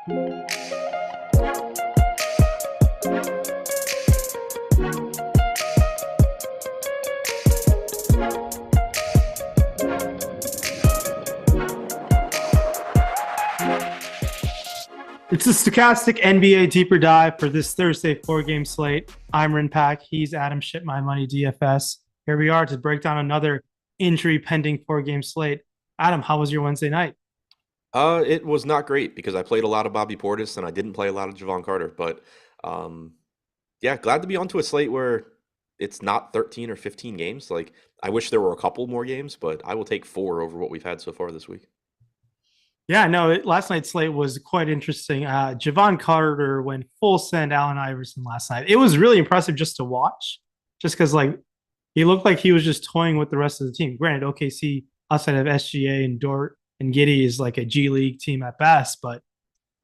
It's the Stokastic NBA Deeper Dive for this Thursday 4-game slate. I'm Rinpak. He's Adam Ship My Money DFS. Here we are to break down another injury-pending 4-game slate. Adam, how was your Wednesday night? It was not great because I played a lot of Bobby Portis and I didn't play a lot of Javon Carter. But yeah, glad to be onto a slate where it's not 13 or 15 games. Like, I wish there were a couple more games, but I will take 4 over what we've had so far this week. Yeah, no, last night's slate was quite interesting. Javon Carter went full send Allen Iverson last night. It was really impressive just to watch, just because like he looked like he was just toying with the rest of the team. Granted, OKC outside of SGA and Dort and Giddey is like a G League team at best, but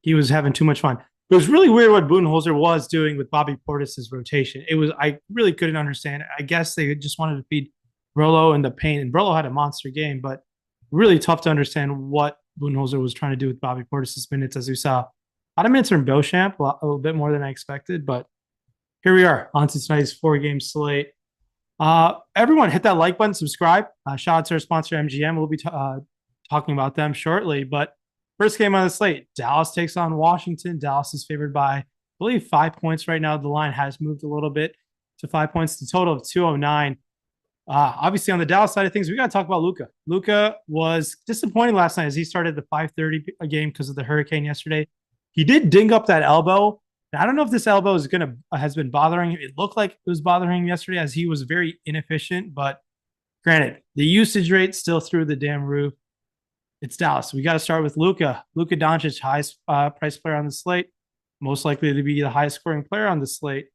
he was having too much fun. It was really weird what Budenholzer was doing with Bobby Portis's rotation. I really couldn't understand it. I guess they just wanted to feed Rolo in the paint, and Rolo had a monster game, but really tough to understand what Budenholzer was trying to do with Bobby Portis' minutes, as we saw. A lot of minutes from Beauchamp, a little bit more than I expected, but here we are on to tonight's 4-game slate. Everyone hit that like button, subscribe. Shout out to our sponsor, MGM. We'll be talking about them shortly, but first game on the slate, Dallas takes on Washington. Dallas is favored by, I believe, 5 points right now. The line has moved a little bit to 5 points, the total of 209. Obviously, on the Dallas side of things, we got to talk about Luka. Luka was disappointing last night as he started the 5:30 game because of the hurricane yesterday. He did ding up that elbow. Now, I don't know if this elbow has been bothering him. It looked like it was bothering him yesterday as he was very inefficient. But granted, the usage rate still through the damn roof. It's Dallas. We got to start with Luka. Luka Doncic, highest price player on the slate, most likely to be the highest scoring player on the slate.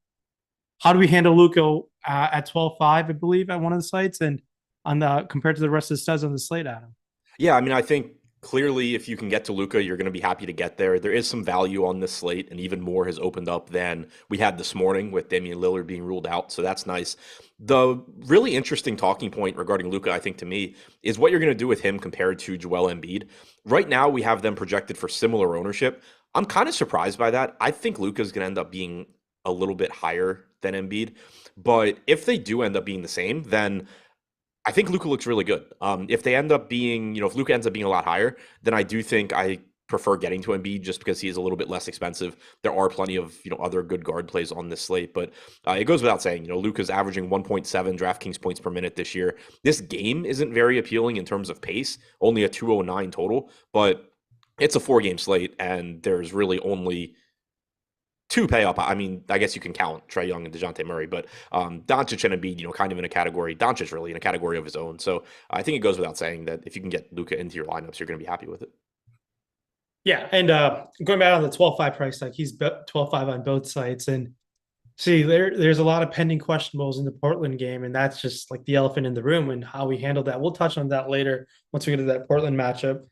How do we handle Luka at 12.5, I believe, at one of the sites, and on the compared to the rest of the studs on the slate, Adam? Yeah, I mean, I think clearly if you can get to Luka, you're going to be happy to get there. There is some value on this slate, and even more has opened up than we had this morning with Damian Lillard being ruled out, so that's nice. The really interesting talking point regarding Luka, I think, to me, is what you're going to do with him compared to Joel Embiid. Right now, we have them projected for similar ownership. I'm kind of surprised by that. I think Luka's going to end up being a little bit higher than Embiid. But if they do end up being the same, then I think Luka looks really good. If they end up being, if Luka ends up being a lot higher, then I do think I prefer getting to Embiid just because he is a little bit less expensive. There are plenty of, other good guard plays on this slate, but it goes without saying, Luka's averaging 1.7 DraftKings points per minute this year. This game isn't very appealing in terms of pace, only a 209 total, but it's a 4-game slate and there's really only 2 pay up. I mean, I guess you can count Trae Young and DeJounte Murray, but Doncic and Embiid, kind of in a category. Doncic really in a category of his own. So I think it goes without saying that if you can get Luka into your lineups, you're going to be happy with it. Yeah, and going back on the 12.5 price tag, he's 12.5 on both sites. And see, there's a lot of pending questionables in the Portland game, and that's just like the elephant in the room and how we handle that. We'll touch on that later once we get to that Portland matchup.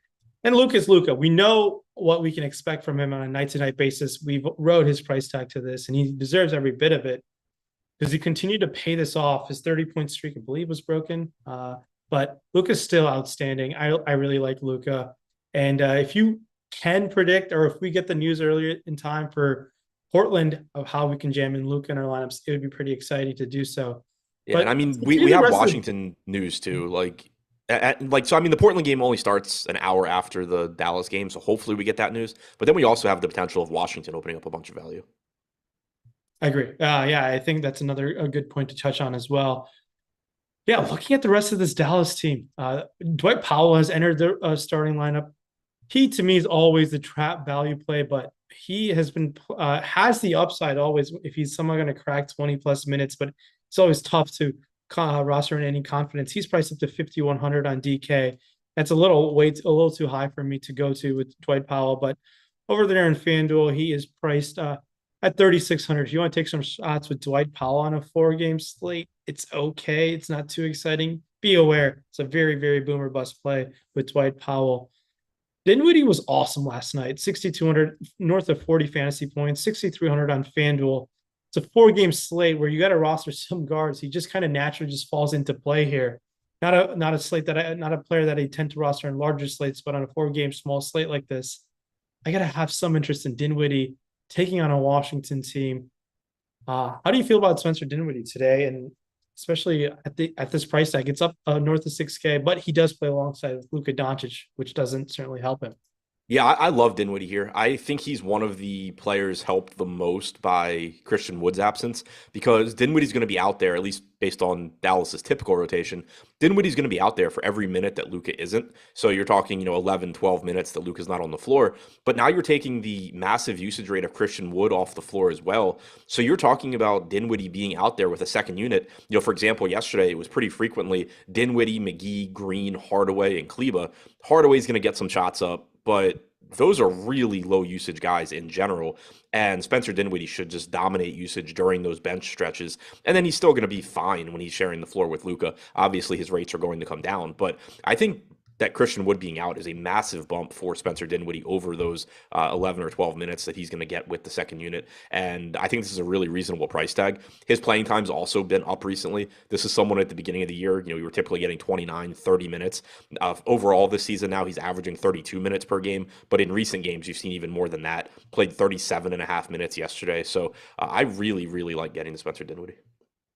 And Luka's Luka. We know what we can expect from him on a night-to-night basis. We've rode his price tag to this, and he deserves every bit of it because he continued to pay this off. His 30-point streak, I believe, was broken. But Luka's still outstanding. I really like Luka. And if you can predict, or if we get the news earlier in time for Portland of how we can jam in Luka in our lineups, it would be pretty exciting to do so. Yeah, but and I mean, we have Washington news too. The Portland game only starts an hour after the Dallas game, so hopefully we get that news. But then we also have the potential of Washington opening up a bunch of value. I agree. Yeah, I think that's a good point to touch on as well. Yeah, looking at the rest of this Dallas team, Dwight Powell has entered the starting lineup. He, to me, is always the trap value play, but he has the upside always if he's somehow going to crack 20-plus minutes, but it's always tough to roster in any confidence. He's priced up to 5,100 on DK. That's a little too high for me to go to with Dwight Powell, but over there in FanDuel, he is priced at 3,600. If you want to take some shots with Dwight Powell on a 4-game slate, it's okay. It's not too exciting. Be aware. It's a very, very boomer bust play with Dwight Powell. Dinwiddie was awesome last night. 6,200, north of 40 fantasy points, 6,300 on FanDuel. It's a 4-game slate where you got to roster some guards. He just kind of naturally just falls into play here. Not a player that I tend to roster in larger slates, but on a 4-game small slate like this, I gotta have some interest in Dinwiddie taking on a Washington team. How do you feel about Spencer Dinwiddie today, and especially at this price tag? It's up north of 6K, but he does play alongside Luka Doncic, which doesn't certainly help him. Yeah, I love Dinwiddie here. I think he's one of the players helped the most by Christian Wood's absence because Dinwiddie's going to be out there, at least based on Dallas's typical rotation. Dinwiddie's going to be out there for every minute that Luka isn't. So you're talking, 11, 12 minutes that Luka's not on the floor. But now you're taking the massive usage rate of Christian Wood off the floor as well. So you're talking about Dinwiddie being out there with a second unit. For example, yesterday it was pretty frequently Dinwiddie, McGee, Green, Hardaway, and Kleba. Hardaway's going to get some shots up, but those are really low usage guys in general. And Spencer Dinwiddie should just dominate usage during those bench stretches. And then he's still going to be fine when he's sharing the floor with Luka. Obviously, his rates are going to come down. But I think that Christian Wood being out is a massive bump for Spencer Dinwiddie over those 11 or 12 minutes that he's going to get with the second unit. And I think this is a really reasonable price tag. His playing time's also been up recently. This is someone at the beginning of the year, we were typically getting 29, 30 minutes. Overall this season now, he's averaging 32 minutes per game. But in recent games, you've seen even more than that. Played 37 and a half minutes yesterday. So I really, really like getting to Spencer Dinwiddie.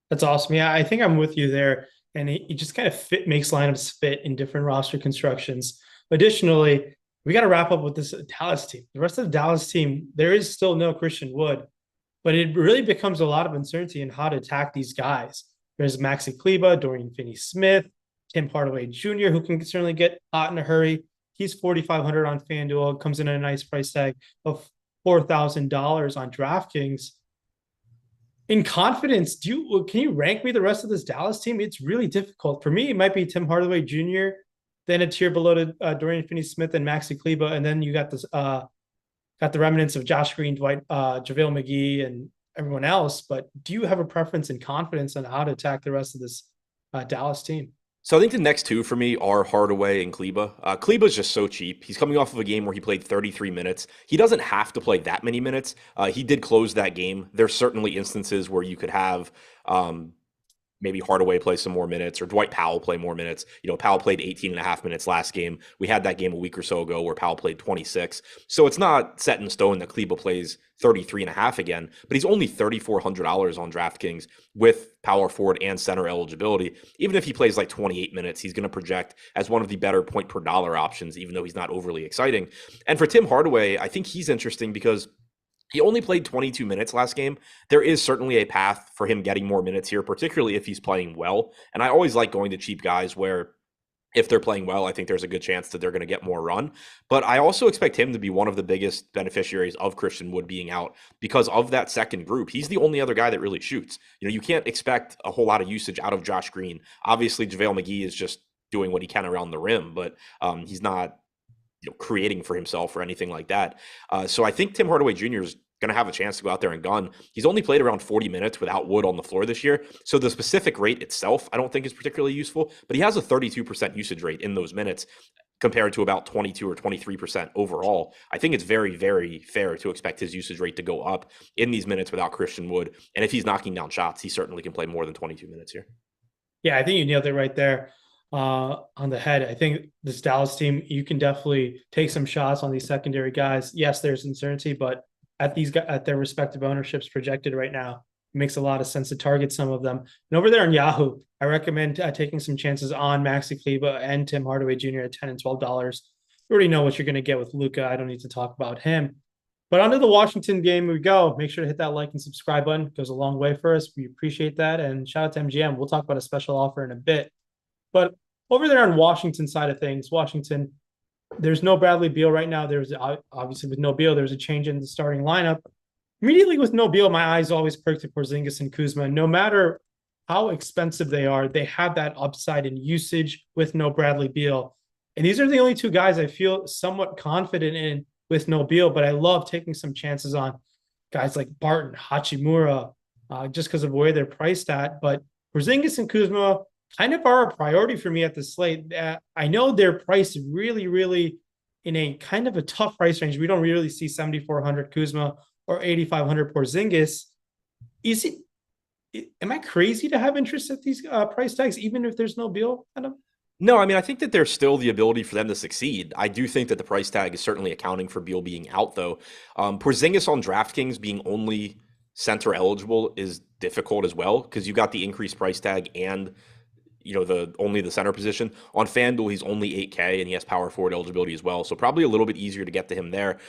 That's awesome. Yeah, I think I'm with you there. And it just kind of makes lineups fit in different roster constructions. Additionally, we got to wrap up with this Dallas team. The rest of the Dallas team, there is still no Christian Wood, but it really becomes a lot of uncertainty in how to attack these guys. There's Maxi Kleba, Dorian Finney-Smith, Tim Hardaway Jr., who can certainly get hot in a hurry. He's 4,500 on FanDuel, comes in at a nice price tag of $4,000 on DraftKings. In confidence, can you rank me the rest of this Dallas team? It's really difficult. For me, it might be Tim Hardaway Jr., then a tier below to Dorian Finney-Smith and Maxi Kleba, and then you got this got the remnants of Josh Green, JaVale McGee, and everyone else. But do you have a preference and confidence on how to attack the rest of this Dallas team? So I think the next two for me are Hardaway and Kleba. Kleba's just so cheap. He's coming off of a game where he played 33 minutes. He doesn't have to play that many minutes. He did close that game. There's certainly instances where you could have maybe Hardaway play some more minutes or Dwight Powell play more minutes. Powell played 18 and a half minutes last game. We had that game a week or so ago where Powell played 26. So it's not set in stone that Kleba plays 33 and a half again, but he's only $3,400 on DraftKings with power forward and center eligibility. Even if he plays like 28 minutes, he's going to project as one of the better point per dollar options, even though he's not overly exciting. And for Tim Hardaway, I think he's interesting because he only played 22 minutes last game. There is certainly a path for him getting more minutes here, particularly if he's playing well. And I always like going to cheap guys where if they're playing well, I think there's a good chance that they're going to get more run. But I also expect him to be one of the biggest beneficiaries of Christian Wood being out because of that second group. He's the only other guy that really shoots. You can't expect a whole lot of usage out of Josh Green. Obviously, JaVale McGee is just doing what he can around the rim, but he's not creating for himself or anything like that. So I think Tim Hardaway Jr. is going to have a chance to go out there and gun. He's only played around 40 minutes without Wood on the floor this year. So the specific rate itself, I don't think is particularly useful, but he has a 32% usage rate in those minutes compared to about 22 or 23% overall. I think it's very, very fair to expect his usage rate to go up in these minutes without Christian Wood. And if he's knocking down shots, he certainly can play more than 22 minutes here. Yeah, I think you nailed it right there on the head. I think this Dallas team, you can definitely take some shots on these secondary guys. Yes, there's uncertainty, but at their respective ownerships projected right now, it makes a lot of sense to target some of them. And over there on Yahoo, I recommend taking some chances on Maxi Kleba and Tim Hardaway Jr. at $10 and $12. You already know what you're going to get with Luka. I don't need to talk about him. But onto the Washington game we go. Make sure to hit that like and subscribe button. It goes a long way for us. We appreciate that. And shout out to MGM. We'll talk about a special offer in a bit. But over there on Washington side of things, Washington, there's no Bradley Beal right now. There's obviously with no Beal, there's a change in the starting lineup. Immediately with no Beal, my eyes always perked to Porzingis and Kuzma. No matter how expensive they are, they have that upside in usage with no Bradley Beal. And these are the only two guys I feel somewhat confident in with no Beal, but I love taking some chances on guys like Barton, Hachimura, just because of where they're priced at. But Porzingis and Kuzma kind of are a priority for me at the slate. I know they're priced really, really in a kind of a tough price range. We don't really see 7,400 Kuzma or 8,500 Porzingis. Am I crazy to have interest at these price tags, even if there's no Beal? No, I mean, I think that there's still the ability for them to succeed. I do think that the price tag is certainly accounting for Beal being out, though. Porzingis on DraftKings being only center eligible is difficult as well because you got the increased price tag and the only the center position. On FanDuel, he's only 8K and he has power forward eligibility as well. So probably a little bit easier to get to him there.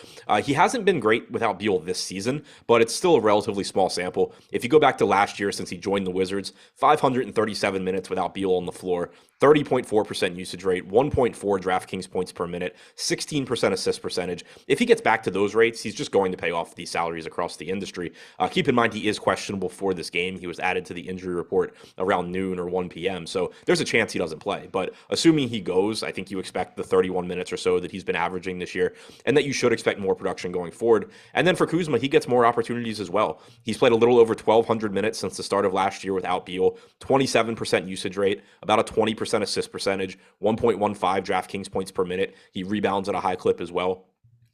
He hasn't been great without Beal this season, but it's still a relatively small sample. If you go back to last year since he joined the Wizards, 537 minutes without Beal on the floor, 30.4% usage rate, 1.4 DraftKings points per minute, 16% assist percentage. If he gets back to those rates, he's just going to pay off these salaries across the industry. Keep in mind, he is questionable for this game. He was added to the injury report around noon or 1 p.m. So there's a chance he doesn't play. But assuming he goes, I think you expect the 31 minutes or so that he's been averaging this year, and that you should expect more production going forward. And then for Kuzma, he gets more opportunities as well. He's played a little over 1,200 minutes since the start of last year without Beal, 27% usage rate, about a 20% assist percentage, 1.15 DraftKings points per minute. He rebounds at a high clip as well.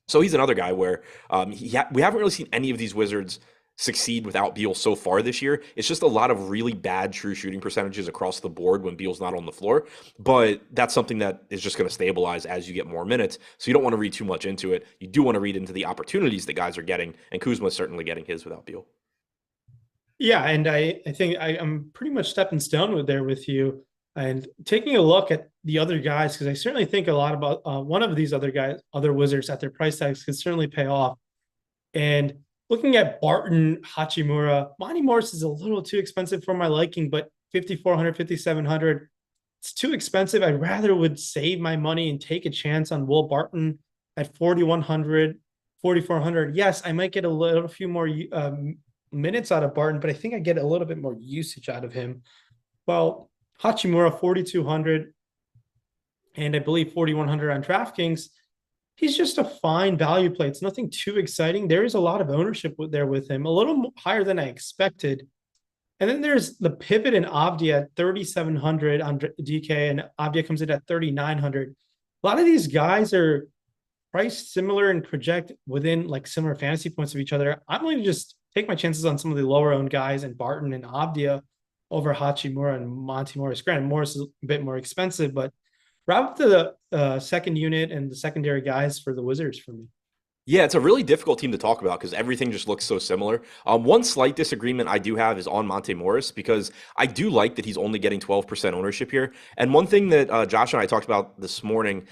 So he's another guy where we haven't really seen any of these Wizards succeed without Beal so far this year. It's just a lot of really bad true shooting percentages across the board when Beal's not on the floor. But that's something that is just going to stabilize as you get more minutes. So you don't want to read too much into it. You do want to read into the opportunities that guys are getting. And Kuzma's certainly getting his without Beal. Yeah, and I think I'm pretty much stepping stone with you. And taking a look at the other guys, because I certainly think a lot about one of these other guys, other Wizards at their price tags could certainly pay off. And looking at Barton, Hachimura, Monty Morris is a little too expensive for my liking, but 5,400, 5,700, it's too expensive. I'd rather would save my money and take a chance on Will Barton at 4,100, 4,400. Yes, I might get a little few more minutes out of Barton, but I think I get a little bit more usage out of him. Well, Hachimura 4,200 and I believe 4,100 on DraftKings. He's just a fine value play. It's nothing too exciting. There is a lot of ownership there with him, a little higher than I expected. And then there's the pivot in Avdia at 3,700 on DK, and Avdia comes in at 3,900. A lot of these guys are priced similar and project within like similar fantasy points of each other. I'm going to just take my chances on some of the lower owned guys and Barton and Avdia over Hachimura and Monty Morris. Granted, Morris is a bit more expensive, but wrap up to the second unit and the secondary guys for the Wizards for me. Yeah, it's a really difficult team to talk about because everything just looks so similar. One slight disagreement I do have is on Monte Morris because I do like that he's only getting 12% ownership here. And one thing that Josh and I talked about this morning,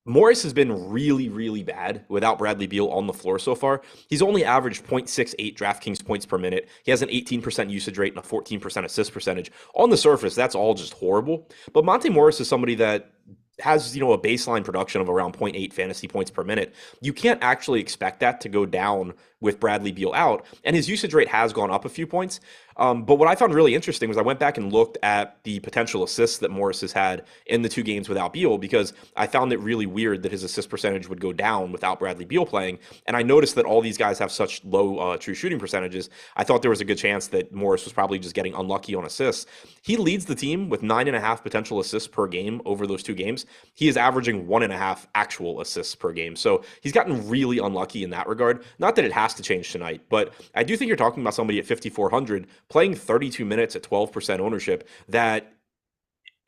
Morris has been really, really bad without Bradley Beal on the floor so far. He's only averaged 0.68 DraftKings points per minute. He has an 18% usage rate and a 14% assist percentage. On the surface, that's all just horrible. But Monte Morris is somebody that has a baseline production of around zero point 0.8 fantasy points per minute. You can't actually expect that to go down with Bradley Beal out, and his usage rate has gone up a few points. But what I found really interesting was I went back and looked at the potential assists that Morris has had in the 2 games without Beal because I found it really weird that his assist percentage would go down without Bradley Beal playing. And I noticed that all these guys have such low true shooting percentages. I thought there was a good chance that Morris was probably just getting unlucky on assists. He leads the team with 9.5 potential assists per game over those 2 games. He is averaging 1.5 actual assists per game. So he's gotten really unlucky in that regard. Not that it has to change tonight, but I do think you're talking about somebody at 5,400 playing 32 minutes at 12% ownership that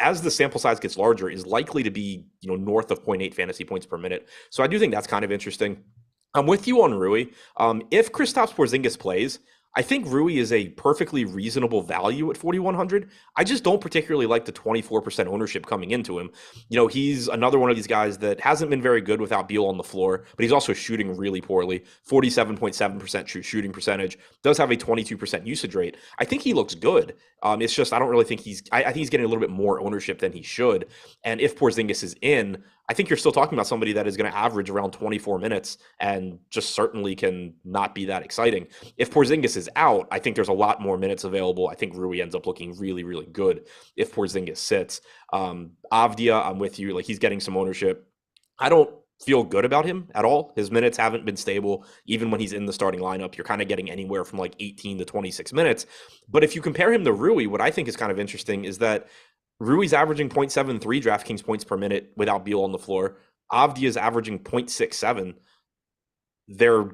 as the sample size gets larger is likely to be north of 0.8 fantasy points per minute. So I do think that's kind of interesting. I'm with you on Rui. If Kristaps Porzingis plays, I think Rui is a perfectly reasonable value at 4,100. I just don't particularly like the 24% ownership coming into him. He's another one of these guys that hasn't been very good without Beal on the floor, but he's also shooting really poorly. 47.7% true shooting percentage, does have a 22% usage rate. I think he looks good. It's just I don't really think I think he's getting a little bit more ownership than he should. And if Porzingis is in, I think you're still talking about somebody that is going to average around 24 minutes and just certainly can not be that exciting. If Porzingis is out, I think there's a lot more minutes available. I think Rui ends up looking really, really good if Porzingis sits. Avdia, I'm with you. Like he's getting some ownership. I don't feel good about him at all. His minutes haven't been stable. Even when he's in the starting lineup, you're kind of getting anywhere from like 18 to 26 minutes. But if you compare him to Rui, what I think is kind of interesting is that Rui's averaging 0.73 DraftKings points per minute without Beal on the floor. Avdia is averaging 0.67. They're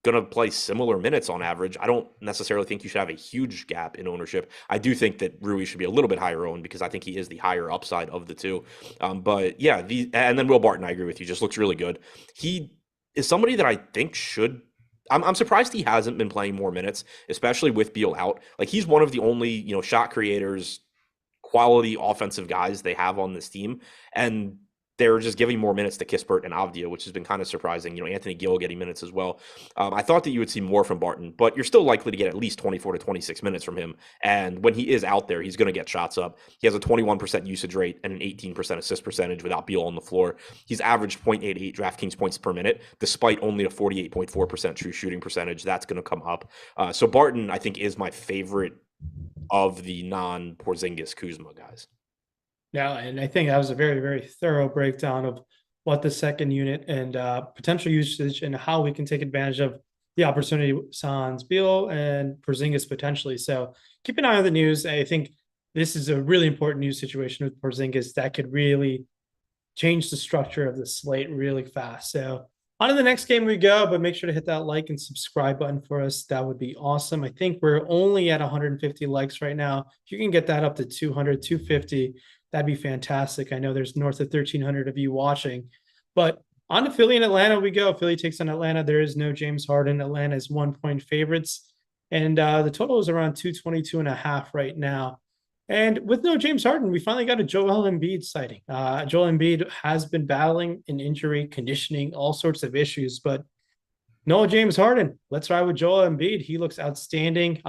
going to play similar minutes on average. I don't necessarily think you should have a huge gap in ownership. I do think that Rui should be a little bit higher owned because I think he is the higher upside of the two. But yeah, and then Will Barton, I agree with you, just looks really good. He is somebody that I think should. I'm surprised he hasn't been playing more minutes, especially with Beal out. Like he's one of the only shot creators, quality offensive guys they have on this team, and they're just giving more minutes to Kispert and Avdia, which has been kind of surprising. Anthony Gill getting minutes as well. I thought that you would see more from Barton, but you're still likely to get at least 24 to 26 minutes from him. And when he is out there, he's going to get shots up. He has a 21% usage rate and an 18% assist percentage without Beal on the floor. He's averaged 0.88 DraftKings points per minute, despite only a 48.4% true shooting percentage. That's going to come up. So Barton, I think, is my favorite of the non-Porzingis Kuzma guys. Yeah, and I think that was a very, very thorough breakdown of what the second unit and potential usage and how we can take advantage of the opportunity sans Beal and Porzingis potentially. So keep an eye on the news. I think this is a really important news situation with Porzingis that could really change the structure of the slate really fast. So on to the next game we go, but make sure to hit that like and subscribe button for us. That would be awesome. I think we're only at 150 likes right now. If you can get that up to 200, 250, that'd be fantastic. I know there's north of 1,300 of you watching, but on to Philly and Atlanta we go. Philly takes on Atlanta. There is no James Harden. Atlanta is 1-point favorites, and the total is around 222.5 right now. And with no James Harden, we finally got a Joel Embiid sighting. Joel Embiid has been battling an injury, conditioning, all sorts of issues, but no James Harden. Let's ride with Joel Embiid. He looks outstanding.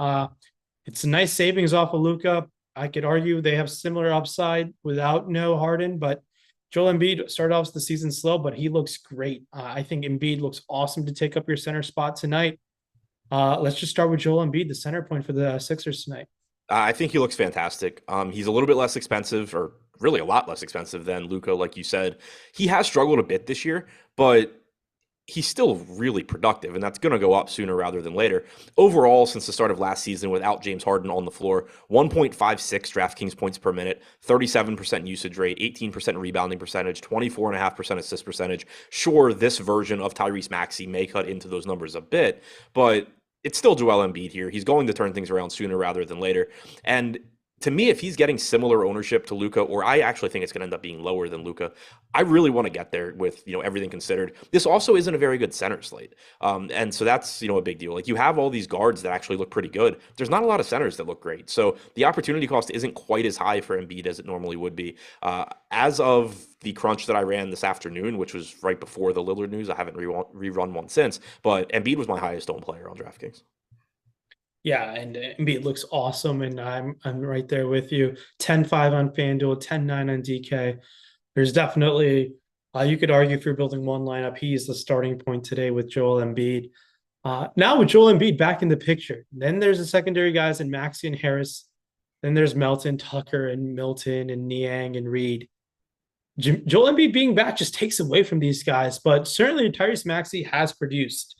It's a nice savings off of Luka. I could argue they have similar upside without no Harden, but Joel Embiid started off the season slow, but he looks great. I think Embiid looks awesome to take up your center spot tonight. Let's just start with Joel Embiid, the center point for the Sixers tonight. I think he looks fantastic. He's a little bit less expensive, or really a lot less expensive than Luka, like you said. He has struggled a bit this year, but he's still really productive, and that's going to go up sooner rather than later. Overall, since the start of last season, without James Harden on the floor, 1.56 DraftKings points per minute, 37% usage rate, 18% rebounding percentage, 24.5% assist percentage. Sure, this version of Tyrese Maxey may cut into those numbers a bit, but it's still Joel Embiid here. He's going to turn things around sooner rather than later. And to me, if he's getting similar ownership to Luka, or I actually think it's going to end up being lower than Luka, I really want to get there with everything considered. This also isn't a very good center slate, and so that's a big deal. Like you have all these guards that actually look pretty good. There's not a lot of centers that look great, so the opportunity cost isn't quite as high for Embiid as it normally would be. As of the crunch that I ran this afternoon, which was right before the Lillard news, I haven't rerun one since, but Embiid was my highest owned player on DraftKings. Yeah, and Embiid looks awesome, and I'm right there with you. 10-5 on FanDuel, 10-9 on DK. There's definitely you could argue if you're building one lineup, he's the starting point today with Joel Embiid. Now with Joel Embiid back in the picture, then there's the secondary guys in Maxey and Harris. Then there's Melton, Tucker, and Milton, and Niang and Reed. Joel Embiid being back just takes away from these guys, but certainly Tyrese Maxey has produced.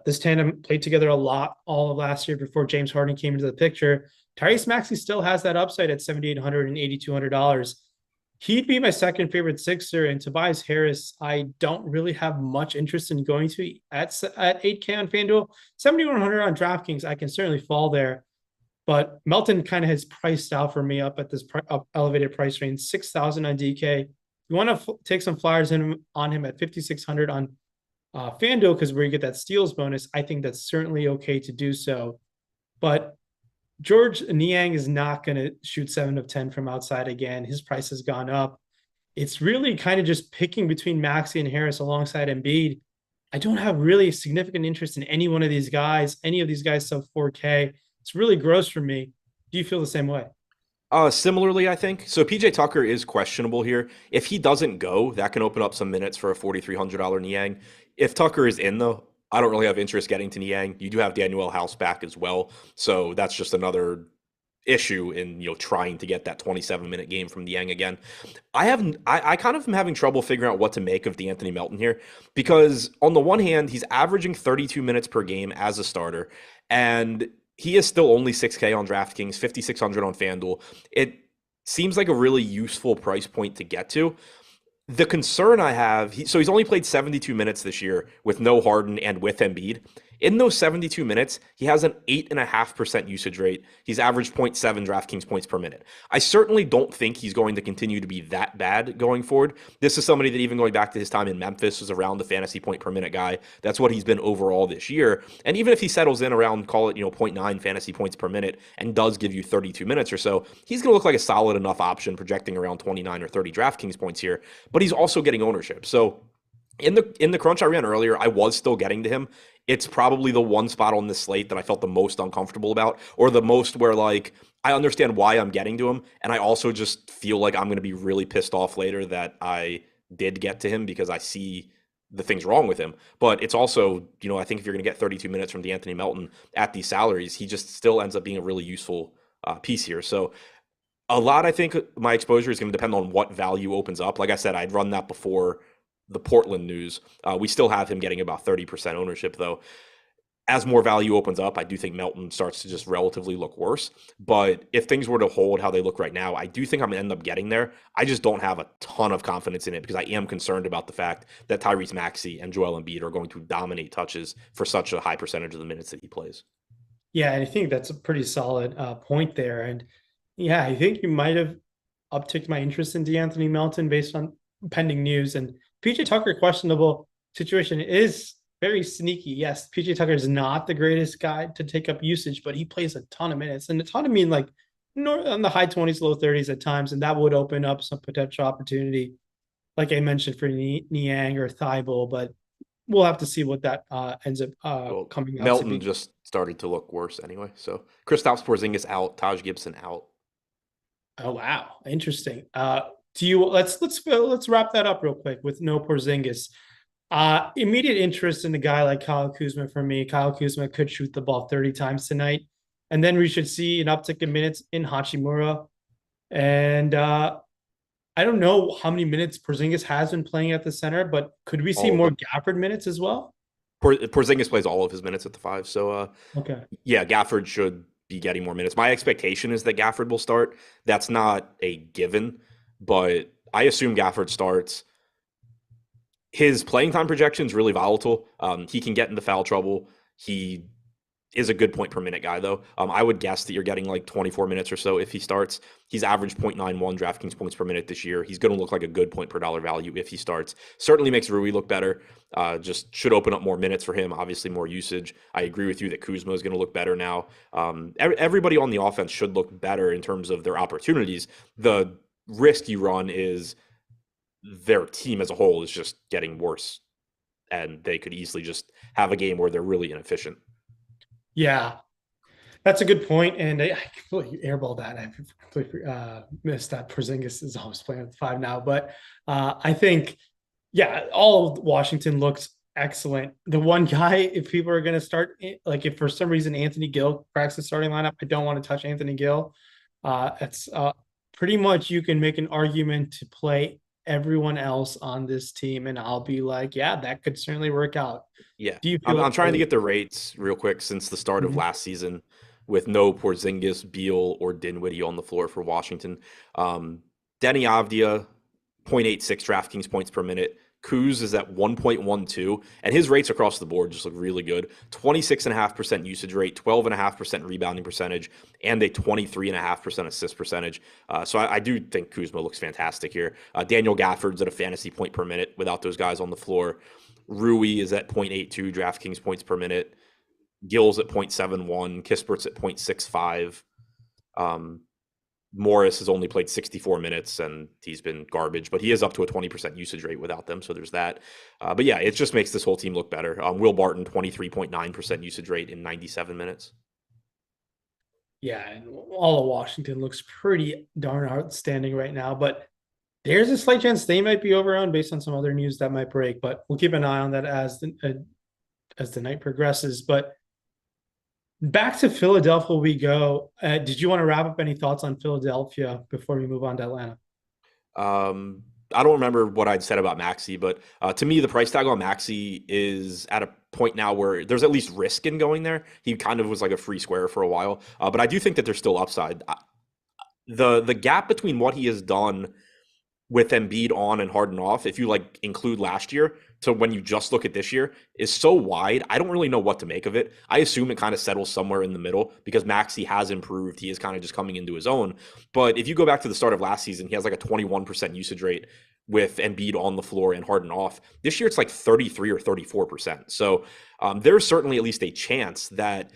This tandem played together a lot all of last year before James Harden came into the picture. Tyrese Maxey still has that upside at $7,800 and $8,200. He'd be my second favorite Sixer, and Tobias Harris, I don't really have much interest in going to at 8K on FanDuel. 7,100 on DraftKings, I can certainly fall there. But Melton kind of has priced out for me up at this elevated price range, 6,000 on DK. You want to take some flyers on him at 5,600 on FanDuel, because where you get that steals bonus, I think that's certainly okay to do so. But George Niang is not going to shoot 7 of 10 from outside again. His price has gone up. It's really kind of just picking between Maxey and Harris alongside Embiid. I don't have really significant interest in any one of these guys. Any of these guys sub 4K. It's really gross for me. Do you feel the same way? Similarly, I think. So PJ Tucker is questionable here. If he doesn't go, that can open up some minutes for a $4,300 Niang. If Tucker is in, though, I don't really have interest getting to Niang. You do have Daniel House back as well. So that's just another issue in trying to get that 27-minute game from Niang again. I kind of am having trouble figuring out what to make of D'Anthony Melton here, because on the one hand, he's averaging 32 minutes per game as a starter, and he is still only 6K on DraftKings, 5,600 on FanDuel. It seems like a really useful price point to get to. The concern I have, so he's only played 72 minutes this year with no Harden and with Embiid. In those 72 minutes, he has an 8.5% usage rate. He's averaged 0.7 DraftKings points per minute. I certainly don't think he's going to continue to be that bad going forward. This is somebody that, even going back to his time in Memphis, was around the fantasy point per minute guy. That's what he's been overall this year. And even if he settles in around, call it, zero point 0.9 fantasy points per minute and does give you 32 minutes or so, he's going to look like a solid enough option, projecting around 29 or 30 DraftKings points here. But he's also getting ownership. So in the crunch I ran earlier, I was still getting to him. It's probably the one spot on this slate that I felt the most uncomfortable about, or the most where, like, I understand why I'm getting to him, and I also just feel like I'm going to be really pissed off later that I did get to him, because I see the things wrong with him. But it's also, I think if you're going to get 32 minutes from DeAnthony Melton at these salaries, he just still ends up being a really useful piece here. So a lot, I think my exposure is going to depend on what value opens up. Like I said, I'd run that before the Portland news. We still have him getting about 30% ownership, though. As more value opens up, I do think Melton starts to just relatively look worse. But if things were to hold how they look right now, I do think I'm going to end up getting there. I just don't have a ton of confidence in it, because I am concerned about the fact that Tyrese Maxey and Joel Embiid are going to dominate touches for such a high percentage of the minutes that he plays. Yeah, and I think that's a pretty solid point there. And yeah, I think you might have upticked my interest in DeAnthony Melton based on pending news. And PJ Tucker, questionable situation, is very sneaky. Yes, PJ Tucker is not the greatest guy to take up usage, but he plays a ton of minutes, and a ton of like on the high 20s, low 30s at times, and that would open up some potential opportunity, like I mentioned, for Niang or Thibault. But we'll have to see what that ends up Well, coming out to Melton be. just started to look worse anyway. So Kristaps Porzingis out, Taj Gibson out. Oh wow, interesting. Do you let's wrap that up real quick with no Porzingis. Immediate interest in a guy like Kyle Kuzma for me. Kyle Kuzma could shoot the ball 30 times tonight, and then we should see an uptick in minutes in Hachimura. And I don't know how many minutes Porzingis has been playing at the center, but could we see All of more them. Gafford minutes as well? Porzingis plays all of his minutes at the 5. So Okay. yeah, Gafford should be getting more minutes. My expectation is that Gafford will start. That's not a given, but I assume Gafford starts. His playing time projection is really volatile. He can get into foul trouble. He is a good point per minute guy, though. I would guess that you're getting like 24 minutes or so if he starts. He's averaged 0.91 DraftKings points per minute this year. He's going to look like a good point per dollar value if he starts. Certainly makes Rui look better. Just should open up more minutes for him. Obviously, more usage. I agree with you that Kuzma is going to look better now. Everybody on the offense should look better in terms of their opportunities. The risk you run is their team as a whole is just getting worse, and they could easily just have a game where they're really inefficient. Yeah, that's a good point, and I completely airballed that. I completely missed that Porzingis is always playing at the 5 now. But I think, yeah, all of Washington looks excellent. The one guy, if people are going to start, like if for some reason Anthony Gill cracks the starting lineup, I don't want to touch Anthony Gill. It's pretty much, you can make an argument to play everyone else on this team, and I'll be like, yeah, that could certainly work out. Yeah. Do you I'm feel? trying to get the rates real quick since the start of Mhm. last season with no Porzingis, Beal, or Dinwiddie on the floor for Washington. Denny Avdia, 0.86 DraftKings points per minute. Kuz is at 1.12, and his rates across the board just look really good. 26.5% usage rate, 12.5% rebounding percentage, and a 23.5% assist percentage. So I do think Kuzma looks fantastic here. Daniel Gafford's at a fantasy point per minute without those guys on the floor. Rui is at 0.82 DraftKings points per minute. Gill's at 0.71. Kispert's at 0.65. Um, Morris has only played 64 minutes and he's been garbage, but he is up to a 20% usage rate without them. So there's that. But yeah, it just makes this whole team look better. Will Barton, 23.9% usage rate in 97 minutes. Yeah, and all of Washington looks pretty darn outstanding right now. But there's a slight chance they might be overowned based on some other news that might break. But we'll keep an eye on that as the night progresses. But back to Philadelphia we go. Did you want to wrap up any thoughts on Philadelphia before we move on to Atlanta? I don't remember what I'd said about Maxi, but to me, the price tag on Maxi is at a point now where there's at least risk in going there. He kind of was like a free square for a while, but I do think that there's still upside. The gap between what he has done with Embiid on and Harden off, if you like include last year to when you just look at this year, is so wide. I don't really know what to make of it. I assume it kind of settles somewhere in the middle because Maxey has improved. He is kind of just coming into his own. But if you go back to the start of last season, he has like a 21% usage rate with Embiid on the floor and Harden off. This year, it's like 33 or 34%. So there's certainly at least a chance that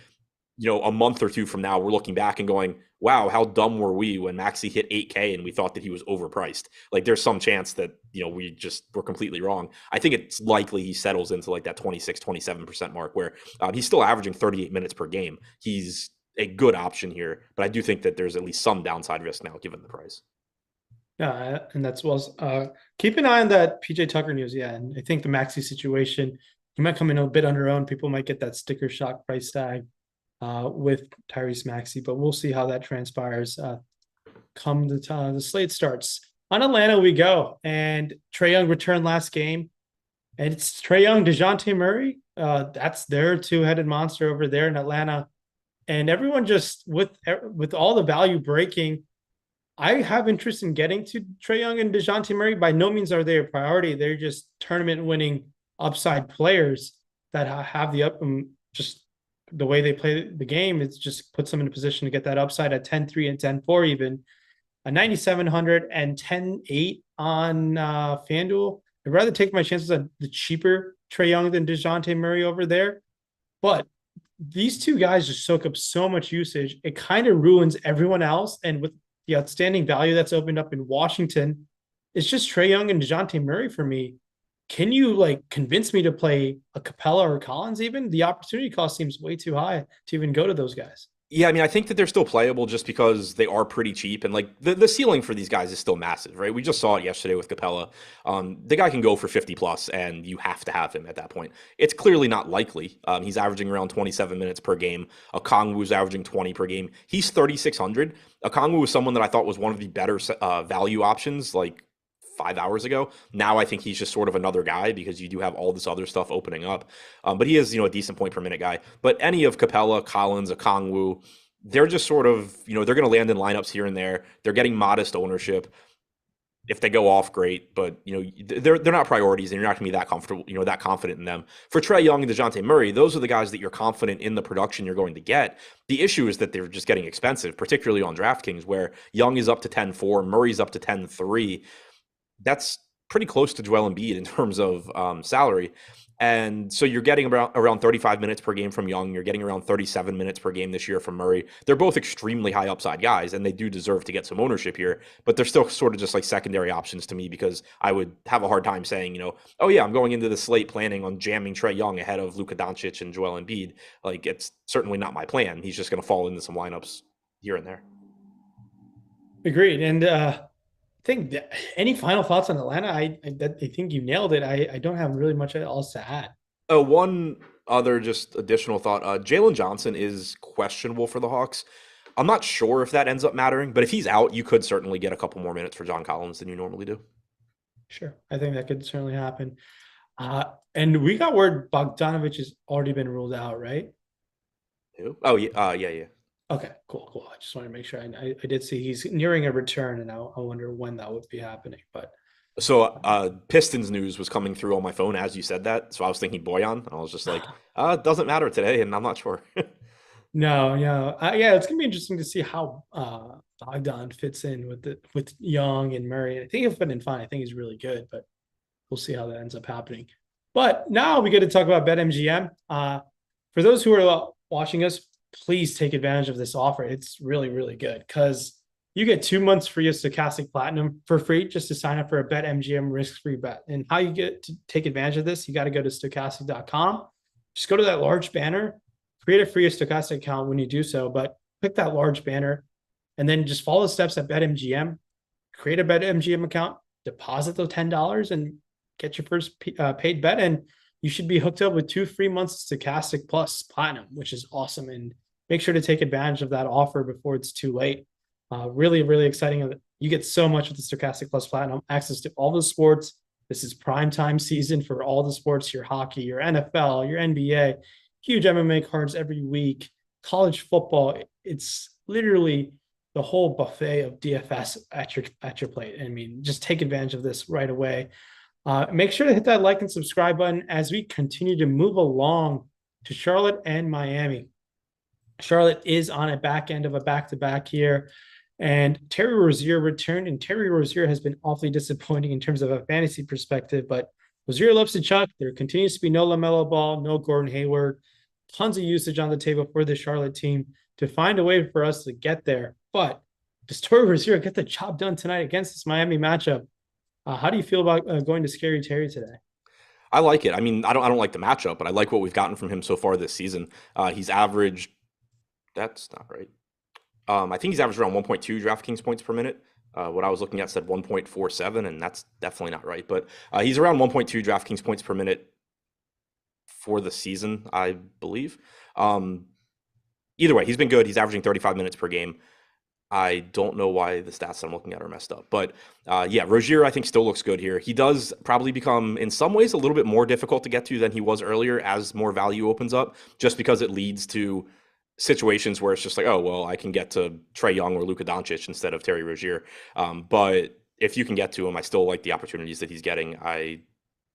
a month or two from now, we're looking back and going, wow, how dumb were we when Maxey hit 8K and we thought that he was overpriced? Like there's some chance that, we just were completely wrong. I think it's likely he settles into like that 26, 27% mark where he's still averaging 38 minutes per game. He's a good option here, but I do think that there's at least some downside risk now given the price. Yeah, and that's keep an eye on that PJ Tucker news. Yeah, and I think the Maxey situation, he might come in a bit under own. People might get that sticker shock price tag with Tyrese Maxey, but we'll see how that transpires come the slate starts. On Atlanta we go, and Trae Young returned last game, and it's Trae Young, DeJounte Murray. That's their two-headed monster over there in Atlanta, and everyone just with all the value breaking, I have interest in getting to Trae Young and DeJounte Murray. By no means are they a priority. They're just tournament-winning upside players that have the just the way they play the game. It just puts them in a position to get that upside at 10-3 and 10-4 even. A 9,700 and 10-8 on FanDuel. I'd rather take my chances on the cheaper Trae Young than DeJounte Murray over there. But these two guys just soak up so much usage. It kind of ruins everyone else. And with the outstanding value that's opened up in Washington, it's just Trae Young and DeJounte Murray for me. Can you convince me to play a Capella or Collins even? The opportunity cost seems way too high to even go to those guys. Yeah, I mean, I think that they're still playable just because they are pretty cheap. And the ceiling for these guys is still massive, right? We just saw it yesterday with Capella. The guy can go for 50 plus and you have to have him at that point. It's clearly not likely. He's averaging around 27 minutes per game. Okongwu's averaging 20 per game. He's 3,600. Okongwu was someone that I thought was one of the better value options 5 hours ago. Now I think he's just sort of another guy because you do have all this other stuff opening up. But he is, a decent point per minute guy. But any of Capella, Collins, Okongwu, they're just sort of, they're going to land in lineups here and there. They're getting modest ownership. If they go off, great. But, they're not priorities and you're not going to be that comfortable, that confident in them. For Trae Young and DeJounte Murray, those are the guys that you're confident in the production you're going to get. The issue is that they're just getting expensive, particularly on DraftKings where Young is up to 10-4, Murray's up to 10-3. That's pretty close to Joel Embiid in terms of salary. And so you're getting around 35 minutes per game from Young. You're getting around 37 minutes per game this year from Murray. They're both extremely high upside guys, and they do deserve to get some ownership here. But they're still sort of just like secondary options to me because I would have a hard time saying, oh yeah, I'm going into the slate planning on jamming Trae Young ahead of Luka Doncic and Joel Embiid. It's certainly not my plan. He's just going to fall into some lineups here and there. Agreed. And think any final thoughts on Atlanta? I think you nailed it. I don't have really much else to add. One other just additional thought. Jalen Johnson is questionable for the Hawks. I'm not sure if that ends up mattering, but if he's out, you could certainly get a couple more minutes for John Collins than you normally do. Sure. I think that could certainly happen. And we got word Bogdanovich has already been ruled out, right? Who? Oh, yeah. Yeah. Okay, cool. I just want to make sure. I did see he's nearing a return, and I wonder when that would be happening. But so Pistons news was coming through on my phone as you said that, so I was thinking Boyan. I was just like, it doesn't matter today, and I'm not sure. No. Yeah, it's gonna be interesting to see how Bogdan fits in with Young and Murray. I think he'll fit in fine. I think he's really good, but we'll see how that ends up happening. But now we get to talk about BetMGM. For those who are watching us, please take advantage of this offer. It's really, really good because you get 2 months free of Stokastic Platinum for free just to sign up for a BetMGM risk-free bet. And how you get to take advantage of this, you got to go to stokastic.com. Just go to that large banner, create a free Stokastic account when you do so, but click that large banner and then just follow the steps at BetMGM, create a BetMGM account, deposit the $10 and get your first paid bet. And you should be hooked up with 2 free months of Stokastic Plus Platinum, which is awesome. And make sure to take advantage of that offer before it's too late. Really, really exciting. You get so much with the Stokastic Plus Platinum, access to all the sports. This is prime time season for all the sports, your hockey, your NFL, your NBA, huge MMA cards every week, college football. It's literally the whole buffet of DFS at your plate. I mean, just take advantage of this right away. Make sure to hit that like and subscribe button as we continue to move along to Charlotte and Miami. Charlotte is on a back end of a back-to-back here. And Terry Rozier returned, and Terry Rozier has been awfully disappointing in terms of a fantasy perspective. But Rozier loves to chuck. There continues to be no LaMelo Ball, no Gordon Hayward, tons of usage on the table for the Charlotte team to find a way for us to get there. But does Terry Rozier get the job done tonight against this Miami matchup? How do you feel about going to Scary Terry today? I like it. I mean, I don't like the matchup, but I like what we've gotten from him so far this season. He's averaged. That's not right. I think he's averaged around 1.2 DraftKings points per minute. What I was looking at said 1.47, and that's definitely not right. But he's around 1.2 DraftKings points per minute for the season, I believe. Either way, he's been good. He's averaging 35 minutes per game. I don't know why the stats I'm looking at are messed up. But yeah, Rozier, I think, still looks good here. He does probably become, in some ways, a little bit more difficult to get to than he was earlier as more value opens up, just because it leads to situations where it's just like, oh, well, I can get to Trae Young or Luka Doncic instead of Terry Rozier. But if you can get to him, I still like the opportunities that he's getting. I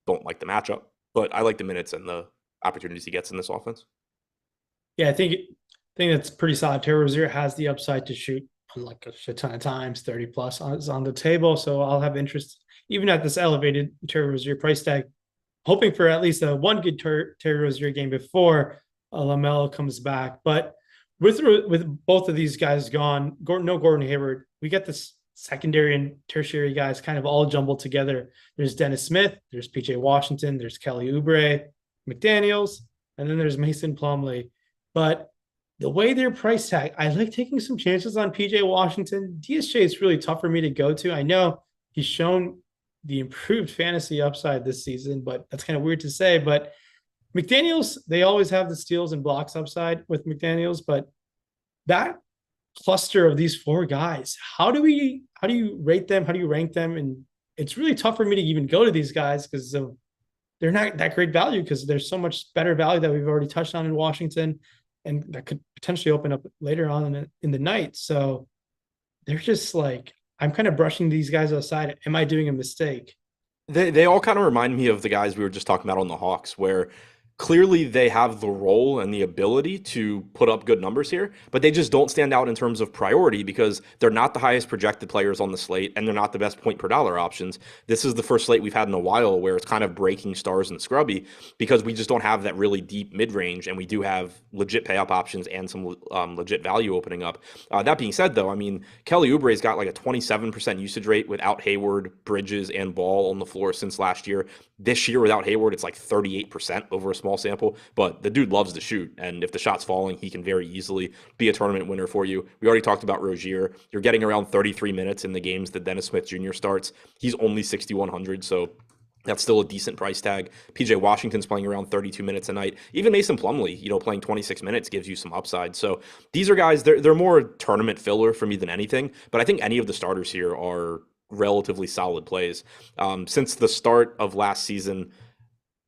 don't like the matchup, but I like the minutes and the opportunities he gets in this offense. Yeah, I think that's pretty solid. Terry Rozier has the upside to shoot like a shit ton of times, 30 plus on the table. So I'll have interest even at this elevated Terry Rozier price tag, hoping for at least a one good Terry Rozier game before LaMelo comes back. But with both of these guys gone, no Gordon Hayward, we get this secondary and tertiary guys kind of all jumbled together. There's Dennis Smith, there's PJ Washington, there's Kelly Oubre, McDaniels, and then there's Mason Plumlee. But the way they're price tag, I like taking some chances on PJ Washington. DSJ is really tough for me to go to. I know he's shown the improved fantasy upside this season, but that's kind of weird to say. But McDaniels, they always have the steals and blocks upside with McDaniels, but that cluster of these four guys, how do you rate them? How do you rank them? And it's really tough for me to even go to these guys because they're not that great value because there's so much better value that we've already touched on in Washington and that could potentially open up later on in the night. So they're just like, I'm kind of brushing these guys aside. Am I doing a mistake? They all kind of remind me of the guys we were just talking about on the Hawks, where clearly they have the role and the ability to put up good numbers here, but they just don't stand out in terms of priority because they're not the highest projected players on the slate and they're not the best point per dollar options. This is the first slate we've had in a while where it's kind of breaking stars and scrubby because we just don't have that really deep mid range, and we do have legit pay up options and some legit value opening up. That being said, though, I mean, Kelly Oubre's got like a 27% usage rate without Hayward, Bridges, and Ball on the floor since last year. This year without Hayward, it's like 38% over a small sample, but the dude loves to shoot. And if the shot's falling, he can very easily be a tournament winner for you. We already talked about Rozier. You're getting around 33 minutes in the games that Dennis Smith Jr. starts. He's only 6,100, so that's still a decent price tag. PJ Washington's playing around 32 minutes a night. Even Mason Plumlee, playing 26 minutes gives you some upside. So these are guys, they're more tournament filler for me than anything, but I think any of the starters here are relatively solid plays. Since the start of last season,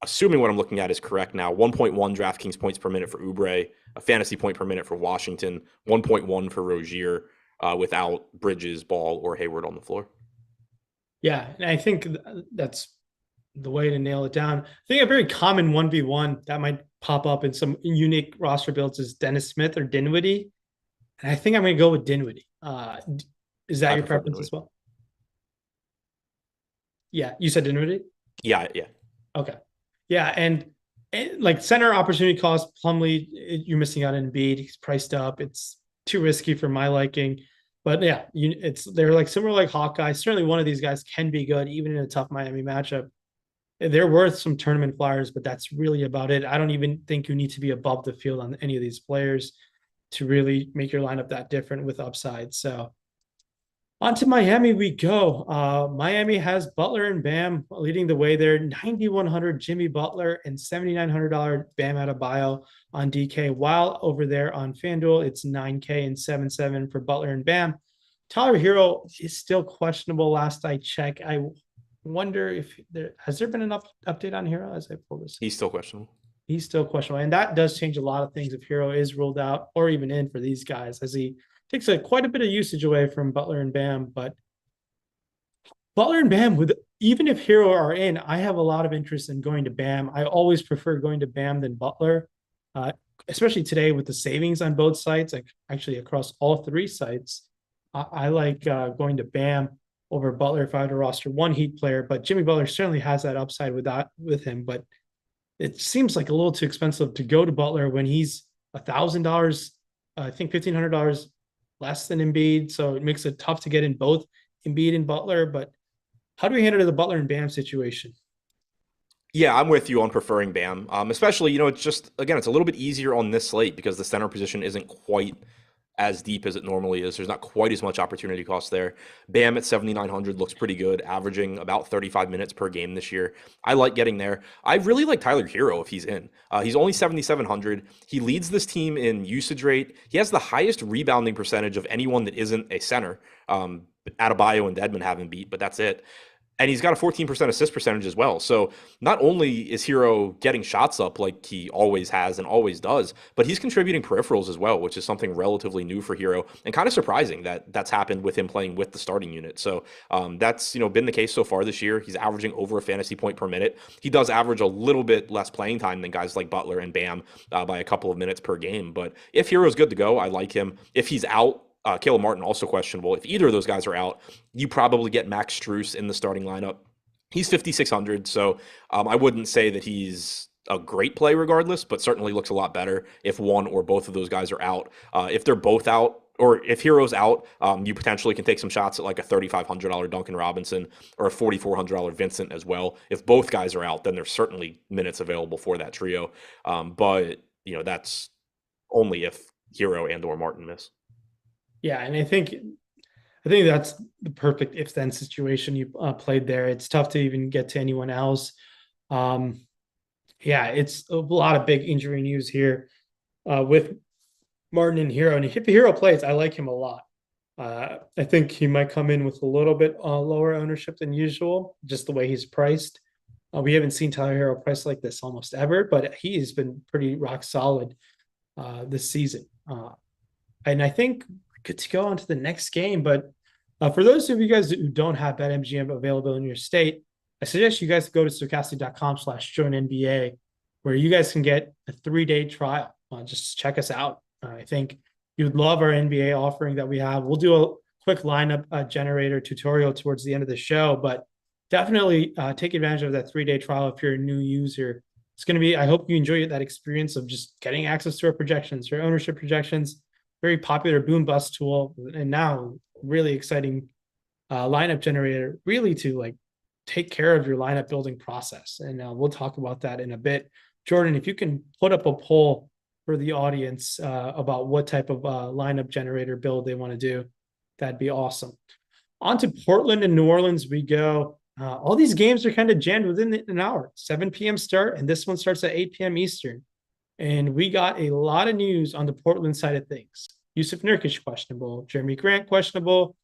assuming what I'm looking at is correct now, 1.1 DraftKings points per minute for Oubre, a fantasy point per minute for Washington, 1.1 for Rozier without Bridges, Ball, or Hayward on the floor. Yeah, and I think that's the way to nail it down. I think a very common 1v1 that might pop up in some unique roster builds is Dennis Smith or Dinwiddie. And I think I'm going to go with Dinwiddie. Is that your preference as well? Yeah, you said Dinwiddie? Yeah. Okay. Yeah, and like center opportunity cost, Plumlee, you're missing out on Embiid. He's priced up. It's too risky for my liking. But yeah, they're like similar like Hawkeye. Certainly one of these guys can be good, even in a tough Miami matchup. They're worth some tournament flyers, but that's really about it. I don't even think you need to be above the field on any of these players to really make your lineup that different with upside. So on to Miami we go. Miami has Butler and Bam leading the way there. 9,100 Jimmy Butler and $7,900 Bam Adebayo on DK. While over there on FanDuel, it's 9K and 7.7 for Butler and Bam. Tyler Hero is still questionable. Last I check, I wonder if has there been an update on Hero as I pull this. He's still questionable. He's still questionable, and that does change a lot of things if Hero is ruled out or even in for these guys, as he takes quite a bit of usage away from Butler and Bam, but Butler and Bam, with even if Hero are in, I have a lot of interest in going to Bam. I always prefer going to Bam than Butler, uh, especially today with the savings on both sites, like actually across all three sites. I like going to Bam over Butler if I had to roster one Heat player, but Jimmy Butler certainly has that upside with him. But it seems like a little too expensive to go to Butler when he's $1,000, I think $1,500 less than Embiid. So it makes it tough to get in both Embiid and Butler. But how do we handle the Butler and Bam situation? Yeah, I'm with you on preferring Bam. Especially, it's just again, it's a little bit easier on this slate because the center position isn't quite as deep as it normally is. There's not quite as much opportunity cost there. Bam at 7,900 looks pretty good, averaging about 35 minutes per game this year. I like getting there. I really like Tyler Hero if he's in. He's only 7,700. He leads this team in usage rate. He has the highest rebounding percentage of anyone that isn't a center. Adebayo and Dedmon haven't beat, but that's it. And he's got a 14% assist percentage as well. So not only is Hero getting shots up like he always has and always does, but he's contributing peripherals as well, which is something relatively new for Hero and kind of surprising that that's happened with him playing with the starting unit. So that's been the case so far this year. He's averaging over a fantasy point per minute. He does average a little bit less playing time than guys like Butler and Bam by a couple of minutes per game. But if Hero's good to go, I like him. If he's out, Caleb Martin also questionable. If either of those guys are out, you probably get Max Strus in the starting lineup. He's 5,600, so I wouldn't say that he's a great play regardless, but certainly looks a lot better if one or both of those guys are out. If they're both out, or if Hero's out, you potentially can take some shots at like a $3,500 Duncan Robinson or a $4,400 Vincent as well. If both guys are out, then there's certainly minutes available for that trio. But that's only if Hero and or Martin miss. Yeah, and I think that's the perfect if then situation you played there. It's tough to even get to anyone else. Um, yeah, it's a lot of big injury news here with Martin and Hero. And if Hero plays, I like him a lot. I think he might come in with a little bit lower ownership than usual, just the way he's priced. We haven't seen Tyler Hero priced like this almost ever, but he has been pretty rock solid this season. And I think good to go on to the next game. But for those of you guys who don't have BetMGM available in your state, I suggest you guys go to stokastic.com/joinNBA, where you guys can get a 3-day trial. Just check us out. I think you would love our NBA offering that we have. We'll do a quick lineup generator tutorial towards the end of the show, but definitely take advantage of that 3-day trial if you're a new user. It's going to be, I hope you enjoy that experience of just getting access to our projections, our ownership projections, very popular boom bust tool, and now really exciting lineup generator, really to like take care of your lineup building process. And we'll talk about that in a bit. Jordan, if you can put up a poll for the audience about what type of lineup generator build they want to do, that'd be awesome. On to Portland and New Orleans we go. All these games are kind of jammed within an hour. 7 p.m. start, and this one starts at 8 p.m. Eastern. And we got a lot of news on the Portland side of things. Yusuf Nurkic questionable, Jeremy Grant questionable,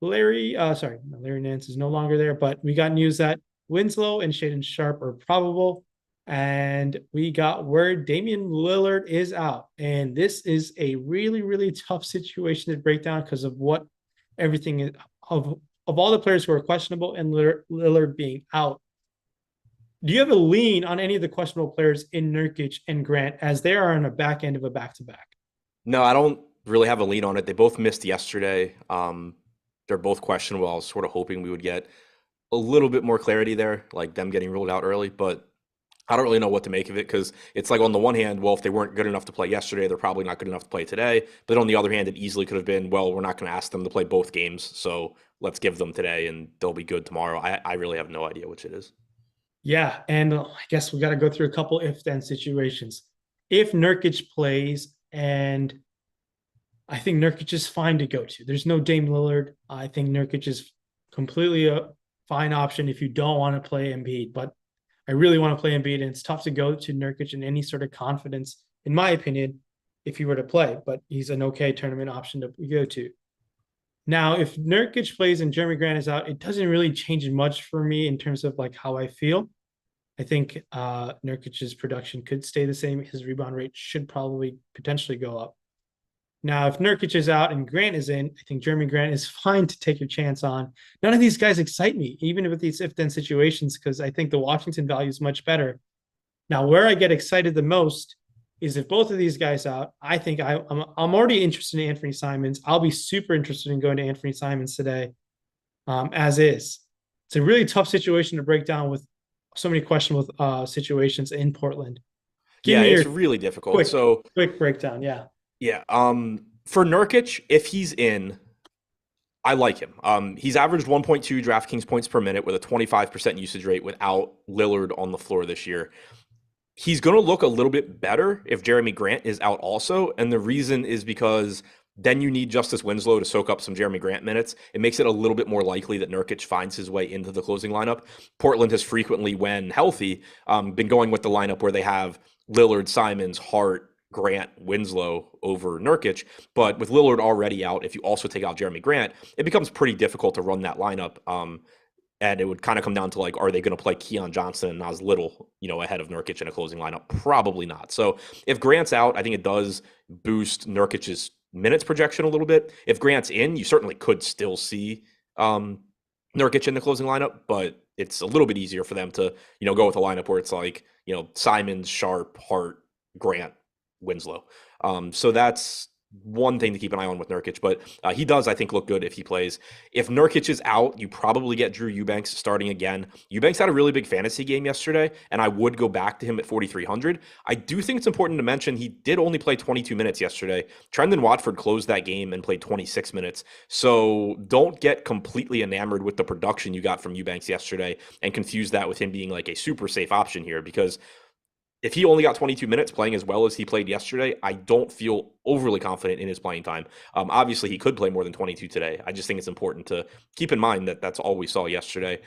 Larry Nance is no longer there, but we got news that Winslow and Shaedon Sharpe are probable. And we got word Damian Lillard is out. And this is a really, really tough situation to break down because of what everything is of all the players who are questionable and Lillard being out. Do you have a lean on any of the questionable players in Nurkic and Grant as they are on the back end of a back-to-back? No, I don't really have a lean on it. They both missed yesterday. They're both questionable. I was sort of hoping we would get a little bit more clarity there, like them getting ruled out early, but I don't really know what to make of it because it's like on the one hand, well, if they weren't good enough to play yesterday, they're probably not good enough to play today. But on the other hand, it easily could have been, well, we're not going to ask them to play both games, so let's give them today and they'll be good tomorrow. I really have no idea which it is. Yeah, and I guess we got to go through a couple if-then situations. If Nurkic plays, and I think Nurkic is fine to go to. There's no Dame Lillard. I think Nurkic is completely a fine option if you don't want to play Embiid, but I really want to play Embiid, and it's tough to go to Nurkic in any sort of confidence, in my opinion, if he were to play, but he's an okay tournament option to go to. Now, if Nurkic plays and Jeremy Grant is out, it doesn't really change much for me in terms of like how I feel. I think Nurkic's production could stay the same. His rebound rate should probably potentially go up. Now, if Nurkic is out and Grant is in, I think Jeremy Grant is fine to take your chance on. None of these guys excite me, even with these if-then situations, because I think the Washington value is much better. Now, where I get excited the most is if both of these guys out. I think I'm already interested in Anthony Simons. I'll be super interested in going to Anthony Simons today, as is. It's a really tough situation to break down with so many questionable situations in Portland. Give Yeah, me it's your really difficult. quick So quick breakdown. Yeah. yeah, for Nurkic, if he's in, I like him. He's averaged 1.2 DraftKings points per minute with a 25% usage rate without Lillard on the floor this year. He's going to look a little bit better if Jeremy Grant is out also. And the reason is because then you need Justice Winslow to soak up some Jeremy Grant minutes. It makes it a little bit more likely that Nurkic finds his way into the closing lineup. Portland has frequently, when healthy, been going with the lineup where they have Lillard, Simons, Hart, Grant, Winslow over Nurkic. But with Lillard already out, if you also take out Jeremy Grant, it becomes pretty difficult to run that lineup. And it would kind of come down to like, are they going to play Keon Johnson and Nas Little, ahead of Nurkic in a closing lineup? Probably not. So if Grant's out, I think it does boost Nurkic's minutes projection a little bit. If Grant's in, you certainly could still see Nurkic in the closing lineup, but it's a little bit easier for them to, go with a lineup where it's like, Simons, Sharp, Hart, Grant, Winslow. So that's one thing to keep an eye on with Nurkic, but he does, I think, look good if he plays. If Nurkic is out, you probably get Drew Eubanks starting again. Eubanks had a really big fantasy game yesterday, and I would go back to him at 4,300. I do think it's important to mention he did only play 22 minutes yesterday. Trendon Watford closed that game and played 26 minutes. So don't get completely enamored with the production you got from Eubanks yesterday and confuse that with him being like a super safe option here, because if he only got 22 minutes playing as well as he played yesterday, I don't feel overly confident in his playing time. Obviously, he could play more than 22 today. I just think it's important to keep in mind that that's all we saw yesterday.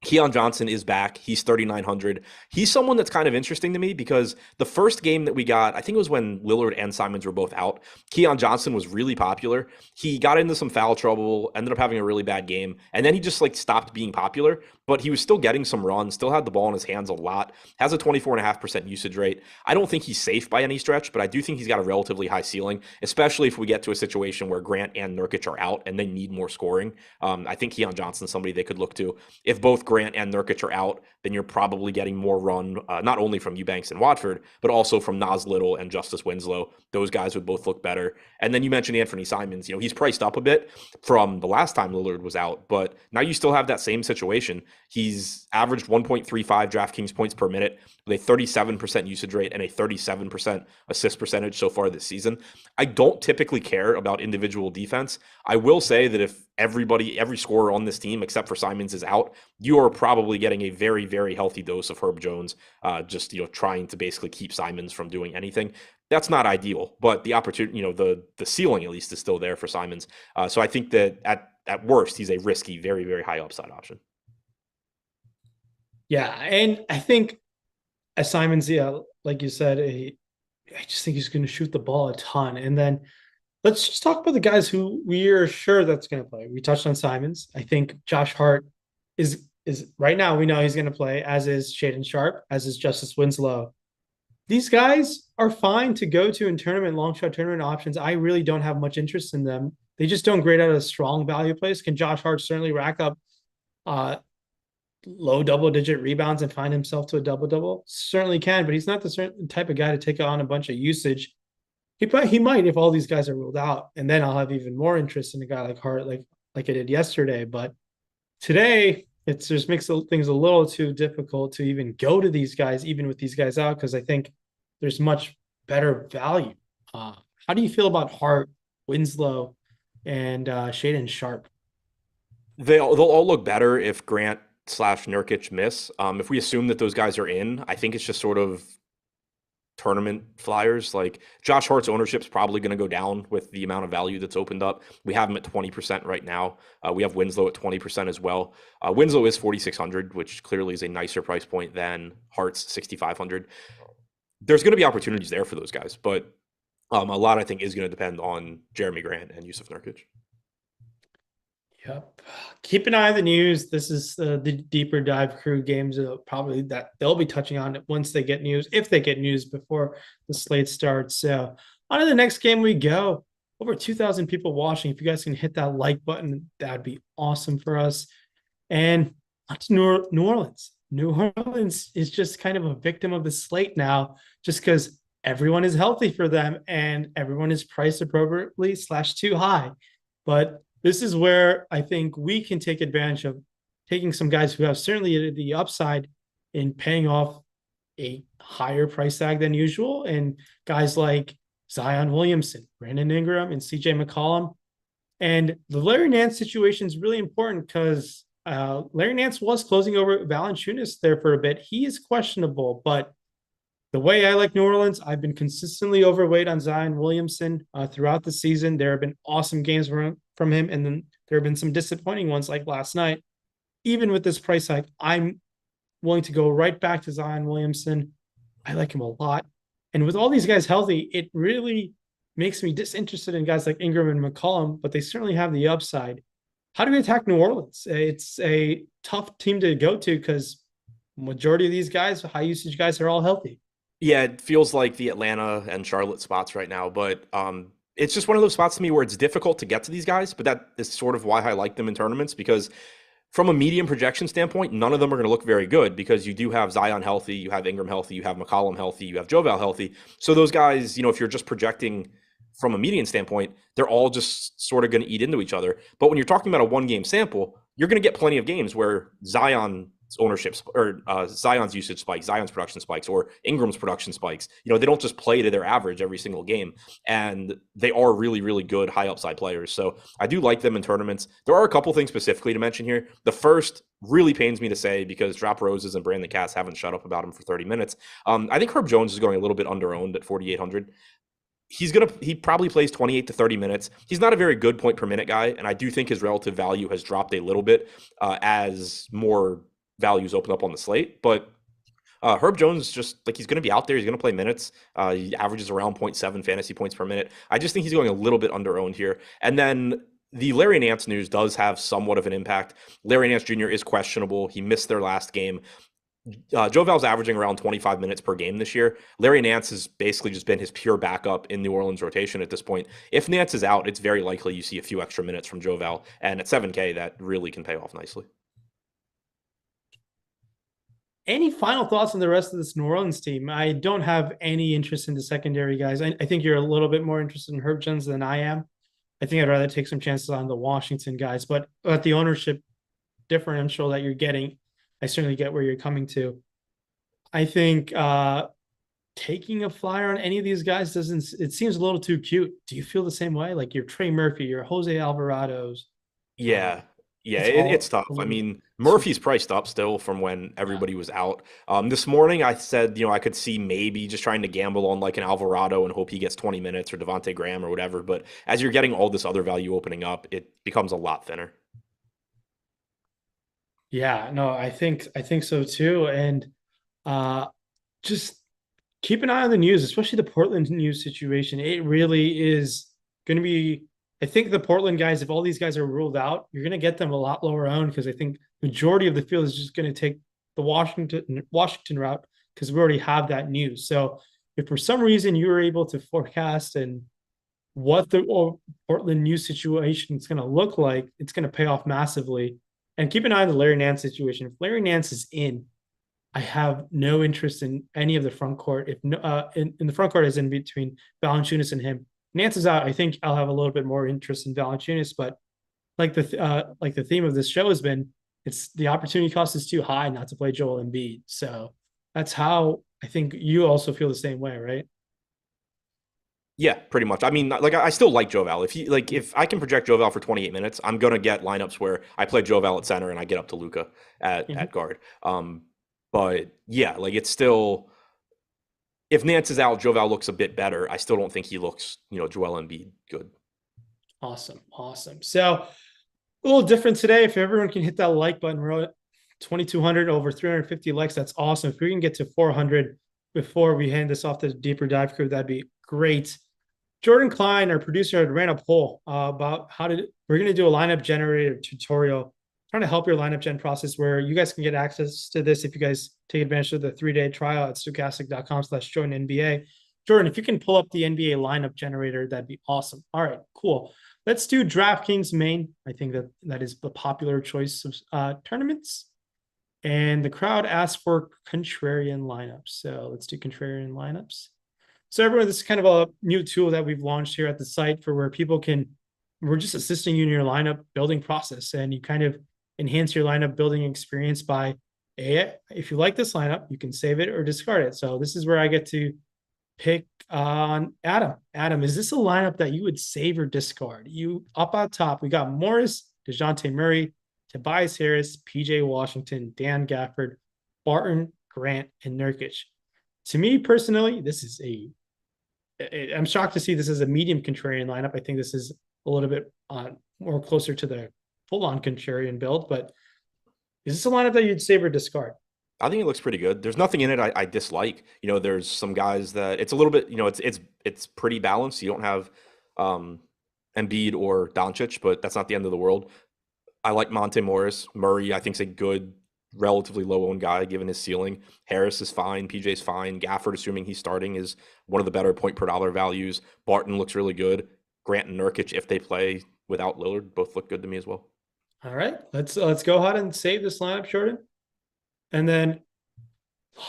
Keon Johnson is back. He's 3,900. He's someone that's kind of interesting to me because the first game that we got, I think it was when Lillard and Simons were both out. Keon Johnson was really popular. He got into some foul trouble, ended up having a really bad game, and then he just stopped being popular, but he was still getting some runs, still had the ball in his hands a lot, has a 24.5% usage rate. I don't think he's safe by any stretch, but I do think he's got a relatively high ceiling, especially if we get to a situation where Grant and Nurkic are out and they need more scoring. I think Keon Johnson's somebody they could look to. If both Grant and Nurkic are out, then you're probably getting more run, not only from Eubanks and Watford, but also from Nas Little and Justice Winslow. Those guys would both look better. And then you mentioned Anthony Simons. He's priced up a bit from the last time Lillard was out, but now you still have that same situation. He's averaged 1.35 DraftKings points per minute with a 37% usage rate and a 37% assist percentage so far this season. I don't typically care about individual defense. I will say that if every scorer on this team except for Simons is out, you are probably getting a very, very healthy dose of Herb Jones, just trying to basically keep Simons from doing anything. That's not ideal, but the opportunity, the ceiling at least is still there for Simons. So I think that at worst, he's a risky, very, very high upside option. Yeah, and I think as Simons, yeah, like you said, I just think he's going to shoot the ball a ton. And then let's just talk about the guys who we are sure that's going to play. We touched on Simons. I think Josh Hart is right now, we know he's going to play, as is Shaedon Sharpe, as is Justice Winslow. These guys are fine to go to in tournament, long shot tournament options. I really don't have much interest in them. They just don't grade out a strong value place. Can Josh Hart certainly rack up low double-digit rebounds and find himself to a double-double? Certainly can, but he's not the certain type of guy to take on a bunch of usage. He might if all these guys are ruled out, and then I'll have even more interest in a guy like Hart, like I did yesterday. But today, it's just makes things a little too difficult to even go to these guys, even with these guys out, because I think there's much better value. How do you feel about Hart, Winslow, and Shaedon Sharpe? They'll all look better if Grant / Nurkic miss. If we assume that those guys are in, I think it's just sort of tournament flyers. Like Josh Hart's ownership is probably going to go down with the amount of value that's opened up. We have him at 20% right now. We have Winslow at 20% as well. Winslow is 4,600, which clearly is a nicer price point than Hart's 6,500. There's going to be opportunities there for those guys, but a lot I think is going to depend on Jeremy Grant and Yusuf Nurkic. Yep. Keep an eye on the news. This is the deeper dive crew games probably that they'll be touching on it once they get news, if they get news before the slate starts. So On to the next game we go. Over 2,000 people watching. If you guys can hit that like button, that'd be awesome for us. And on to New Orleans. New Orleans is just kind of a victim of the slate now, just because everyone is healthy for them and everyone is priced appropriately / too high. But this is where I think we can take advantage of taking some guys who have certainly the upside in paying off a higher price tag than usual, and guys like Zion Williamson, Brandon Ingram, and CJ McCollum. And the Larry Nance situation is really important because Larry Nance was closing over Valanciunas there for a bit. He is questionable, but the way I like New Orleans, I've been consistently overweight on Zion Williamson throughout the season. There have been awesome games from him, and then there have been some disappointing ones like last night. Even with this price hike, I'm willing to go right back to Zion Williamson. I like him a lot. And with all these guys healthy, it really makes me disinterested in guys like Ingram and McCollum, but they certainly have the upside. How do we attack New Orleans? It's a tough team to go to because majority of these guys, high usage guys, are all healthy. Yeah, it feels like the Atlanta and Charlotte spots right now, but it's just one of those spots to me where it's difficult to get to these guys, but that is sort of why I like them in tournaments because from a medium projection standpoint, none of them are going to look very good because you do have Zion healthy, you have Ingram healthy, you have McCollum healthy, you have Joval healthy. So those guys, if you're just projecting from a median standpoint, they're all just sort of going to eat into each other. But when you're talking about a one game sample, you're going to get plenty of games where Zion's ownership or Zion's usage spikes, Zion's production spikes, or Ingram's production spikes. They don't just play to their average every single game, and they are really, really good high upside players. So I do like them in tournaments. There are a couple things specifically to mention here. The first really pains me to say because Drop Roses and Brandon Katz haven't shut up about him for 30 minutes. I think Herb Jones is going a little bit under-owned at 4,800. He probably plays 28 to 30 minutes. He's not a very good point per minute guy, and I do think his relative value has dropped a little bit as more values open up on the slate. But Herb Jones, just like he's going to be out there, he's going to play minutes. He averages around 0.7 fantasy points per minute. I just think he's going a little bit under-owned here. And then the Larry Nance news does have somewhat of an impact. Larry Nance Jr. is questionable. He missed their last game. Joe Val's averaging around 25 minutes per game this year. Larry Nance has basically just been his pure backup in New Orleans rotation at this point. If Nance is out, it's very likely you see a few extra minutes from Joe Val. And at 7K, that really can pay off nicely. Any final thoughts on the rest of this New Orleans team? I don't have any interest in the secondary guys. I think you're a little bit more interested in Herb Jones than I am. I think I'd rather take some chances on the Washington guys, but at the ownership differential that you're getting, I certainly get where you're coming to. I think taking a flyer on any of these guys it seems a little too cute. Do you feel the same way? Like your Trey Murphy, your Jose Alvarado's. Yeah. It's tough. I mean, Murphy's priced up still from when everybody was out. This morning I said, I could see maybe just trying to gamble on like an Alvarado and hope he gets 20 minutes or Devontae Graham or whatever. But as you're getting all this other value opening up, it becomes a lot thinner. Yeah, no, I think so too. And just keep an eye on the news, especially the Portland news situation. It really is going to be, I think the Portland guys, if all these guys are ruled out, you're going to get them a lot lower owned because I think majority of the field is just going to take the Washington route because we already have that news. So if for some reason you were able to forecast and what the Portland news situation is going to look like, it's going to pay off massively. And keep an eye on the Larry Nance situation. If Larry Nance is in, I have no interest in any of the front court. If in the front court is in between Valanciunas and him. Nance is out. I think I'll have a little bit more interest in Valanciunas, but like the theme of this show has been, it's the opportunity cost is too high not to play Joel Embiid. So that's how I think you also feel the same way, right? Yeah, pretty much. I mean, like I still like Joval. If I can project Joval for 28 minutes, I'm gonna get lineups where I play Joval at center and I get up to Luka at guard. But yeah, like it's still, if Nance is out, Joval looks a bit better. I still don't think he looks, Joel Embiid good. Awesome. So a little different today. If everyone can hit that like button, we're at 2,200 over 350 likes. That's awesome. If we can get to 400 before we hand this off to the Deeper Dive crew, that'd be great. Jordan Klein, our producer, had ran a poll about we're going to do a lineup generator tutorial, trying to help your lineup gen process where you guys can get access to this if you guys take advantage of the 3-day trial at stokastic.com/join NBA. Jordan, if you can pull up the NBA lineup generator, that'd be awesome. All right, cool. Let's do DraftKings main. I think that is the popular choice of tournaments. And the crowd asked for contrarian lineups. So let's do contrarian lineups. So everyone, this is kind of a new tool that we've launched here at the site for where people can, we're just assisting you in your lineup building process, and you kind of enhance your lineup building experience by, if you like this lineup, you can save it or discard it. So this is where I get to pick on Adam. Adam, is this a lineup that you would save or discard? You up on top, we got Morris, DeJounte Murray, Tobias Harris, PJ Washington, Dan Gafford, Barton, Grant, and Nurkic. To me personally, this is I'm shocked to see this as a medium contrarian lineup. I think this is a little bit more closer to the full-on contrarian build, but is this a lineup that you'd save or discard? I think it looks pretty good. There's nothing in it I dislike. There's some guys that it's a little bit, it's pretty balanced. You don't have Embiid or Doncic, but that's not the end of the world. I like Monte Morris. Murray, I think, is a good, relatively low-owned guy given his ceiling. Harris is fine. PJ's fine. Gafford, assuming he's starting, is one of the better point per dollar values. Barton looks really good. Grant and Nurkic, if they play without Lillard, both look good to me as well. All right, let's go ahead and save this lineup, Jordan. And then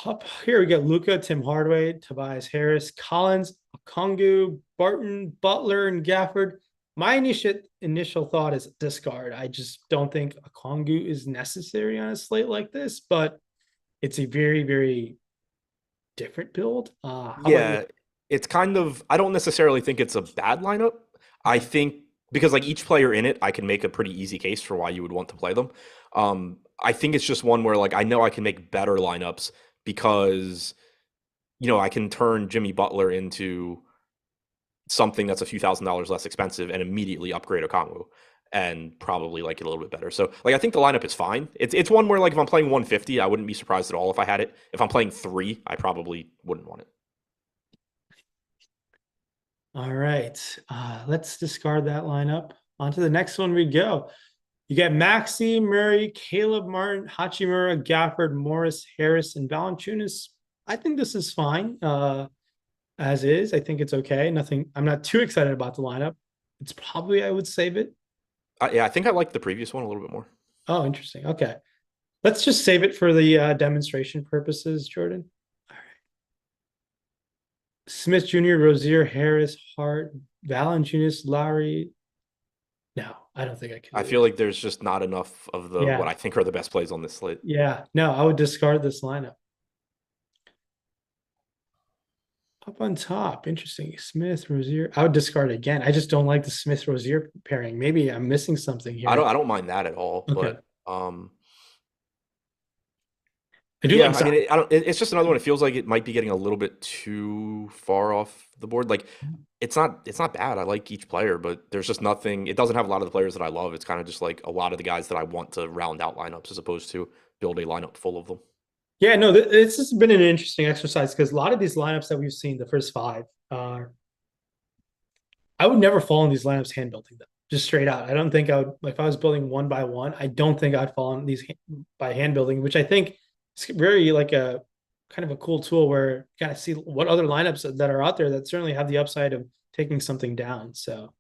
up here we get Luka, Tim Hardaway, Tobias Harris, Collins, Okongwu, Barton, Butler, and Gafford. My initial thought is discard. I just don't think Okongwu is necessary on a slate like this, but it's a very, very different build. Yeah, it's kind of, I don't necessarily think it's a bad lineup. I think because like each player in it, I can make a pretty easy case for why you would want to play them. I think it's just one where like I know I can make better lineups because I can turn Jimmy Butler into something that's a few $1,000s less expensive and immediately upgrade Okongwu and probably like it a little bit better. So like I think the lineup is fine. It's one where like if I'm playing 150, I wouldn't be surprised at all if I had it. If I'm playing 3, I probably wouldn't want it. All right. Let's discard that lineup. On to the next one we go. You get Maxey, Murray, Caleb Martin, Hachimura, Gafford, Morris, Harris, and Valanciunas. I think this is fine as is. I think it's okay. I'm not too excited about the lineup. It's probably, I would save it. Yeah, I think I like the previous one a little bit more. Oh, interesting. Okay. Let's just save it for the demonstration purposes, Jordan. All right. Smith Jr., Rozier, Harris, Hart, Valanciunas, Lowry. No, I don't think I can. I feel like there's just not enough of what I think are the best plays on this slate. Yeah, no, I would discard this lineup. Up on top, interesting. Smith, Rozier. I would discard it again. I just don't like the Smith Rozier pairing. Maybe I'm missing something here. I don't mind that at all. Okay. But I do. Yeah, I mean, it's just another one. It feels like it might be getting a little bit too far off the board. Like, it's not bad. I like each player, but there's just nothing. It doesn't have a lot of the players that I love. It's kind of just like a lot of the guys that I want to round out lineups as opposed to build a lineup full of them. Yeah, no, this has been an interesting exercise because a lot of these lineups that we've seen, the first 5, I would never fall in these lineups hand building them, just straight out. I don't think I would, if I was building one by one, I don't think I'd fall in these by hand building, which I think is very like a kind of a cool tool where you kind of see what other lineups that are out there that certainly have the upside of taking something down. So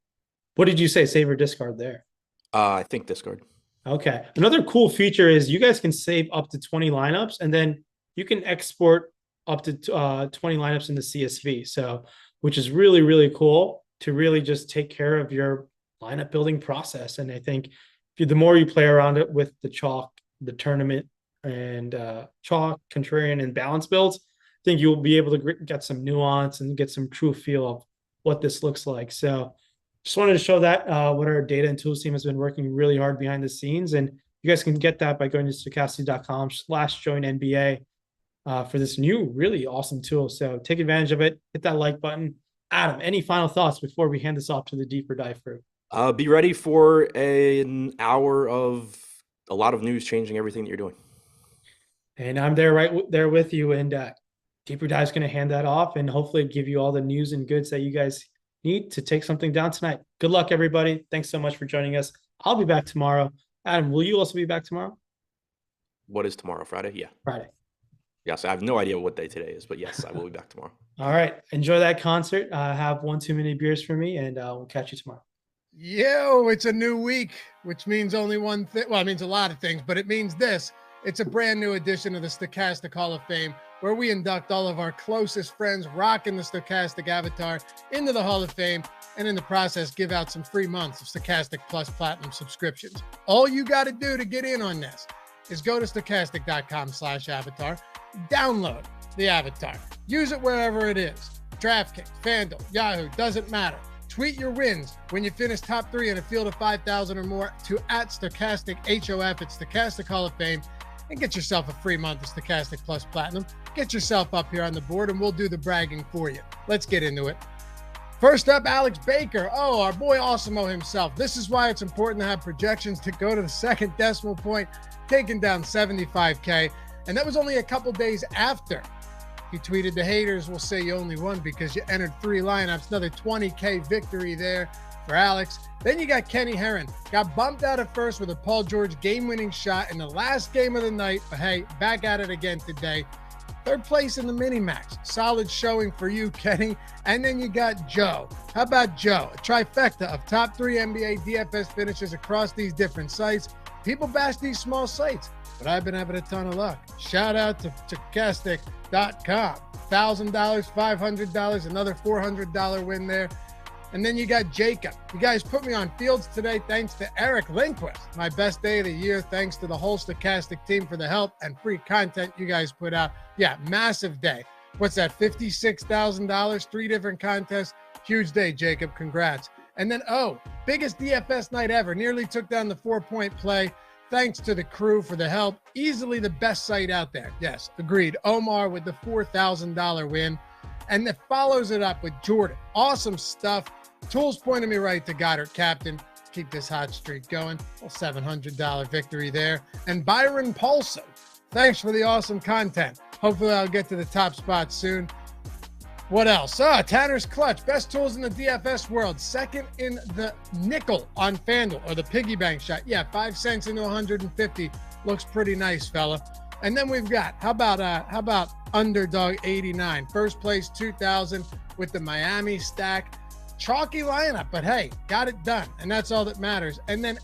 what did you say, save or discard there? I think discard. Okay. Another cool feature is you guys can save up to 20 lineups and then you can export up to 20 lineups into CSV. So, which is really, really cool to really just take care of your lineup building process. And I think the more you play around it with the chalk, the tournament, and chalk, contrarian, and balance builds, I think you'll be able to get some nuance and get some true feel of what this looks like. So, just wanted to show that what our data and tools team has been working really hard behind the scenes. And you guys can get that by going to stokastic.com/join NBA for this new, really awesome tool. So take advantage of it. Hit that like button. Adam, any final thoughts before we hand this off to the deeper dive crew? Be ready for an hour of a lot of news changing everything that you're doing. And I'm there right there with you. And Deeper Dive's going to hand that off and hopefully give you all the news and goods that you guys need to take something down tonight. Good luck, everybody. Thanks so much for joining us. I'll be back tomorrow. Adam, will you also be back tomorrow? What is tomorrow? Friday? Yeah. Friday. Yes, I have no idea what day today is, but yes, I will be back tomorrow. All right. Enjoy that concert. Have one too many beers for me, and we'll catch you tomorrow. Yo, it's a new week, which means only one thing. Well, it means a lot of things, but it means this. It's a brand new edition of the Stokastic Hall of Fame, where we induct all of our closest friends rocking the Stokastic avatar into the Hall of Fame, and in the process, give out some free months of Stokastic Plus Platinum subscriptions. All you got to do to get in on this is go to stokastic.com/avatar, download the avatar, use it wherever it is. DraftKings, FanDuel, Yahoo, doesn't matter. Tweet your wins when you finish top 3 in a field of 5,000 or more to @Stokastic HOF at Stokastic Hall of Fame, and get yourself a free month of Stokastic Plus Platinum. Get yourself up here on the board and we'll do the bragging for you. Let's get into it. First up, Alex Baker. Oh, our boy Awesemo himself. This is why it's important to have projections to go to the second decimal point, taking down 75K. And that was only a couple days after he tweeted, "The haters will say you only won because you entered 3 lineups." Another 20K victory there for Alex. Then you got Kenny Herron. Got bumped out at first with a Paul George game-winning shot in the last game of the night. But hey, back at it again today. 3rd place in the mini-max. Solid showing for you, Kenny. And then you got Joe. How about Joe? A trifecta of top 3 NBA DFS finishes across these different sites. People bash these small sites, but I've been having a ton of luck. Shout out to Stokastic.com. $1,000, $500, another $400 win there. And then you got Jacob. You guys put me on fields today thanks to Eric Lindquist. My best day of the year, thanks to the whole Stokastic team for the help and free content you guys put out. Yeah, massive day. What's that, $56,000, 3 different contests? Huge day, Jacob. Congrats. And then, biggest DFS night ever. Nearly took down the 4-point play. Thanks to the crew for the help. Easily the best site out there. Yes, agreed. Omar with the $4,000 win. And that follows it up with Jordan. Awesome stuff. Tools pointed me right to Goddard Captain. Keep this hot streak going. A $700 victory there. And Byron Paulson. Thanks for the awesome content. Hopefully I'll get to the top spot soon. What else? Tanner's Clutch. Best tools in the DFS world. 2nd in the nickel on FanDuel, or the piggy bank shot. Yeah, 5 cents into 150. Looks pretty nice, fella. And then we've got, how about Underdog 89? 1st place, 2,000 with the Miami stack. Chalky lineup, but hey, got it done. And that's all that matters. And then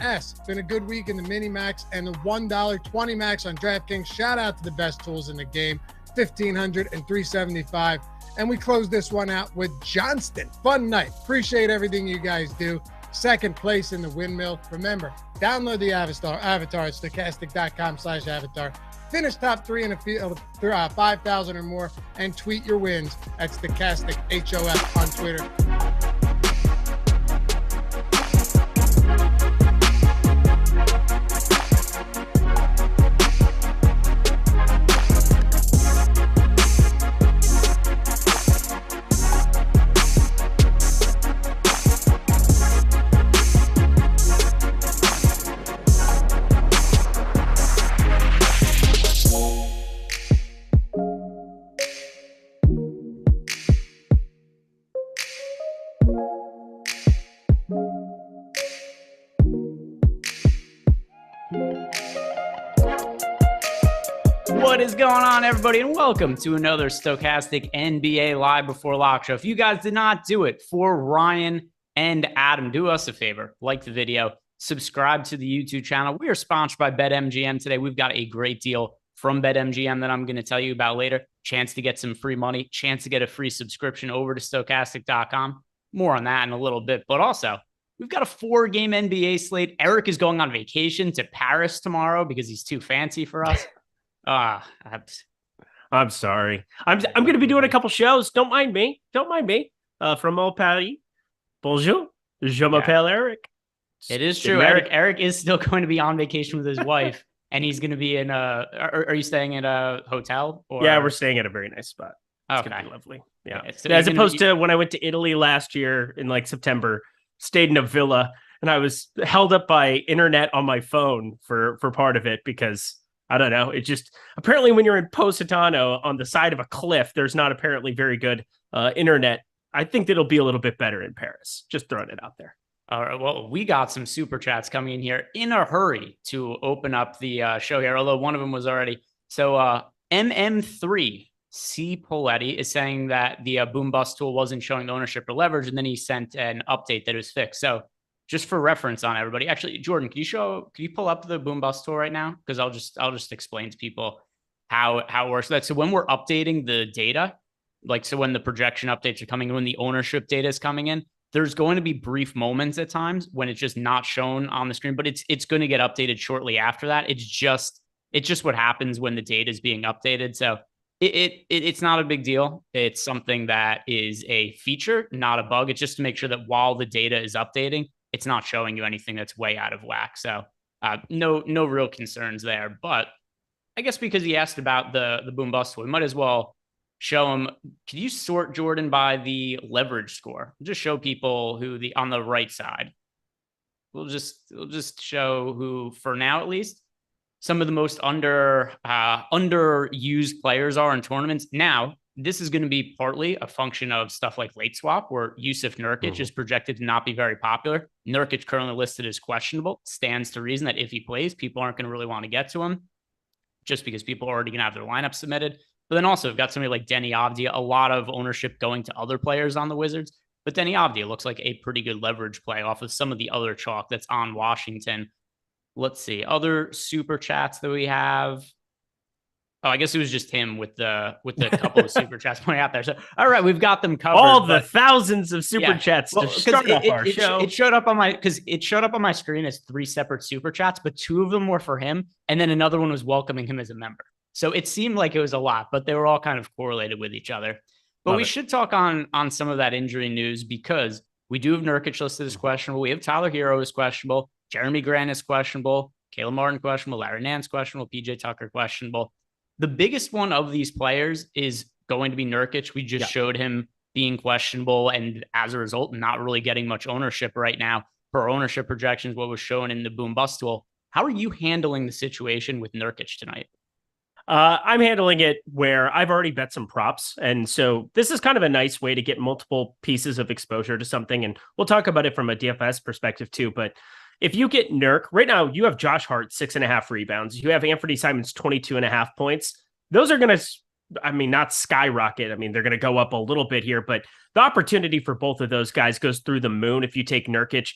been a good week in the mini max and the $1.20 max on DraftKings. Shout out to the best tools in the game. 1,500 and 375. And we close this one out with Johnston. Fun night. Appreciate everything you guys do. 2nd place in the windmill. Remember, download the avatar at stokastic.com/avatar. Finish top 3 in a field of 5,000 or more, and tweet your wins at Stokastic HOF on Twitter. What is going on, everybody, and welcome to another Stokastic NBA Live Before Lock show. If you guys did not do it for Rayen and Adam, do us a favor, like the video, subscribe to the YouTube channel. We are sponsored by BetMGM today. We've got a great deal from BetMGM that I'm going to tell you about later. Chance to get some free money, chance to get a free subscription over to Stokastic.com. More on that in a little bit, but also we've got a 4-game NBA slate. Eric is going on vacation to Paris tomorrow because he's too fancy for us. I'm sorry. I'm going to be doing a couple shows. Don't mind me. From Old Paris. Bonjour. Je m'appelle Eric. It is true. Eric is still going to be on vacation with his wife, and he's going to be in are you staying at a hotel? Or? Yeah, we're staying at a very nice spot. It's going to be lovely. Yeah. Okay, so as opposed to when I went to Italy last year in like September, stayed in a villa, and I was held up by internet on my phone for part of it because I don't know. It just apparently when you're in Positano on the side of a cliff, there's not apparently very good internet. I think that it'll be a little bit better in Paris. Just throwing it out there. All right. Well, we got some super chats coming in here in a hurry to open up the show here, although one of them was already. So MM3 C. Poletti is saying that the boom bust tool wasn't showing the ownership or leverage, and then he sent an update that it was fixed. So just for reference on everybody, actually, Jordan, can you pull up the boom bust tool right now? Because I'll just explain to people how it works. So when we're updating the data, like so when the projection updates are coming in, when the ownership data is coming in, there's going to be brief moments at times when it's just not shown on the screen, but it's going to get updated shortly after that. It's just what happens when the data is being updated. So it's not a big deal. It's something that is a feature, not a bug. It's just to make sure that while the data is updating, it's not showing you anything that's way out of whack. So no real concerns there. But I guess because he asked about the boom bust, we might as well show him. Can you sort, Jordan, by the leverage score? We'll just show people who on the right side. We'll just show who, for now at least, some of the most underused players are in tournaments. Now, this is going to be partly a function of stuff like late swap, where Yusuf Nurkic is projected to not be very popular. Nurkic currently listed as questionable. Stands to reason that if he plays, people aren't going to really want to get to him, just because people are already going to have their lineup submitted. But then also, we've got somebody like Denny Avdia, a lot of ownership going to other players on the Wizards. But Denny Avdia looks like a pretty good leverage play off of some of the other chalk that's on Washington. Let's see, other super chats that we have. Oh, I guess it was just him with the couple of super chats pointing out there. So, all right, we've got them covered. All the thousands of super chats to start off our show. It showed up on my screen as 3 separate super chats, but 2 of them were for him, and then another one was welcoming him as a member. So it seemed like it was a lot, but they were all kind of correlated with each other. But we should talk on some of that injury news, because we do have Nurkic listed as questionable. We have Tyler Hero as questionable. Jeremy Grant is questionable. Caleb Martin questionable. Larry Nance questionable. PJ Tucker questionable. The biggest one of these players is going to be Nurkic. We just showed him being questionable, and as a result, not really getting much ownership right now. Per ownership projections, what was shown in the boom bust tool. How are you handling the situation with Nurkic tonight? I'm handling it where I've already bet some props. And so this is kind of a nice way to get multiple pieces of exposure to something. And we'll talk about it from a DFS perspective too. But if you get Nurk, right now you have Josh Hart, 6.5 rebounds. You have Anthony Simons, 22.5 points. Those are going to, not skyrocket. They're going to go up a little bit here, but the opportunity for both of those guys goes through the moon if you take Nurkic.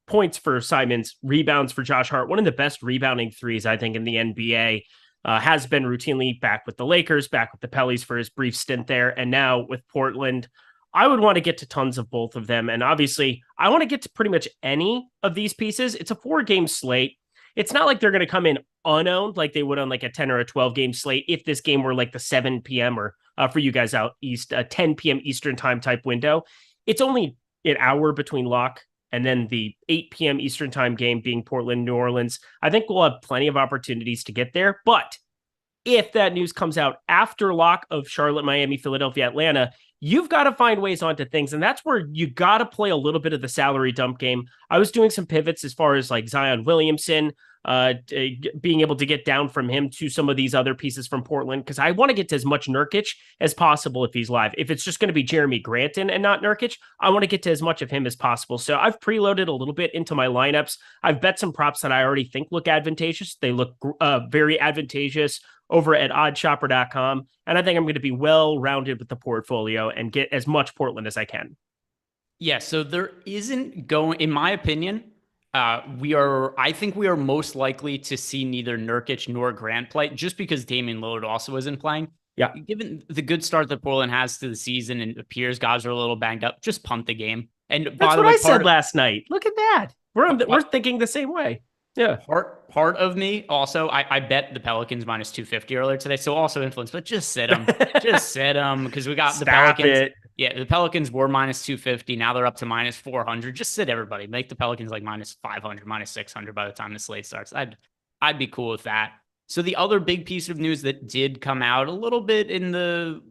Points for Simons, rebounds for Josh Hart. One of the best rebounding threes, I think, in the NBA. Has been routinely back with the Lakers, back with the Pellies for his brief stint there, and now with Portland. I would want to get to tons of both of them, and obviously, I want to get to pretty much any of these pieces. It's a 4-game slate. It's not like they're going to come in unowned like they would on like a 10 or a 12-game slate if this game were like the 7 p.m. or for you guys out east, a 10 p.m. Eastern time type window. It's only an hour between lock and then the 8 p.m. Eastern time game being Portland, New Orleans. I think we'll have plenty of opportunities to get there. But if that news comes out after lock of Charlotte, Miami, Philadelphia, Atlanta, you've got to find ways onto things. And that's where you got to play a little bit of the salary dump game. I was doing some pivots as far as like Zion Williamson, being able to get down from him to some of these other pieces from Portland, because I want to get to as much Nurkic as possible if he's live. If it's just going to be Jeremy Grant and not Nurkic, I want to get to as much of him as possible. So I've preloaded a little bit into my lineups. I've bet some props that I already think look advantageous. They look very advantageous over at oddshopper.com. And I think I'm going to be well-rounded with the portfolio and get as much Portland as I can. Yeah, so there isn't going, in my opinion, I think we are most likely to see neither Nurkic nor Grant play, just because Damian Lillard also isn't playing. Yeah. Given the good start that Portland has to the season and it appears guys are a little banged up, just punt the game. And that's what I said last night. Look at that. We're thinking the same way. Yeah. Part of me also, I bet the Pelicans minus 250 earlier today. So also influenced, but just sit them. Just sit them, because we got the Pelicans. Yeah, the Pelicans were minus 250. Now they're up to minus 400. Just sit everybody. Make the Pelicans like minus 500, minus 600 by the time the slate starts. I'd be cool with that. So the other big piece of news that did come out a little bit in the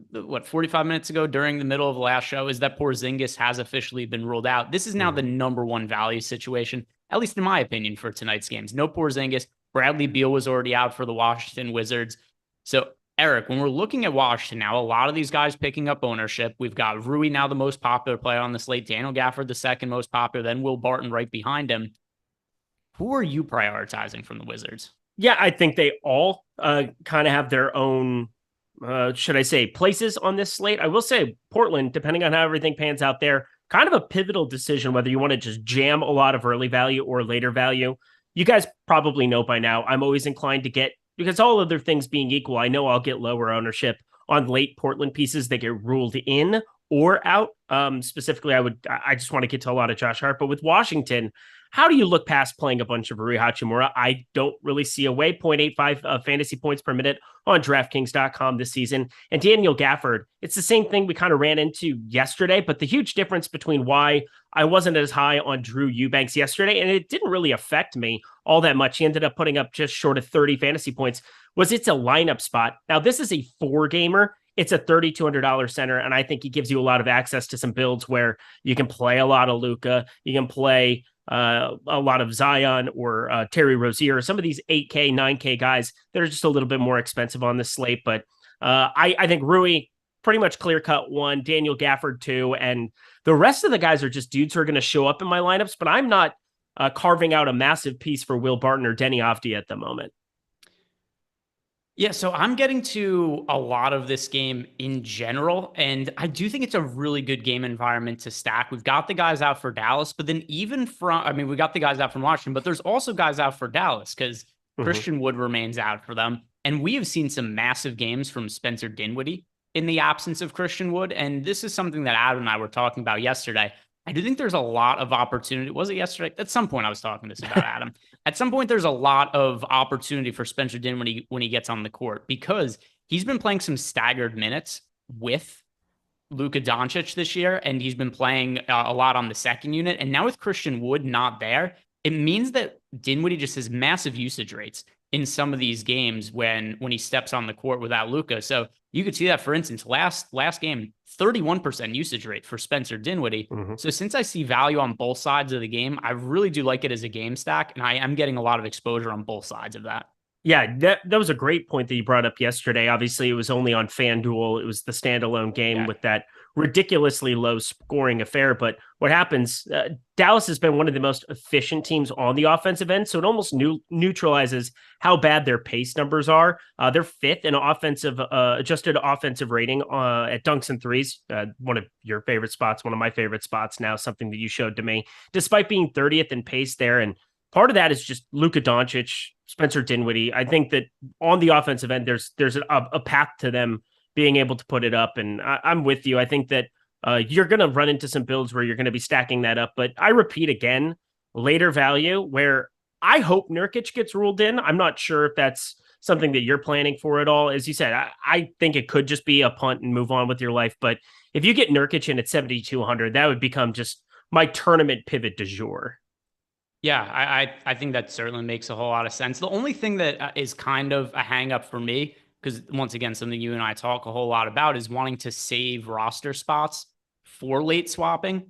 45 minutes ago during the middle of the last show is that Porzingis has officially been ruled out. This is now the number one value situation, at least in my opinion, for tonight's games. No Porzingis. Bradley Beal was already out for the Washington Wizards. So Eric, when we're looking at Washington now, a lot of these guys picking up ownership. We've got Rui now the most popular player on the slate, Daniel Gafford the second most popular, then Will Barton right behind him. Who are you prioritizing from the Wizards? Yeah, I think they all kind of have their own should I say, places on this slate. I will say Portland, depending on how everything pans out there, kind of a pivotal decision whether you want to just jam a lot of early value or later value. You guys probably know by now, I'm always inclined to get, because all other things being equal, I know I'll get lower ownership on late Portland pieces that get ruled in or out. Specifically, I just want to get to a lot of Josh Hart. But with Washington, how do you look past playing a bunch of Rui Hachimura? I don't really see a way. 0.85 fantasy points per minute on DraftKings.com this season. And Daniel Gafford, it's the same thing we kind of ran into yesterday, but the huge difference between why I wasn't as high on Drew Eubanks yesterday, and it didn't really affect me all that much. He ended up putting up just short of 30 fantasy points, was it's a lineup spot. Now, this is a 4-gamer. It's a $3,200 center, and I think he gives you a lot of access to some builds where you can play a lot of Luka, you can play a lot of Zion or Terry Rozier, some of these 8K, 9K guys that are just a little bit more expensive on the slate. But I think Rui, pretty much clear-cut 1, Daniel Gafford 2, and the rest of the guys are just dudes who are going to show up in my lineups, but I'm not carving out a massive piece for Will Barton or Denny Avdia at the moment. Yeah, so I'm getting to a lot of this game in general, and I do think it's a really good game environment to stack. We've got the guys out for Dallas, but then we got the guys out from Washington, but there's also guys out for Dallas because Christian Wood remains out for them. And we have seen some massive games from Spencer Dinwiddie in the absence of Christian Wood. And this is something that Adam and I were talking about yesterday. I do think there's a lot of opportunity. Was it yesterday? At some point I was talking to this about Adam. At some point, there's a lot of opportunity for Spencer Dinwiddie when he gets on the court because he's been playing some staggered minutes with Luka Doncic this year, and he's been playing a lot on the second unit. And now with Christian Wood not there, it means that Dinwiddie just has massive usage rates in some of these games when he steps on the court without Luka. So you could see that, for instance, last game, 31% usage rate for Spencer Dinwiddie. So since I see value on both sides of the game, I really do like it as a game stack, and I am getting a lot of exposure on both sides of that. Yeah, that was a great point that you brought up yesterday. Obviously, it was only on FanDuel. It was the standalone game with that ridiculously low scoring affair. But what happens, Dallas has been one of the most efficient teams on the offensive end, so it almost neutralizes how bad their pace numbers are. They're 5th in offensive adjusted offensive rating at dunks and threes, one of your favorite spots, one of my favorite spots now, something that you showed to me, despite being 30th in pace there. And part of that is just Luka Doncic, Spencer Dinwiddie. I think that on the offensive end, there's a path to them being able to put it up. And I'm with you. I think that you're going to run into some builds where you're going to be stacking that up. But I repeat again, later value where I hope Nurkic gets ruled in. I'm not sure if that's something that you're planning for at all. As you said, I think it could just be a punt and move on with your life. But if you get Nurkic in at 7,200, that would become just my tournament pivot du jour. Yeah, I think that certainly makes a whole lot of sense. The only thing that is kind of a hang up for me, because once again, something you and I talk a whole lot about, is wanting to save roster spots for late swapping.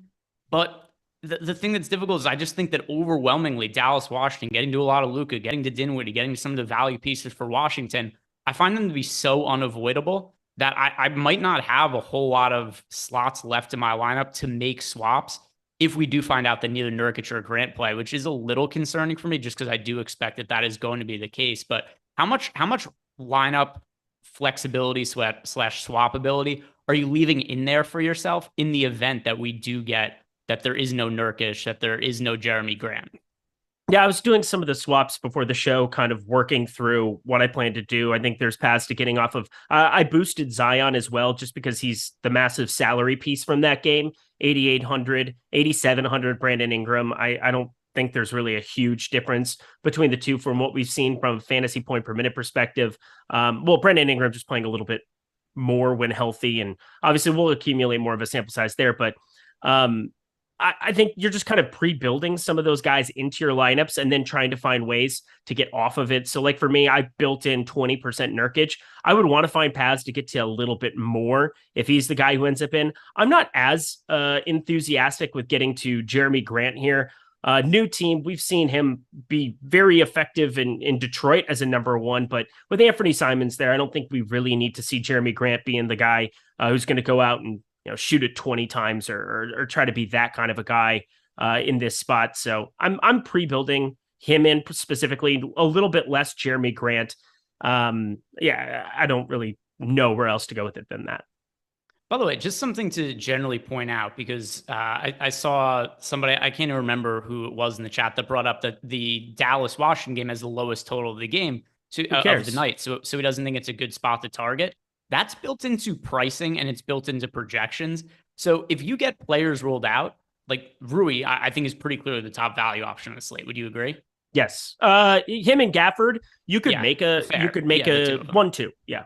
But the thing that's difficult is I just think that overwhelmingly Dallas, Washington, getting to a lot of Luka, getting to Dinwiddie, getting to some of the value pieces for Washington, I find them to be so unavoidable that I might not have a whole lot of slots left in my lineup to make swaps if we do find out that neither Nurkic or Grant play, which is a little concerning for me just because I do expect that is going to be the case. But how much lineup flexibility / swappability are you leaving in there for yourself in the event that we do get that there is no Nurkic, that there is no Jeremy Grant? Yeah, I was doing some of the swaps before the show, kind of working through what I plan to do. I think there's paths to getting off of. I boosted Zion as well, just because he's the massive salary piece from that game. 8,800, 8,700 Brandon Ingram. I don't think there's really a huge difference between the two from what we've seen from a fantasy point per minute perspective. Brandon Ingram just playing a little bit more when healthy, and obviously we'll accumulate more of a sample size there. But I think you're just kind of pre-building some of those guys into your lineups and then trying to find ways to get off of it. So like for me, I built in 20% Nurkic. I would want to find paths to get to a little bit more if he's the guy who ends up in. I'm not as enthusiastic with getting to Jeremy Grant here. New team, we've seen him be very effective in Detroit as a number one, but with Anthony Simons there, I don't think we really need to see Jeremy Grant being the guy who's going to go out and shoot it 20 times or try to be that kind of a guy in this spot. So I'm pre-building him in specifically, a little bit less Jeremy Grant. I don't really nowhere else to go with it than that. By the way, just something to generally point out, because I saw somebody, I can't even remember who it was in the chat, that brought up that the Dallas-Washington game has the lowest total of the game of the night. So he doesn't think it's a good spot to target. That's built into pricing and it's built into projections. So if you get players rolled out, like Rui, I think is pretty clearly the top value option on the slate. Would you agree? Yes. Him and Gafford, you could make a 1-2. Yeah.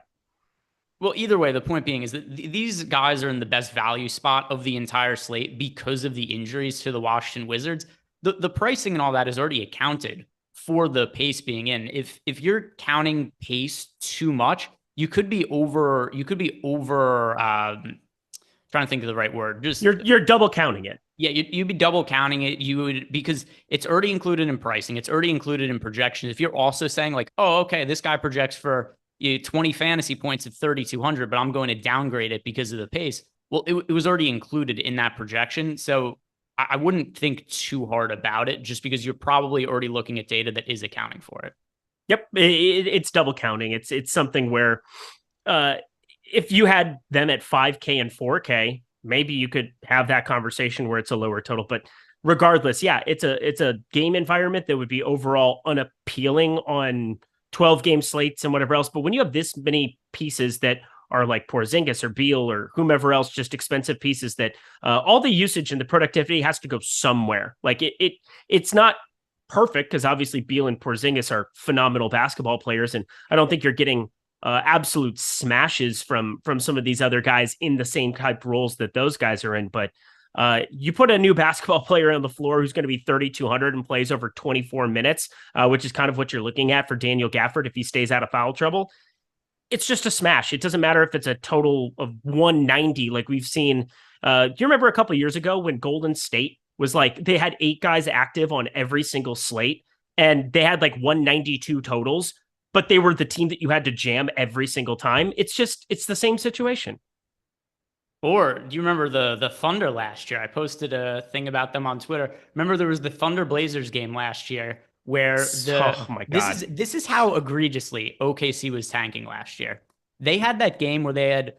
Well, either way, the point being is that these guys are in the best value spot of the entire slate because of the injuries to the Washington Wizards. The pricing and all that is already accounted for the pace being in. If you're counting pace too much, you could be over. Trying to think of the right word. Just you're double counting it. Yeah, you'd be double counting it. You would, because it's already included in pricing. It's already included in projections. If you're also saying like, oh, okay, this guy projects for 20 fantasy points at 3,200, but I'm going to downgrade it because of the pace. Well, it was already included in that projection. So I wouldn't think too hard about it just because you're probably already looking at data that is accounting for it. Yep. It's double counting. It's something where if you had them at 5K and 4K, maybe you could have that conversation where it's a lower total, but regardless, yeah, it's a game environment that would be overall unappealing on 12 game slates and whatever else. But when you have this many pieces that are like Porzingis or Beal or whomever else, just expensive pieces that all the usage and the productivity has to go somewhere. Like it's not perfect because obviously Beal and Porzingis are phenomenal basketball players. And I don't think you're getting absolute smashes from some of these other guys in the same type roles that those guys are in. But you put a new basketball player on the floor who's going to be 3,200 and plays over 24 minutes, which is kind of what you're looking at for Daniel Gafford if he stays out of foul trouble. It's just a smash. It doesn't matter if it's a total of 190 like we've seen. Do you remember a couple of years ago when Golden State was like, they had 8 guys active on every single slate and they had like 192 totals, but they were the team that you had to jam every single time. It's the same situation. Or do you remember the Thunder last year? I posted a thing about them on Twitter. Remember there was the Thunder Blazers game last year where oh my God. This is how egregiously OKC was tanking last year. They had that game where they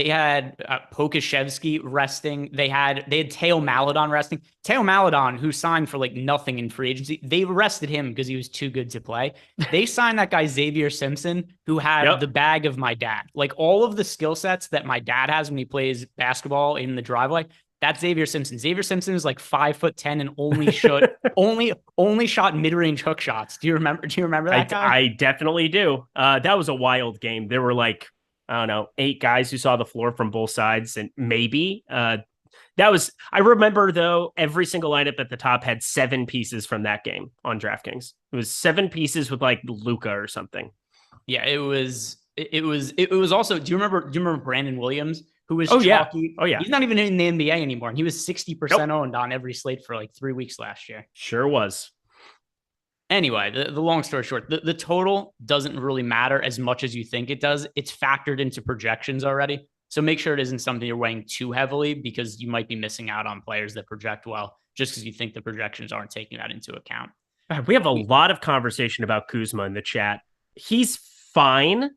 had Pokashevsky resting. They had Teo Maledon resting. Teo Maledon, who signed for like nothing in free agency, they arrested him because he was too good to play. They signed that guy Xavier Simpson, who had the bag of my dad. Like all of the skill sets that my dad has when he plays basketball in the driveway. That's Xavier Simpson. Xavier Simpson is like 5'10" and only shot mid-range hook shots. Do you remember that guy? I definitely do. That was a wild game. There were like, I don't know, 8 guys who saw the floor from both sides, and maybe I remember though, every single lineup at the top had 7 pieces from that game on DraftKings. It was 7 pieces with like Luka or something. Yeah, it was also, do you remember Brandon Williams, who was chalky? Oh yeah. He's not even in the NBA anymore. And he was 60% owned on every slate for like 3 weeks last year. Sure was. Anyway, the long story short, the total doesn't really matter as much as you think it does. It's factored into projections already. So make sure it isn't something you're weighing too heavily because you might be missing out on players that project well just because you think the projections aren't taking that into account. We have a lot of conversation about Kuzma in the chat. He's fine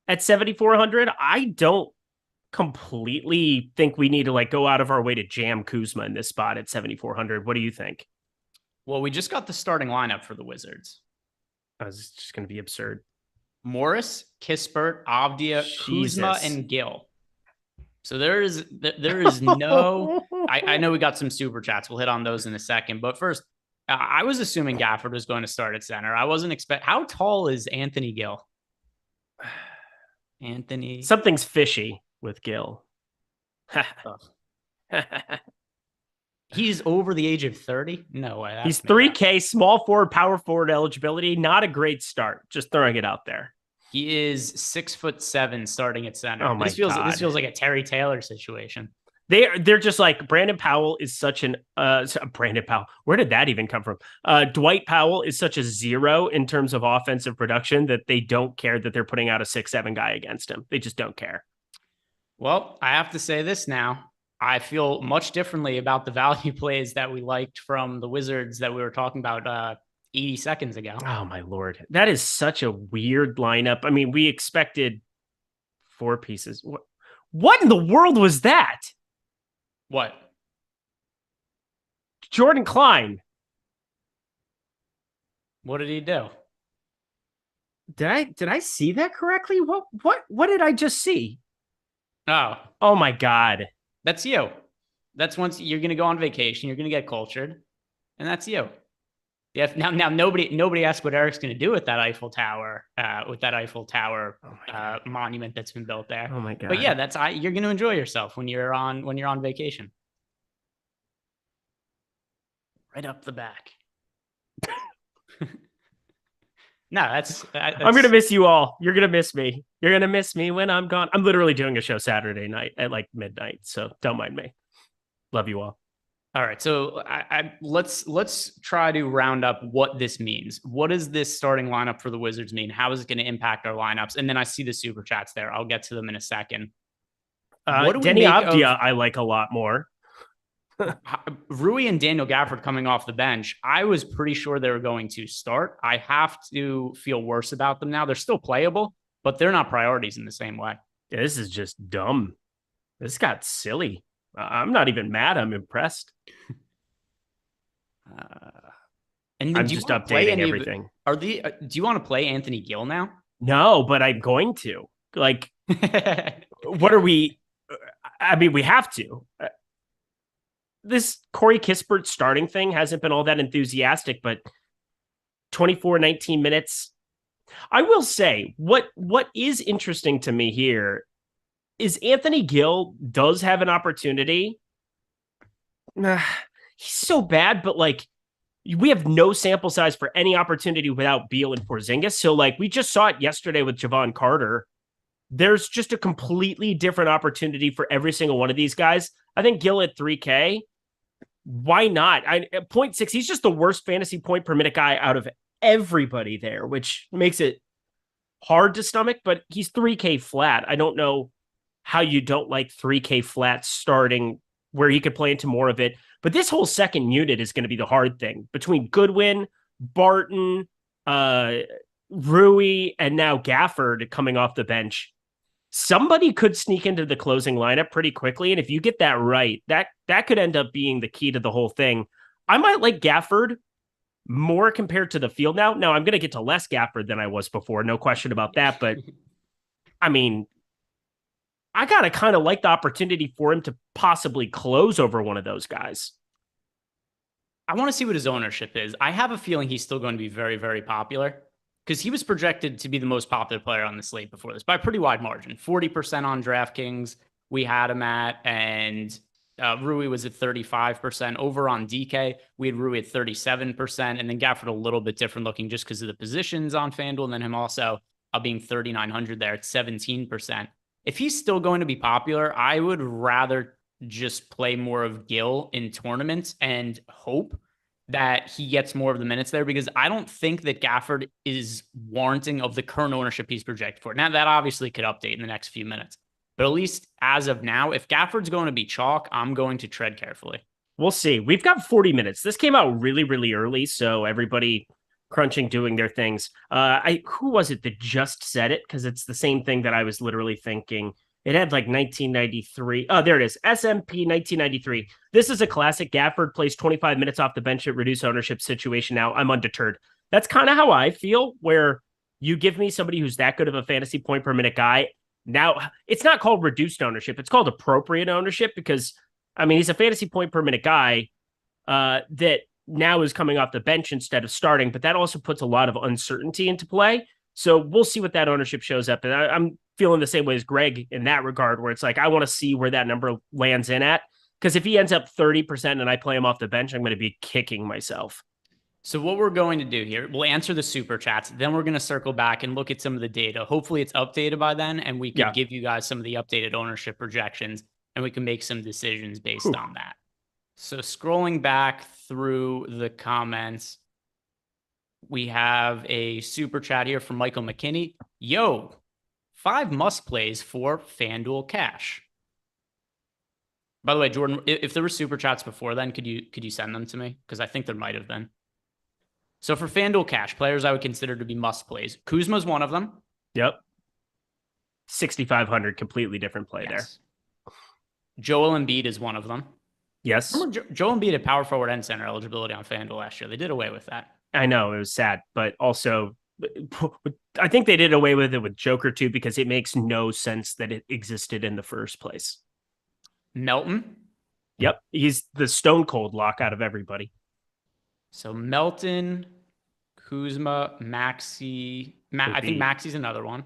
at 7,400. I don't completely think we need to like go out of our way to jam Kuzma in this spot at 7,400. What do you think? Well, we just got the starting lineup for the Wizards. It's just going to be absurd. Morris, Kispert, Avdia, Kuzma, and Gill. So there is no. I know we got some super chats. We'll hit on those in a second. But first, I was assuming Gafford was going to start at center. I wasn't how tall is Anthony Gill? Anthony. Something's fishy with Gill. He's over the age of 30? No way. He's 3K, small forward, power forward eligibility. Not a great start. Just throwing it out there. He is 6'7" starting at center. Oh my God. This feels like a Terry Taylor situation. They're just like Brandon Powell is such an Brandon Powell. Where did that even come from? Dwight Powell is such a zero in terms of offensive production that they don't care that they're putting out a 6'7" guy against him. They just don't care. Well, I have to say this now. I feel much differently about the value plays that we liked from the Wizards that we were talking about 80 seconds ago. Oh my Lord. That is such a weird lineup. I mean, we expected 4 pieces. What in the world was that? What? Jordan Klein. What did he do? Did I see that correctly? What did I just see? Oh my God. That's you. That's once you're going to go on vacation, you're going to get cultured, and that's you. Yeah. Now nobody asked what Eric's going to do with that Eiffel Tower, monument that's been built there. Oh my God. But yeah, you're going to enjoy yourself when you're on vacation. Right up the back. No, that's I'm going to miss you all. You're going to miss me. You're going to miss me when I'm gone. I'm literally doing a show Saturday night at like midnight. So don't mind me. Love you all. All right. So let's try to round up what this means. What does this starting lineup for the Wizards mean? How is it going to impact our lineups? And then I see the super chats there. I'll get to them in a second. Denny Avdia, I like a lot more. Rui and Daniel Gafford coming off the bench, I was pretty sure they were going to start. I have to feel worse about them now. They're still playable, but they're not priorities in the same way. Yeah, this is just dumb. This got silly. I'm not even mad. I'm impressed. And I'm just updating everything. Do you want to play Anthony Gill now? No, but I'm going to. Like, what are we? I mean, we have to. This Corey Kispert starting thing hasn't been all that enthusiastic, but 19 minutes. I will say what is interesting to me here is Anthony Gill does have an opportunity. He's so bad, but like we have no sample size for any opportunity without Beal and Porzingis. So like we just saw it yesterday with Javon Carter. There's just a completely different opportunity for every single one of these guys. I think Gill at 3K. Why not? At 0.6, he's just the worst fantasy point per minute guy out of everybody there, which makes it hard to stomach, but he's 3K flat. I don't know how you don't like 3K flat starting where he could play into more of it. But this whole second unit is going to be the hard thing between Goodwin, Barton, Rui, and now Gafford coming off the bench. Somebody could sneak into the closing lineup pretty quickly. And if you get that right, that could end up being the key to the whole thing. I might like Gafford more compared to the field now. Now I'm going to get to less Gafford than I was before. No question about that. But I mean, I got to kind of like the opportunity for him to possibly close over one of those guys. I want to see what his ownership is. I have a feeling he's still going to be very, very popular because he was projected to be the most popular player on the slate before this by a pretty wide margin. 40% on DraftKings we had him at, and Rui was at 35%. Over on DK, we had Rui at 37%, and then Gafford a little bit different looking just because of the positions on FanDuel, and then him also being 3,900 there at 17%. If he's still going to be popular, I would rather just play more of Gill in tournaments and hope that he gets more of the minutes there, because I don't think that Gafford is warranting of the current ownership he's projected for. Now, that obviously could update in the next few minutes, but at least as of now, if Gafford's going to be chalk, I'm going to tread carefully. We'll see. We've got 40 minutes. This came out really, really early, so everybody crunching, doing their things. Who was it that just said it? Because it's the same thing that I was literally thinking. It had like 1993. Oh, there it is. SMP 1993. This is a classic. Gafford plays 25 minutes off the bench at reduced ownership situation. Now I'm undeterred. That's kind of how I feel, where you give me somebody who's that good of a fantasy point per minute guy. Now it's not called reduced ownership. It's called appropriate ownership because, I mean, he's a fantasy point per minute guy that now is coming off the bench instead of starting, but that also puts a lot of uncertainty into play. So we'll see what that ownership shows up. And I'm feeling the same way as Greg in that regard, where it's like, I want to see where that number lands in at. Because if he ends up 30% and I play him off the bench, I'm going to be kicking myself. So what we're going to do here, we'll answer the super chats. Then we're going to circle back and look at some of the data. Hopefully it's updated by then, and we can give you guys some of the updated ownership projections, and we can make some decisions based on that. So scrolling back through the comments, we have a super chat here from Michael McKinney. Yo, 5 must plays for FanDuel Cash. By the way, Jordan, if there were super chats before then, could you send them to me? Because I think there might have been. So for FanDuel Cash, players I would consider to be must plays. Kuzma's one of them. Yep. 6,500, completely different play there. Joel Embiid is one of them. Yes. Remember Joel Embiid had power forward and center eligibility on FanDuel last year. They did away with that. I know, it was sad, but also I think they did away with it with Joker too, because it makes no sense that it existed in the first place. Melton. Yep. He's the stone cold lock out of everybody. So Melton, Kuzma, Maxey. I think Maxey's another one.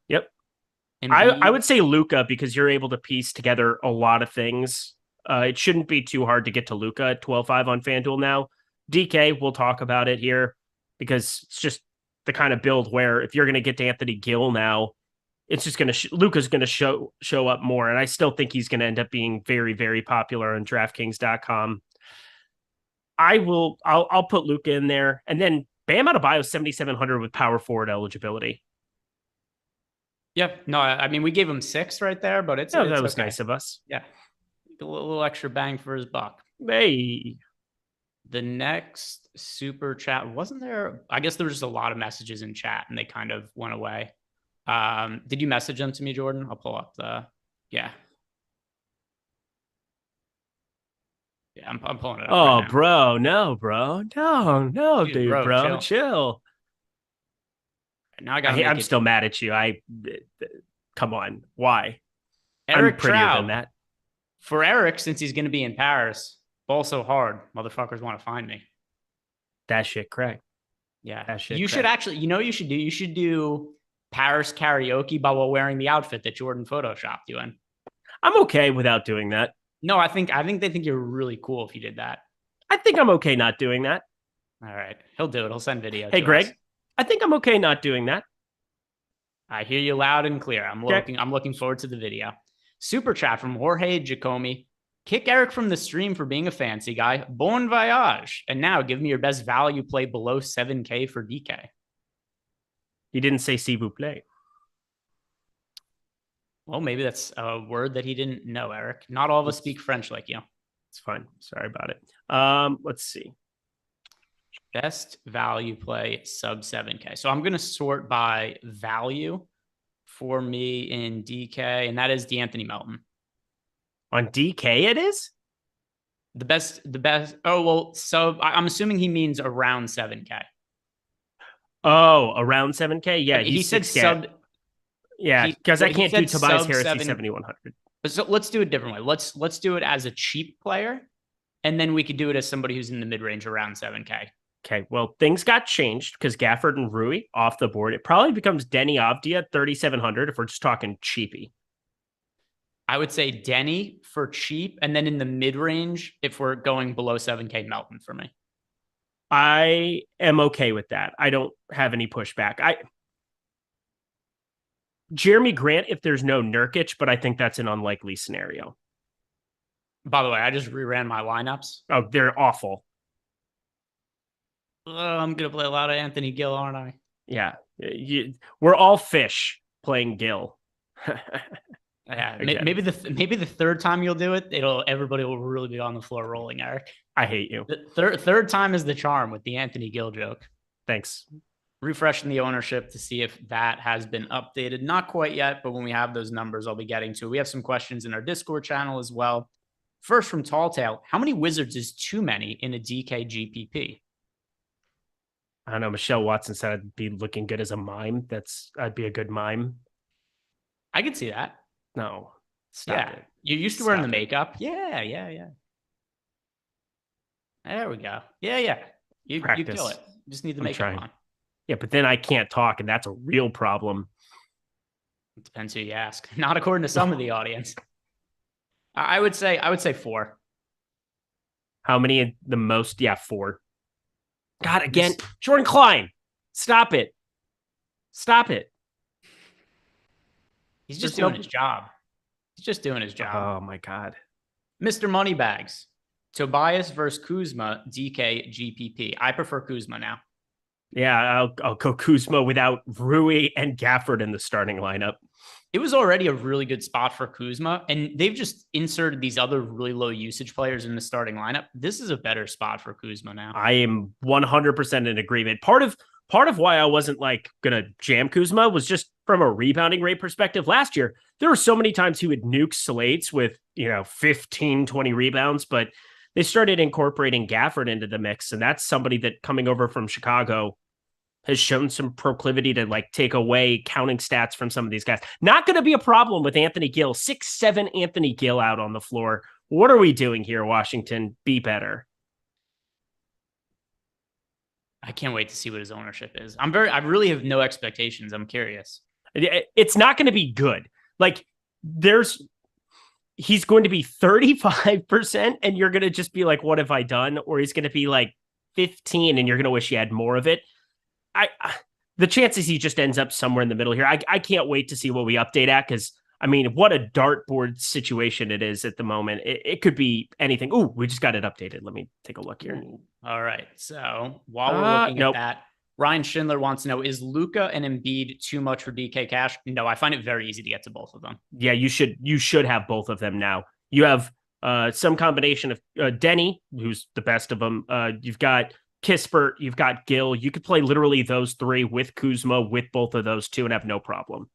Yep. I would say Luka, because you're able to piece together a lot of things. It shouldn't be too hard to get to Luka at 12.5 on FanDuel now. DK, we'll talk about it here, because it's just the kind of build where if you're going to get to Anthony Gill now, it's just going to Luka's going to show up more, and I still think he's going to end up being very, very popular on DraftKings.com. I'll put Luka in there, and then Bam Adebayo 7,700 with power forward eligibility. Yep. No, I mean, we gave him 6 right there, but that was okay. Nice of us. Yeah. A little extra bang for his buck. Hey. The next super chat, wasn't there? I guess there was just a lot of messages in chat and they kind of went away. Did you message them to me, Jordan? I'll pull up yeah. Yeah, I'm pulling it up. Oh, right bro. No, bro. No, dude, bro. Chill. Now I'm still mad at you. Come on. Why? Eric I'm prettier Trout. than that. For Eric, since he's going to be in Paris, ball so hard, motherfuckers want to find me. That shit crack. Yeah. That shit you crack. should actually, you should do? You should do Paris karaoke while wearing the outfit that Jordan photoshopped you in. I'm okay without doing that. No, I think they think you're really cool if you did that. I think I'm okay not doing that. All right. He'll do it. He'll send video. Hey, Greg, us. I think I'm okay not doing that. I hear you loud and clear. I'm looking forward to the video. Super chat from Jorge Giacomi. Kick Eric from the stream for being a fancy guy. Bon voyage. And now give me your best value play below 7K for DK. He didn't say s'il vous plaît. Well, maybe that's a word that he didn't know, Eric. Not all of us speak French like you. It's fine. Sorry about it. Let's see. Best value play sub 7K. So I'm going to sort by value for me in DK, and that is DeAnthony Melton. On DK, it is? The best. Oh, well, so I'm assuming he means around 7K. Oh, around 7K? Yeah, he said sub. Yeah, because I can't do Tobias Harris. He's 7,100. So let's do it a different way. Let's do it as a cheap player, and then we could do it as somebody who's in the mid range around 7K. Okay, well, things got changed because Gafford and Rui off the board. It probably becomes Denny Avdia at 3,700 if we're just talking cheapy. I would say Denny for cheap, and then in the mid range if we're going below 7K, Melton for me. I am okay with that. I don't have any pushback. Jeremy Grant if there's no Nurkic, but I think that's an unlikely scenario. By the way, I just reran my lineups. Oh, they're awful. I'm going to play a lot of Anthony Gill, aren't I? Yeah. We're all fish playing Gill. Yeah, maybe the third time you'll do it, everybody will really be on the floor rolling, Eric. I hate you. The third time is the charm with the Anthony Gill joke. Thanks. Refreshing the ownership to see if that has been updated. Not quite yet, but when we have those numbers, I'll be getting to. We have some questions in our Discord channel as well. First from Talltale, how many Wizards is too many in a DK GPP? I don't know. Michelle Watson said I'd be looking good as a mime. I'd be a good mime. I could see that. No. Stop it. You're used to wearing the makeup. Yeah. There we go. Yeah. You kill it. You just need the makeup on. Yeah, but then I can't talk, and that's a real problem. It depends who you ask. Not according to some of the audience. I would say 4. How many the most? Yeah, 4. God, again, Jordan Klein. Stop it. He's just doing his job. Oh, my God. Mr. Moneybags. Tobias versus Kuzma, DK, GPP. I prefer Kuzma now. Yeah, I'll go Kuzma without Rui and Gafford in the starting lineup. It was already a really good spot for Kuzma, and they've just inserted these other really low usage players in the starting lineup. This is a better spot for Kuzma now. I am 100% in agreement. Part of why I wasn't gonna jam Kuzma was just from a rebounding rate perspective, last year, there were so many times he would nuke slates with, 15, 20 rebounds, but they started incorporating Gafford into the mix. And that's somebody that coming over from Chicago has shown some proclivity to like take away counting stats from some of these guys. Not going to be a problem with Anthony Gill. 6'7" Anthony Gill out on the floor. What are we doing here, Washington? Be better. I can't wait to see what his ownership is. I really have no expectations. I'm curious. It's not going to be good. Like he's going to be 35% and you're going to just be like, what have I done? Or he's going to be like 15 and you're going to wish you had more of it. The chances he just ends up somewhere in the middle here. I can't wait to see what we update at, because I mean, what a dartboard situation it is at the moment. It could be anything. Ooh, we just got it updated. Let me take a look here. All right. So while we're looking at that, Ryan Schindler wants to know, is Luka and Embiid too much for DK Cash? No, I find it very easy to get to both of them. Yeah, you should have both of them now. You have some combination of Denny, who's the best of them. You've got Kispert, you've got Gill. You could play literally those three with Kuzma, with both of those two, and have no problem.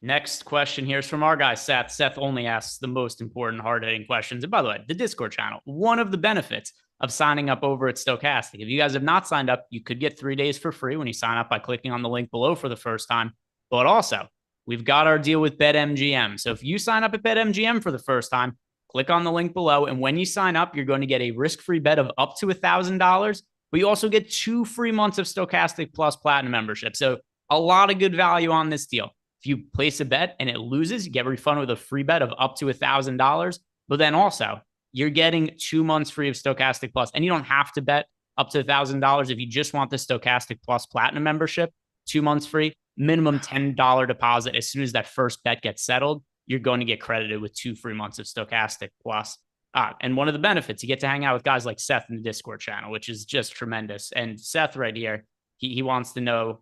Next question here is from our guy, Seth. Seth only asks the most important, hard-hitting questions. And by the way, the Discord channel, one of the benefits of signing up over at Stokastic. If you guys have not signed up, you could get 3 days for free when you sign up by clicking on the link below for the first time. But also, we've got our deal with BetMGM. So if you sign up at BetMGM for the first time, click on the link below. And when you sign up, you're going to get a risk-free bet of up to $1,000. But you also get 2 free months of Stokastic Plus Platinum membership. So a lot of good value on this deal. If you place a bet and it loses, you get refunded with a free bet of up to $1,000. But then also, you're getting 2 months free of Stokastic Plus. And you don't have to bet up to $1,000 if you just want the Stokastic Plus Platinum membership. 2 months free, minimum $10 deposit. As soon as that first bet gets settled, you're going to get credited with 2 free months of Stokastic Plus. And one of the benefits, you get to hang out with guys like Seth in the Discord channel, which is just tremendous. And Seth right here, he wants to know,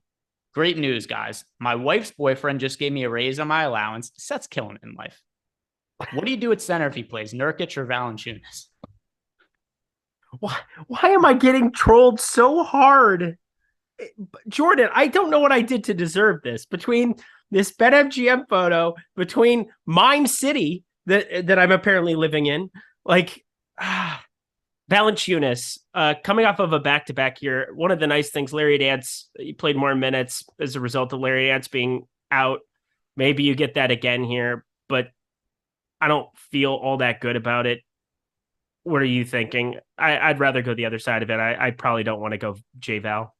great news, guys. My wife's boyfriend just gave me a raise on my allowance. Seth's killing it in life. What do you do at center if he plays Nurkic or Valanciunas? Why am I getting trolled so hard? Jordan, I don't know what I did to deserve this. Between this BetMGM photo, between Mime City that I'm apparently living in, Valanciunas, coming off of a back-to-back here. One of the nice things, Larry Nance, he played more minutes as a result of Larry Nance being out. Maybe you get that again here, but I don't feel all that good about it. What are you thinking? I'd rather go the other side of it. I probably don't want to go J-Val.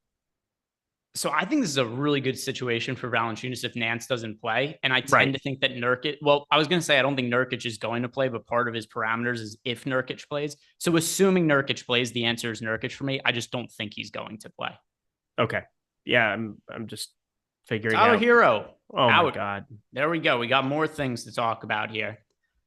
So I think this is a really good situation for Valanciunas if Nance doesn't play. And I tend to think that Nurkic, well, I was going to say I don't think Nurkic is going to play, but part of his parameters is if Nurkic plays. So assuming Nurkic plays, the answer is Nurkic for me. I just don't think he's going to play. Okay. Yeah, I'm just figuring Tyler out. Hero. Oh, my God. There we go. We got more things to talk about here.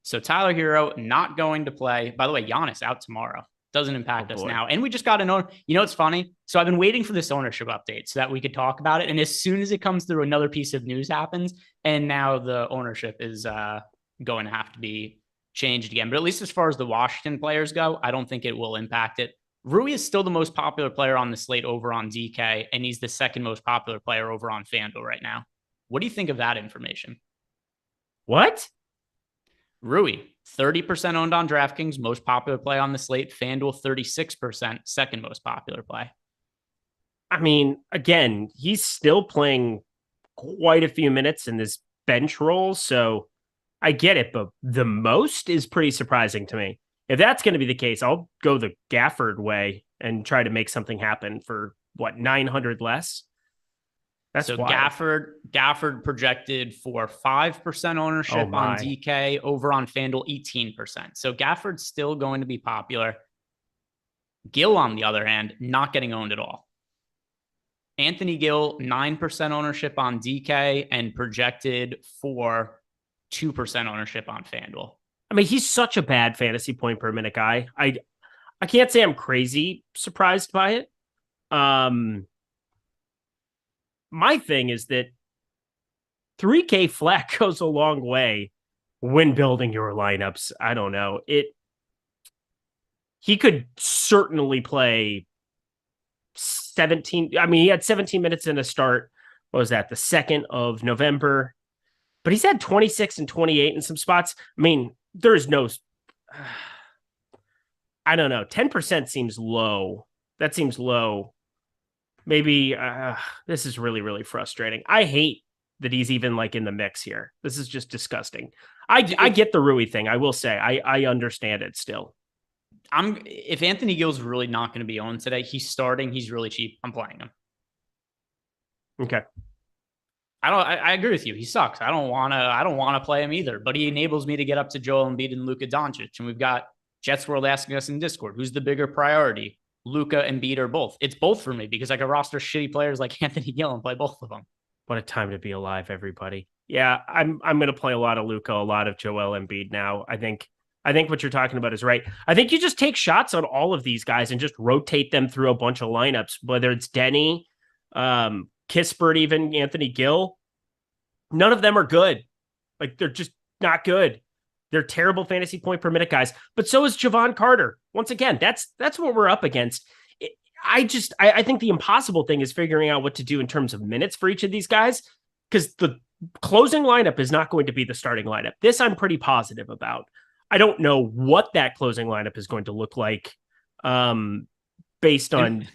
So Tyler Hero not going to play. By the way, Giannis out tomorrow. Doesn't impact us now. And we just got it's funny. So I've been waiting for this ownership update so that we could talk about it. And as soon as it comes through, another piece of news happens. And now the ownership is going to have to be changed again. But at least as far as the Washington players go, I don't think it will impact it. Rui is still the most popular player on the slate over on DK. And he's the second most popular player over on FanDuel right now. What do you think of that information? What? Rui, 30% owned on DraftKings, most popular play on the slate. FanDuel, 36%, second most popular play. I mean, again, he's still playing quite a few minutes in this bench role, so I get it, but the most is pretty surprising to me. If that's going to be the case, I'll go the Gafford way and try to make something happen for, 900 less? That's so wild. Gafford projected for 5% ownership on DK, over on FanDuel 18%. So Gafford's still going to be popular. Gill, on the other hand, not getting owned at all. Anthony Gill, 9% ownership on DK and projected for 2% ownership on FanDuel. I mean, he's such a bad fantasy point per minute guy. I can't say I'm crazy surprised by it. My thing is that 3K flat goes a long way when building your lineups. I don't know. He could certainly play 17. I mean, he had 17 minutes in a start what was that? The 2nd of November. But he's had 26 and 28 in some spots. I mean, there is no, I don't know. 10% seems low. That seems low. Maybe this is really, really frustrating. I hate that he's even like in the mix here. This is just disgusting. I get the Rui thing. I will say I understand it still. If Anthony Gill's really not going to be on today, he's starting. He's really cheap. I'm playing him. Okay. I agree with you. He sucks. I don't want to play him either, but he enables me to get up to Joel Embiid and Luka Doncic. And we've got Jets World asking us in Discord, who's the bigger priority? Luka and Embiid or both? It's both for me because I can roster shitty players like Anthony Gill and play both of them. What a time to be alive, everybody. Yeah, I'm going to play a lot of Luka, a lot of Joel Embiid now. I think what you're talking about is right. I think you just take shots on all of these guys and just rotate them through a bunch of lineups, whether it's Denny, Kispert, even Anthony Gill. None of them are good. Like, they're just not good. They're terrible fantasy point per minute guys. But so is Javon Carter. Once again, that's what we're up against. I think the impossible thing is figuring out what to do in terms of minutes for each of these guys, because the closing lineup is not going to be the starting lineup. This I'm pretty positive about. I don't know what that closing lineup is going to look like based on...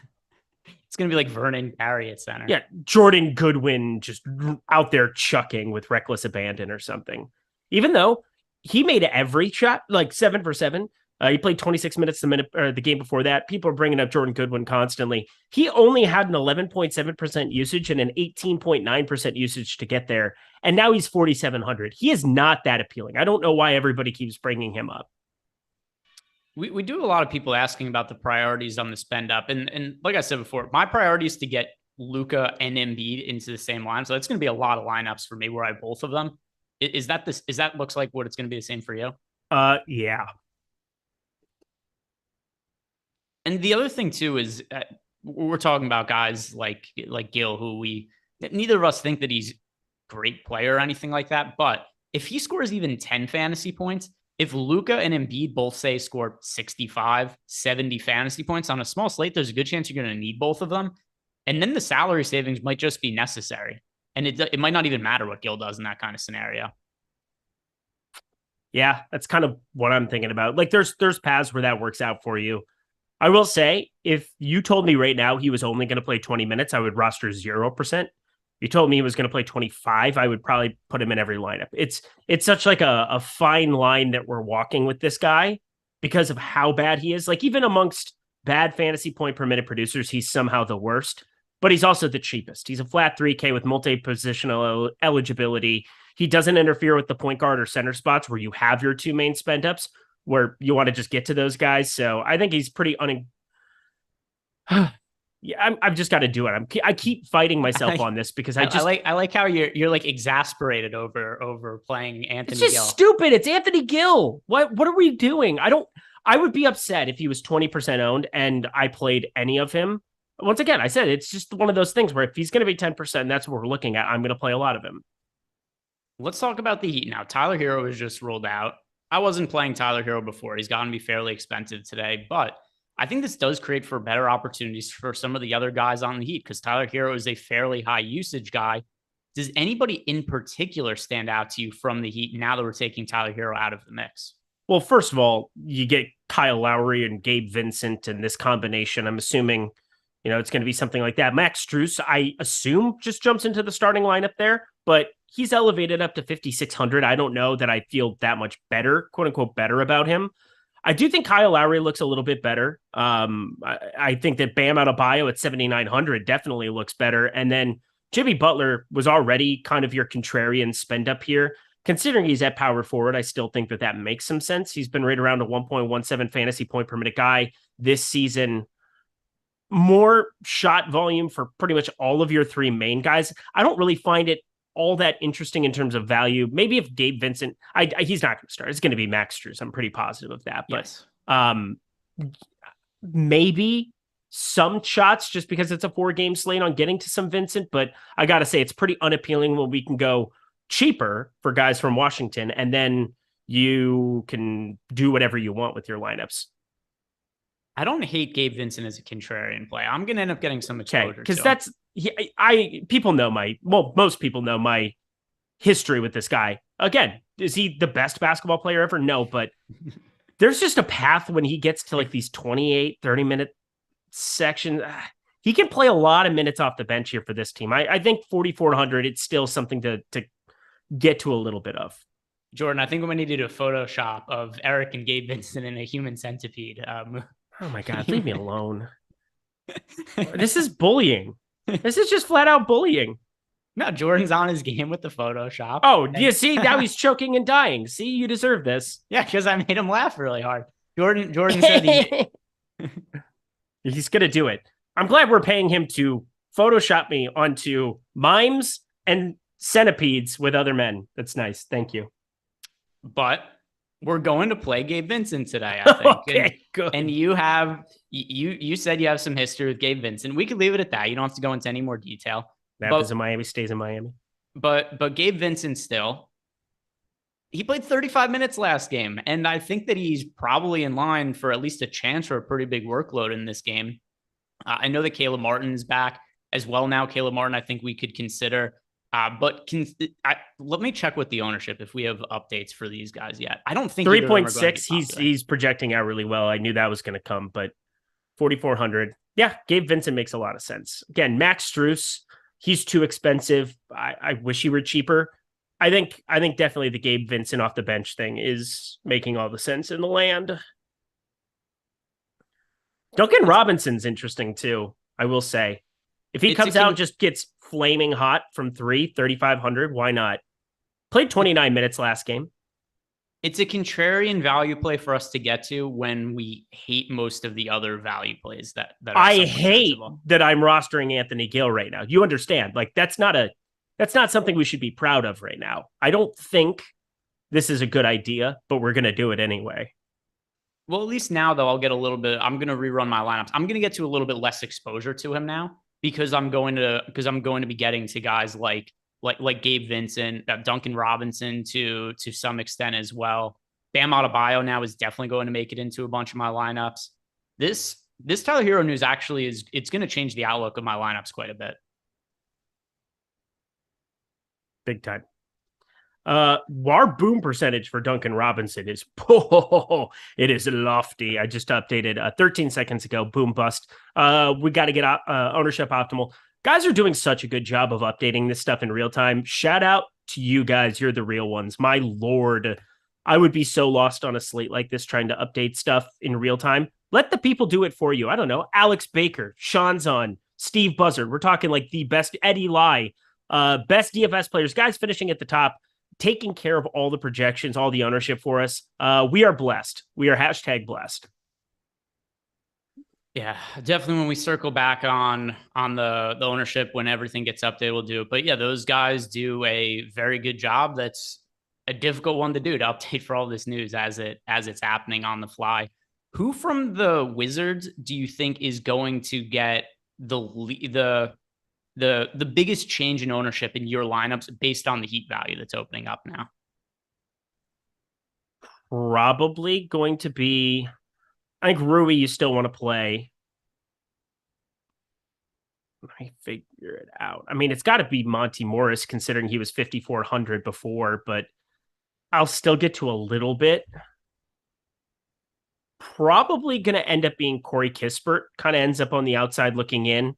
It's going to be like Vernon Carey at center. Yeah, Jordan Goodwin just out there chucking with reckless abandon or something. Even though he made every shot, like 7 for 7. He played 26 minutes the game before that. People are bringing up Jordan Goodwin constantly. He only had an 11.7% usage and an 18.9% usage to get there. And now he's 4,700. He is not that appealing. I don't know why everybody keeps bringing him up. We do have a lot of people asking about the priorities on the spend up. And like I said before, my priority is to get Luka and Embiid into the same line. So that's going to be a lot of lineups for me where I have both of them. Is that looks like what it's going to be the same for you? Yeah. And the other thing too is we're talking about guys like Gill, who neither of us think that he's a great player or anything like that. But if he scores even 10 fantasy points, if Luka and Embiid both say score 65, 70 fantasy points on a small slate, there's a good chance you're going to need both of them. And then the salary savings might just be necessary. And it might not even matter what Gill does in that kind of scenario. Yeah, that's kind of what I'm thinking about. Like there's paths where that works out for you. I will say, if you told me right now he was only going to play 20 minutes, I would roster 0%. You told me he was going to play 25, I would probably put him in every lineup. It's such like a fine line that we're walking with this guy because of how bad he is. Like even amongst bad fantasy point per minute producers, he's somehow the worst, but he's also the cheapest. He's a flat 3K with multi-positional eligibility. He doesn't interfere with the point guard or center spots where you have your two main spend ups, where you want to just get to those guys. So I think he's pretty yeah, I've just got to do it. I keep fighting myself on this because I like how you're like exasperated over playing Anthony Gill. It's just stupid. It's Anthony Gill. What are we doing? I would be upset if he was 20% owned and I played any of him. Once again, I said it's just one of those things where if he's going to be 10%, that's what we're looking at. I'm going to play a lot of him. Let's talk about the Heat now. Tyler Hero was just rolled out. I wasn't playing Tyler Hero before. He's gotten to be fairly expensive today, but I think this does create for better opportunities for some of the other guys on the Heat because Tyler Hero is a fairly high usage guy. Does anybody in particular stand out to you from the Heat now that we're taking Tyler Hero out of the mix? Well, first of all, you get Kyle Lowry and Gabe Vincent and this combination. I'm assuming, it's going to be something like that. Max Strus, I assume, just jumps into the starting lineup there, but he's elevated up to 5,600. I don't know that I feel that much better, quote unquote, better about him. I do think Kyle Lowry looks a little bit better. I think that Bam Adebayo at 7,900 definitely looks better. And then Jimmy Butler was already kind of your contrarian spend up here. Considering he's at power forward, I still think that makes some sense. He's been right around a 1.17 fantasy point per minute guy this season. More shot volume for pretty much all of your three main guys. I don't really find it all that interesting in terms of value. Maybe if Gabe Vincent, he's not going to start. It's going to be Max Strus. I'm pretty positive of that. But yes. Maybe some shots just because it's a 4-game slate on getting to some Vincent. But I got to say, it's pretty unappealing when we can go cheaper for guys from Washington, and then you can do whatever you want with your lineups. I don't hate Gabe Vincent as a contrarian play. I'm going to end up getting some exposure. Because people know most people know my history with this guy. Again, is he the best basketball player ever? No, but there's just a path when he gets to like these 28, 30-minute sections. He can play a lot of minutes off the bench here for this team. I think 4,400, it's still something to get to a little bit of. Jordan, I think we need to do a Photoshop of Eric and Gabe Vincent in a human centipede. Oh my God, leave me alone. This is bullying. This is just flat out bullying. No, Jordan's on his game with the Photoshop. Oh, you see, now he's choking and dying. See, you deserve this. Yeah, because I made him laugh really hard. Jordan said he's going to do it. I'm glad we're paying him to Photoshop me onto mimes and centipedes with other men. That's nice. Thank you. But we're going to play Gabe Vincent today, I think. Okay, good. And you said you have some history with Gabe Vincent. We could leave it at that. You don't have to go into any more detail. Happens in Miami, stays in Miami. But Gabe Vincent still, he played 35 minutes last game. And I think that he's probably in line for at least a chance for a pretty big workload in this game. I know that Caleb Martin's back as well now. Caleb Martin, I think we could consider. But let me check with the ownership if we have updates for these guys yet. I don't think 3.6. He's projecting out really well. I knew that was going to come, but 4,400. Yeah, Gabe Vincent makes a lot of sense. Again, Max Strus, he's too expensive. I wish he were cheaper. I think definitely the Gabe Vincent off the bench thing is making all the sense in the land. Duncan Robinson's interesting too, I will say. If he comes out and just gets flaming hot from 3,500, why not? Played 29 minutes last game. It's a contrarian value play for us to get to when we hate most of the other value plays that are I hate that I'm rostering Anthony Gill right now. You understand? Like that's not something we should be proud of right now. I don't think this is a good idea, but we're going to do it anyway. Well, at least now though, I'm going to rerun my lineups. I'm going to get to a little bit less exposure to him now because I'm going to be getting to guys like Gabe Vincent, Duncan Robinson to some extent as well. Bam Adebayo now is definitely going to make it into a bunch of my lineups. This Tyler Hero news actually it's going to change the outlook of my lineups quite a bit. Big time. Our boom percentage for Duncan Robinson is it is lofty. I just updated 13 seconds ago. Boom bust. We got to get ownership optimal. Guys are doing such a good job of updating this stuff in real time. Shout out to you guys. You're the real ones. My Lord, I would be so lost on a slate like this trying to update stuff in real time. Let the people do it for you. I don't know. Alex Baker, Sean's on, Steve Buzzard. We're talking like the best Eddie Lai, best DFS players, guys finishing at the top, taking care of all the projections, all the ownership for us. We are blessed. We are #blessed. Yeah, definitely when we circle back on the ownership, when everything gets updated, we'll do it. But yeah, those guys do a very good job. That's a difficult one to do, to update for all this news as it's happening on the fly. Who from the Wizards do you think is going to get the biggest change in ownership in your lineups based on the Heat value that's opening up now? Probably going to be, I think Rui you still want to play. Let me figure it out. I mean, it's got to be Monty Morris considering he was 5,400 before, but I'll still get to a little bit. Probably going to end up being Corey Kispert. Kind of ends up on the outside looking in.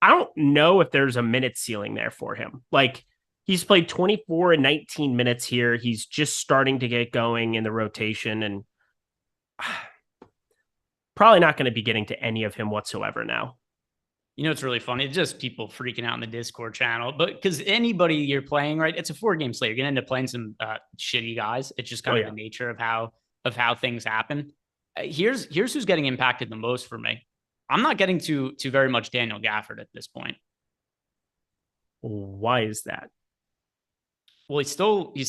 I don't know if there's a minute ceiling there for him. Like, he's played 24 and 19 minutes here. He's just starting to get going in the rotation, and probably not going to be getting to any of him whatsoever now. You know, it's really funny. It's just people freaking out in the Discord channel. But because anybody you're playing, right, it's a 4-game slate. You're going to end up playing some shitty guys. It's just kind of the nature of how things happen. Here's who's getting impacted the most for me. I'm not getting to very much Daniel Gafford at this point. Why is that? Well, he's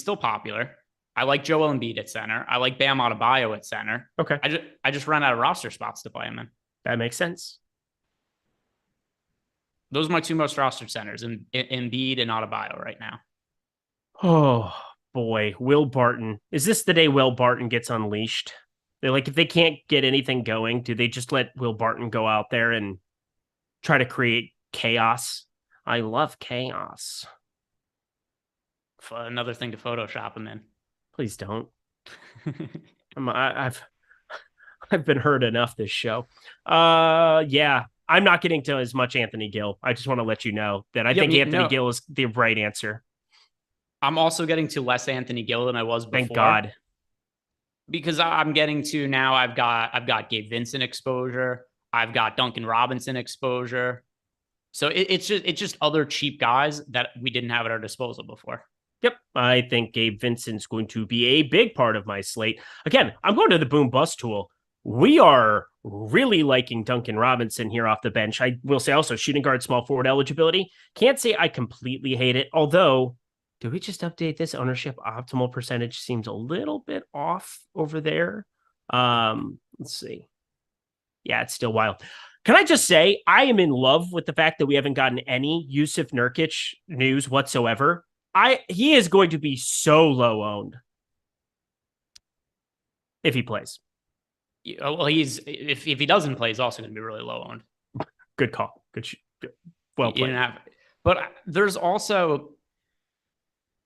still popular. I like Joel Embiid at center. I like Bam Adebayo at center. Okay. I just ran out of roster spots to play him in. That makes sense. Those are my two most rostered centers, Embiid and Adebayo right now. Oh, boy. Will Barton. Is this the day Will Barton gets unleashed? They're like, if they can't get anything going, do they just let Will Barton go out there and try to create chaos? I love chaos. Another thing to Photoshop him in. Please don't. I've been hurt enough this show. Yeah, I'm not getting to as much Anthony Gill. I just want to let you know that I think Anthony Gill is the right answer. I'm also getting to less Anthony Gill than I was before. Thank God. Because I'm getting to now I've got Gabe Vincent exposure. I've got Duncan Robinson exposure. So it's just other cheap guys that we didn't have at our disposal before. Yep. I think Gabe Vincent's going to be a big part of my slate. Again, I'm going to the boom bust tool. We are really liking Duncan Robinson here off the bench. I will say also shooting guard, small forward eligibility. Can't say I completely hate it. Although, did we just update this? Ownership optimal percentage seems a little bit off over there. Let's see. Yeah, it's still wild. Can I just say, I am in love with the fact that we haven't gotten any Yusuf Nurkic news whatsoever. He is going to be so low owned if he plays. Well, if he doesn't play, he's also going to be really low owned. Good call. Good. Well played. But there's also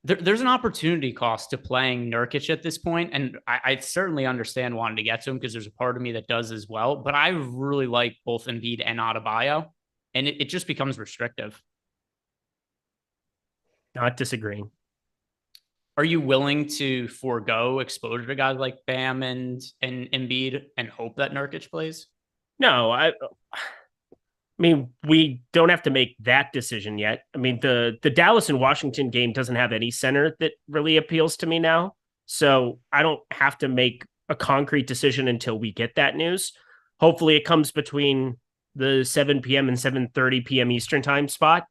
there's an opportunity cost to playing Nurkic at this point, and I certainly understand wanting to get to him because there's a part of me that does as well. But I really like both Embiid and Adebayo, and it just becomes restrictive. Not disagreeing. Are you willing to forego exposure to guys like Bam and Embiid and hope that Nurkic plays? No, I mean, we don't have to make that decision yet. I mean, the Dallas and Washington game doesn't have any center that really appeals to me now. So I don't have to make a concrete decision until we get that news. Hopefully it comes between the 7 p.m. and 7:30 p.m. Eastern time spot.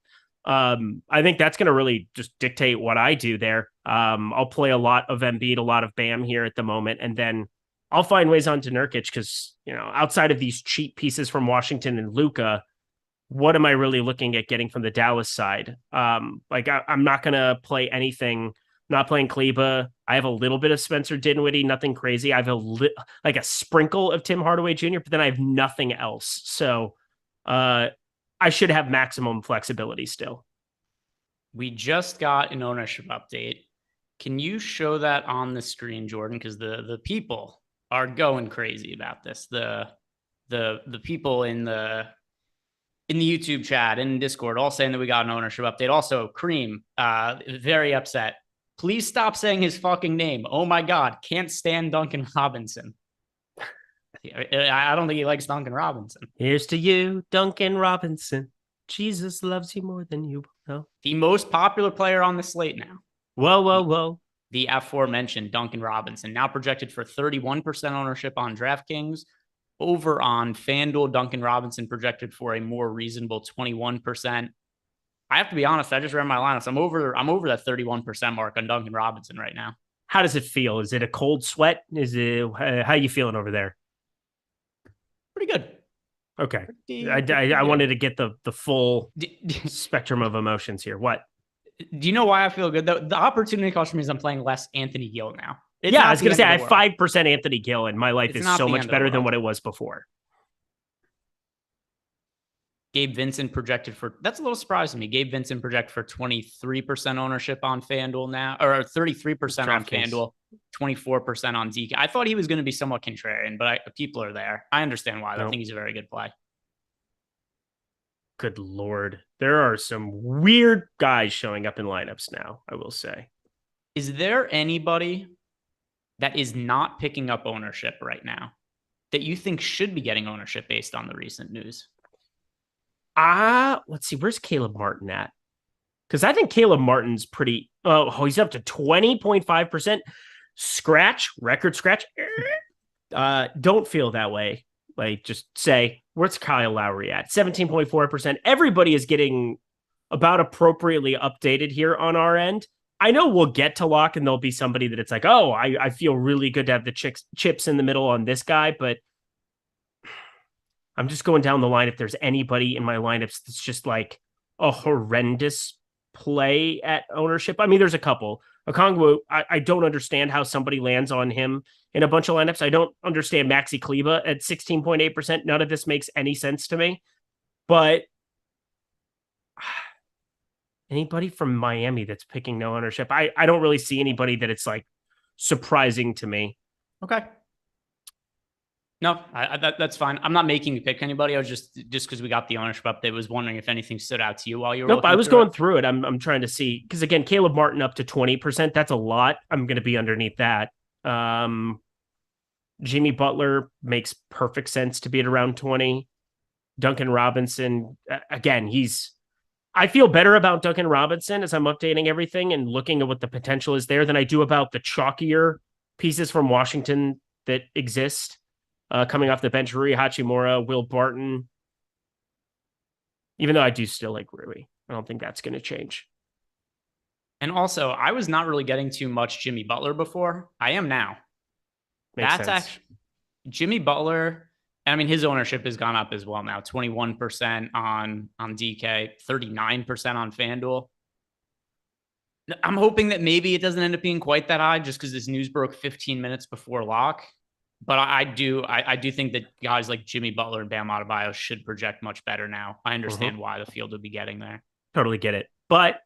I think that's going to really just dictate what I do there. I'll play a lot of Embiid, a lot of Bam here at the moment, and then I'll find ways onto Nurkic because, outside of these cheap pieces from Washington and Luka, what am I really looking at getting from the Dallas side? I'm not going to play anything. Not playing Kleba. I have a little bit of Spencer Dinwiddie, nothing crazy. I have a sprinkle of Tim Hardaway Jr., but then I have nothing else. So I should have maximum flexibility still. We just got an ownership update. Can you show that on the screen, Jordan? Because the people are going crazy about this. The people in the YouTube chat and Discord all saying that we got an ownership update. Also, Cream, very upset. Please stop saying his fucking name. Oh my God, can't stand Duncan Robinson. I don't think he likes Duncan Robinson. Here's to you, Duncan Robinson. Jesus loves you more than you know. The most popular player on the slate now. Whoa. The aforementioned Duncan Robinson, now projected for 31% ownership on DraftKings. Over on FanDuel, Duncan Robinson projected for a more reasonable 21%. I have to be honest, I just ran my lineups. I'm over that 31% mark on Duncan Robinson right now. How does it feel? Is it a cold sweat? Is it how you feeling over there? Pretty good. Okay. I wanted to get the full spectrum of emotions here. What? Do you know why I feel good? The opportunity cost for me is I'm playing less Anthony Gill now. I was going to say I have 5% Anthony Gill, and my life is so much better than what it was before. Gabe Vincent projected for, that's a little surprising to me. Gabe Vincent projected for 23% ownership on FanDuel now, or 33% on FanDuel, 24% on DK. I thought he was going to be somewhat contrarian, but people are there. I understand why. I think he's a very good play. Good Lord. There are some weird guys showing up in lineups now, I will say. Is there anybody that is not picking up ownership right now that you think should be getting ownership based on the recent news? Let's see. Where's Caleb Martin at? Because I think Caleb Martin's pretty. Oh, he's up to 20.5%. Record scratch. Don't feel that way. Like, just say, where's Kyle Lowry at? 17.4%. Everybody is getting about appropriately updated here on our end. I know we'll get to lock and there'll be somebody that it's like, oh, I feel really good to have the chips in the middle on this guy, but I'm just going down the line. If there's anybody in my lineups that's just like a horrendous play at ownership. I mean, there's a couple. Okongwu, I don't understand how somebody lands on him in a bunch of lineups. I don't understand Maxi Kleba at 16.8%. None of this makes any sense to me. But Anybody from Miami that's picking no ownership. I don't really see anybody that it's like surprising to me. Okay. No, that's fine. I'm not making you pick anybody. I was just because we got the ownership update, was wondering if anything stood out to you while you were. Nope, I was going through it. I'm trying to see, because again, Caleb Martin up to 20%. That's a lot. I'm going to be underneath that. Jimmy Butler makes perfect sense to be at around 20. Duncan Robinson, again, I feel better about Duncan Robinson as I'm updating everything and looking at what the potential is there than I do about the chalkier pieces from Washington that exist. Coming off the bench, Rui Hachimura, Will Barton. Even though I do still like Rui. I don't think that's going to change. And also, I was not really getting too much Jimmy Butler before. I am now. Makes that's sense. actually Jimmy Butler. I mean, his ownership has gone up as well now. 21% on DK, 39% on FanDuel. I'm hoping that maybe it doesn't end up being quite that high just because this news broke 15 minutes before lock. But I do think that guys like Jimmy Butler and Bam Adebayo should project much better now. I understand why the field would be getting there. Totally get it. But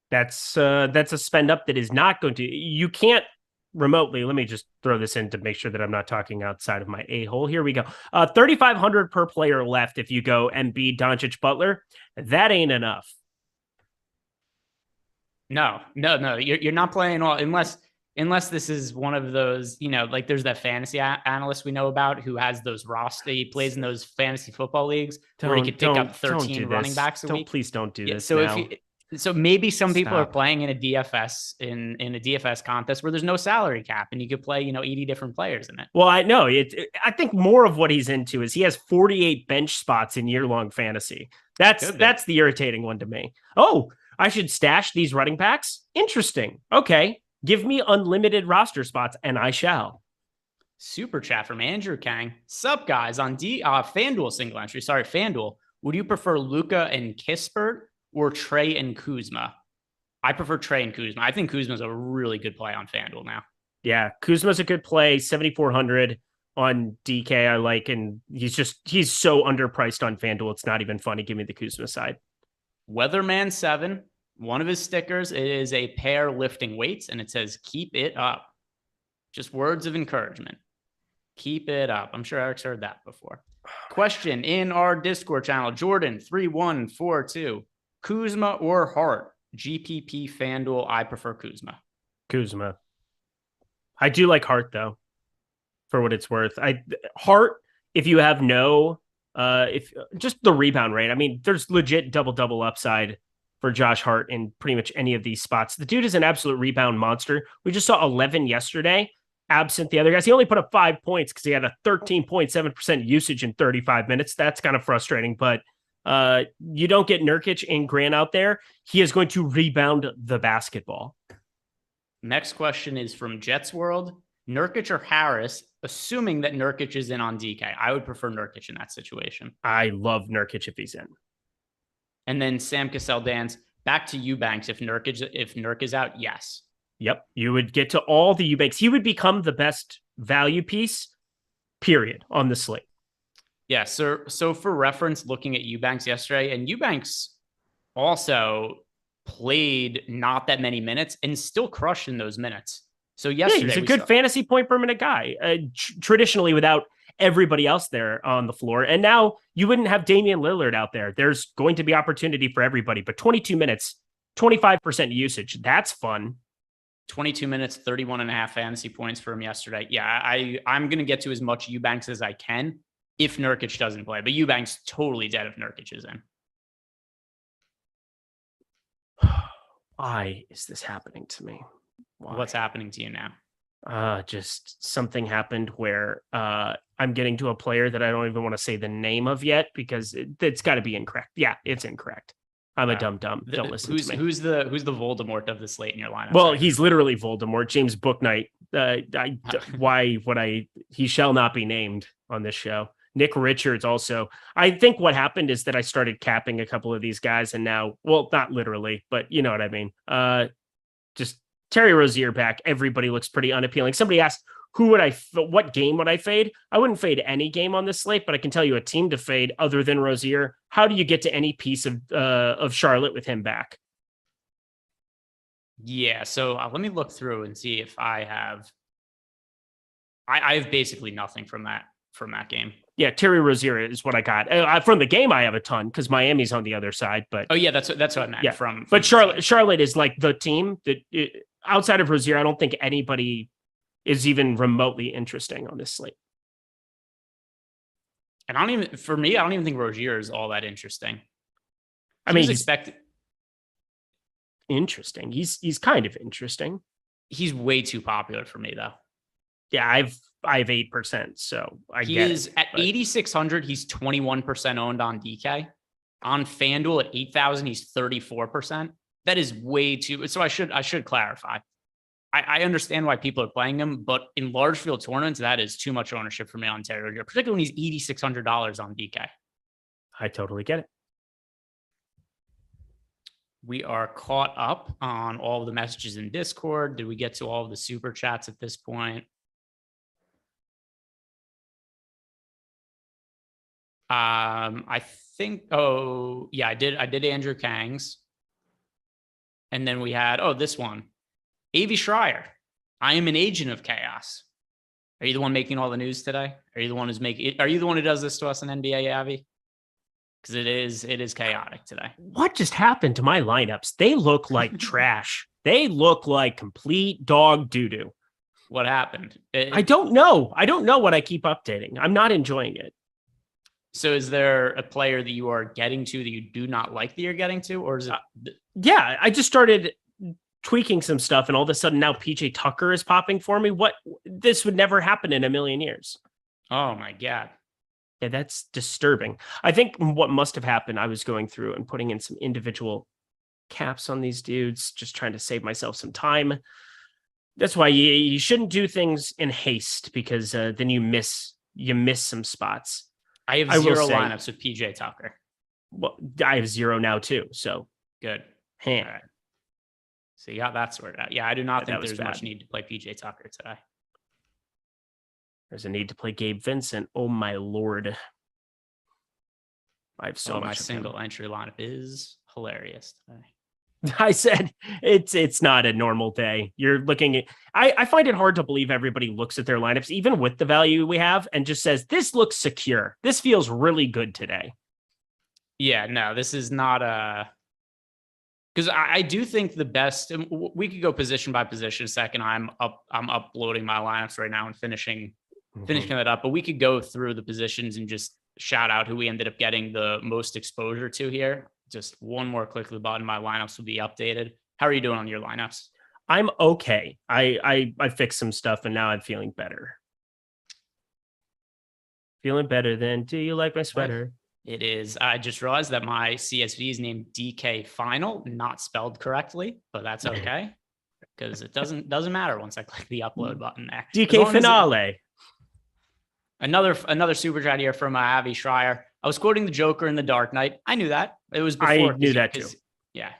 that's a spend up that is not going to, you can't remotely, let me just throw this in to make sure that I'm not talking outside of my a-hole. Here we go. 3,500 per player left if you go Embiid, Doncic, Butler. That ain't enough. No. You're not playing all unless this is one of those, like there's that fantasy analyst we know about who has those roster. He plays in those fantasy football leagues where he could pick up 13 running backs a week. Please don't do this. So now. So maybe some people are playing in a DFS in a DFS contest where there's no salary cap and you could play, 80 different players in it. Well, I know I think more of what he's into is he has 48 bench spots in year-long fantasy. That's the irritating one to me. Oh, I should stash these running backs? Interesting. Okay. Give me unlimited roster spots and I shall. Super chat from Andrew Kang. Sup guys on FanDuel single entry. Sorry, FanDuel. Would you prefer Luka and Kispert or Trey and Kuzma? I prefer Trey and Kuzma. I think Kuzma's a really good play on FanDuel now. Yeah, Kuzma's a good play. 7,400 on DK I like, and he's so underpriced on FanDuel. It's not even funny. Give me the Kuzma side. Weatherman 7. One of his stickers is a pair lifting weights, and it says, keep it up. Just words of encouragement. Keep it up. I'm sure Eric's heard that before. Question in our Discord channel. Jordan 3142. Kuzma or Hart? GPP FanDuel. I prefer Kuzma. Kuzma. I do like Hart, though, for what it's worth. Hart, if you have if just the rebound rate, I mean, there's legit double-double upside for Josh Hart in pretty much any of these spots. The dude is an absolute rebound monster. We just saw 11 yesterday, absent the other guys. He only put up 5 points because he had a 13.7% usage in 35 minutes. That's kind of frustrating, but you don't get Nurkic and Grant out there. He is going to rebound the basketball. Next question is from Jets World. Nurkic or Harris, assuming that Nurkic is in on DK. I would prefer Nurkic in that situation. I love Nurkic if he's in. And then Sam Cassell Dance, back to Eubanks. If Nurk is out, yes. Yep. You would get to all the Eubanks. He would become the best value piece, period, on the slate. Yeah. So for reference, looking at Eubanks yesterday, and Eubanks also played not that many minutes and still crushed in those minutes. So yesterday, he's a good fantasy point per minute guy, traditionally without everybody else there on the floor. And now you wouldn't have Damian Lillard out there. There's going to be opportunity for everybody, but 22 minutes, 25% usage. That's fun. 22 minutes, 31.5 fantasy points for him yesterday. Yeah, I'm going to get to as much Eubanks as I can if Nurkic doesn't play, but Eubanks totally dead if Nurkic is in. Why is this happening to me? Why? What's happening to you now? Just something happened where I'm getting to a player that I don't even want to say the name of yet because it's got to be incorrect. Yeah, it's incorrect. I'm a dumb. Don't listen to me. Who's the Voldemort of the slate in your lineup? Well, he's literally Voldemort. James Booknight. Why would he shall not be named on this show. Nick Richards also. I think what happened is that I started capping a couple of these guys and now, well, not literally, but you know what I mean. Just Terry Rozier back. Everybody looks pretty unappealing. Somebody asked, what game would I fade? I wouldn't fade any game on this slate, but I can tell you a team to fade other than Rozier. How do you get to any piece of Charlotte with him back? Yeah, so let me look through and see if I have. I have basically nothing from that game. Yeah, Terry Rozier is what I got from the game. I have a ton because Miami's on the other side. But that's what I meant. Yeah, from but Charlotte is like the team that outside of Rozier, I don't think anybody is even remotely interesting on this slate. And I don't even think Rozier is all that interesting. Interesting. He's kind of interesting. He's way too popular for me though. Yeah, I have 8%, so he is at 8,600. He's 21% owned on DK. On FanDuel at 8,000, he's 34%. That is way too. So I should clarify. I understand why people are playing him, but in large field tournaments, that is too much ownership for me on Terry Rozier, particularly when he's $8,600 on DK. I totally get it. We are caught up on all of the messages in Discord. Did we get to all of the super chats at this point? I think, I did Andrew Kang's. And then we had, this one. Avi Schreier. I am an agent of chaos. Are you the one making all the news today? Are you the one who does this to us in NBA, Avi? Because it is chaotic today. What just happened to my lineups? They look like trash. They look like complete dog doo-doo. What happened? I don't know. I don't know what I keep updating. I'm not enjoying it. So is there a player that you are getting to that you do not like that you're getting to? Or is it? Yeah, I just started tweaking some stuff and all of a sudden now PJ Tucker is popping for me. This would never happen in a million years. Oh my God. Yeah, that's disturbing. I think what must have happened, I was going through and putting in some individual caps on these dudes, just trying to save myself some time. That's why you shouldn't do things in haste because then you miss some spots. I have zero lineups with PJ Tucker. Well, I have 0 now too. So good. All right. So you got that sorted out. Yeah, I do not think there's much need to play PJ Tucker today. There's a need to play Gabe Vincent. Oh my Lord. I have so much. My single entry lineup is hilarious today. I said it's not a normal day. You're looking at I find it hard to believe everybody looks at their lineups, even with the value we have, and just says, this looks secure. This feels really good today. Yeah, no, this is not because I do think the best, we could go position by position a second. I'm uploading my lineups right now and finishing that up, but we could go through the positions and just shout out who we ended up getting the most exposure to here. Just one more click of the button, my lineups will be updated. How are you doing on your lineups? I'm okay. I fixed some stuff and now I'm feeling better. Feeling better than, do you like my sweater? It is. I just realized that my CSV is named DK Final, not spelled correctly, but that's okay because it doesn't matter once I click the upload button there. DK Finale. Another super chat here from Avi Schreier. I was quoting the Joker in The Dark Knight. I knew that. It was before. I knew that too. Yeah.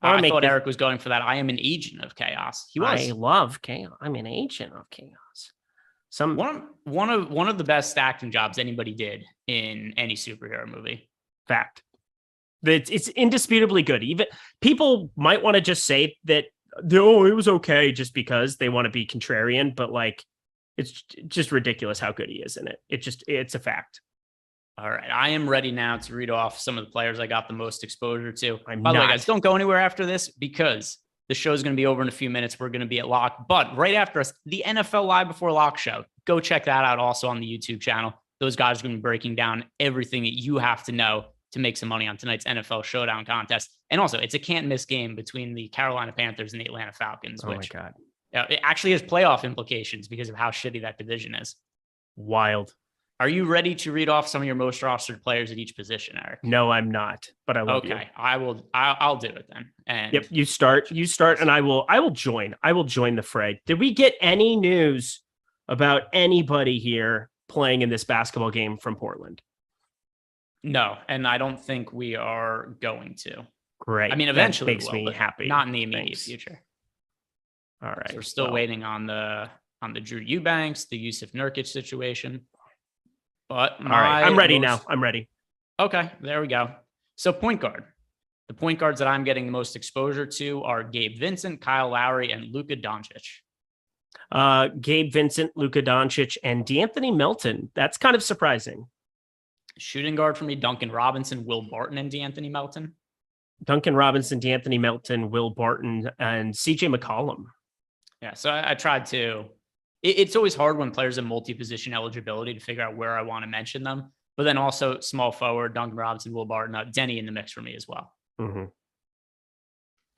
I thought Eric was going for that. I am an agent of chaos. He was. I love chaos. I'm an agent of chaos. One of the best acting jobs anybody did in any superhero movie. Fact. It's indisputably good. Even people might want to just say that, it was okay just because they want to be contrarian, but like, it's just ridiculous how good he is in it. It's a fact. All right. I am ready now to read off some of the players I got the most exposure to. By the way, guys, don't go anywhere after this because the show is going to be over in a few minutes. We're going to be at lock, but right after us, the NFL Live Before Lock show. Go check that out also on the YouTube channel. Those guys are going to be breaking down everything that you have to know to make some money on tonight's NFL Showdown contest. And also, it's a can't miss game between the Carolina Panthers and the Atlanta Falcons, which my God. It actually has playoff implications because of how shitty that division is. Wild. Are you ready to read off some of your most rostered players at each position, Eric? No, I'm not, but I will. Okay, I'll do it then. And yep, you start, and I will join. I will join the fray. Did we get any news about anybody here playing in this basketball game from Portland? No, and I don't think we are going to. Great. I mean, eventually that makes me happy. Not in the immediate future. All right. So we're still waiting on the on the Drew Eubanks, the Yusuf Nurkic situation. But all right, I'm ready now. I'm ready. Okay, there we go. So point guard. The point guards that I'm getting the most exposure to are Gabe Vincent, Kyle Lowry, and Luka Doncic. Gabe Vincent, Luka Doncic, and DeAnthony Melton. That's kind of surprising. Shooting guard for me, Duncan Robinson, Will Barton, and DeAnthony Melton. Duncan Robinson, DeAnthony Melton, Will Barton, and CJ McCollum. Yeah, so I tried to. It's always hard when players have multi-position eligibility to figure out where I want to mention them. But then also small forward, Duncan Robinson, Will Barton, Denny in the mix for me as well. Mm-hmm.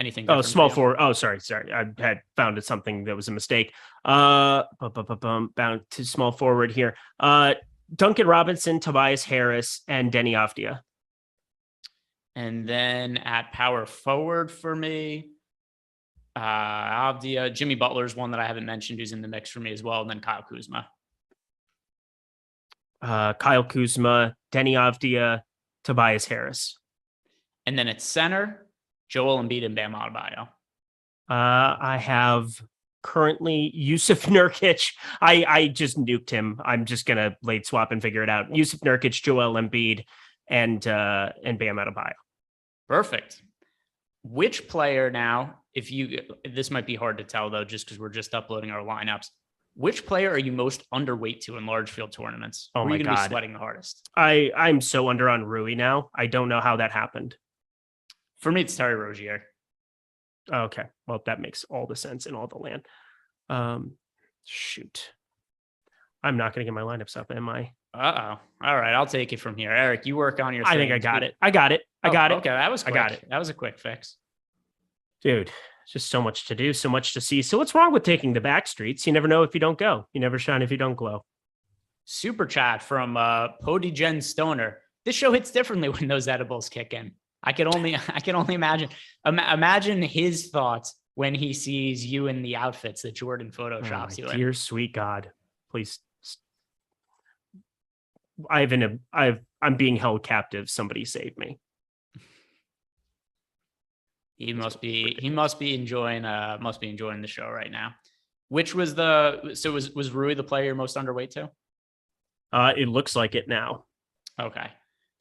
Anything? Oh, small forward. Oh, sorry. I had found something that was a mistake. Bound to small forward here. Duncan Robinson, Tobias Harris, and Denny Avdia. And then at power forward for me, Avdia, Jimmy Butler's one that I haven't mentioned who's in the mix for me as well. And then Kyle Kuzma. Kyle Kuzma, Denny Avdia, Tobias Harris. And then at center, Joel Embiid and Bam Adebayo. I have currently Yusuf Nurkic. I just nuked him. I'm just going to late swap and figure it out. Yusuf Nurkic, Joel Embiid, and Bam Adebayo. Perfect. Which player now, this might be hard to tell though, just because we're just uploading our lineups. Which player are you most underweight to in large field tournaments? Oh my God. Who are you going to be sweating the hardest? I'm so under on Rui now. I don't know how that happened. For me, it's Terry Rozier. Okay. Well, that makes all the sense in all the land. Shoot. I'm not going to get my lineups up, am I? Uh-oh. All right. I'll take it from here. Eric, you work on your thing. I think I got it. I got it. Okay. That was quick. I got it. That was a quick fix. Dude, just so much to do, so much to see. So what's wrong with taking the back streets? You never know if you don't go. You never shine if you don't glow. Super chat from Podigen Stoner. This show hits differently when those edibles kick in. I can only imagine. Imagine his thoughts when he sees you in the outfits that Jordan photoshops you in. Dear sweet God, please. I'm being held captive. Somebody save me. He must be enjoying the show right now. Which was was Rui the player you're most underweight to? It looks like it now. Okay.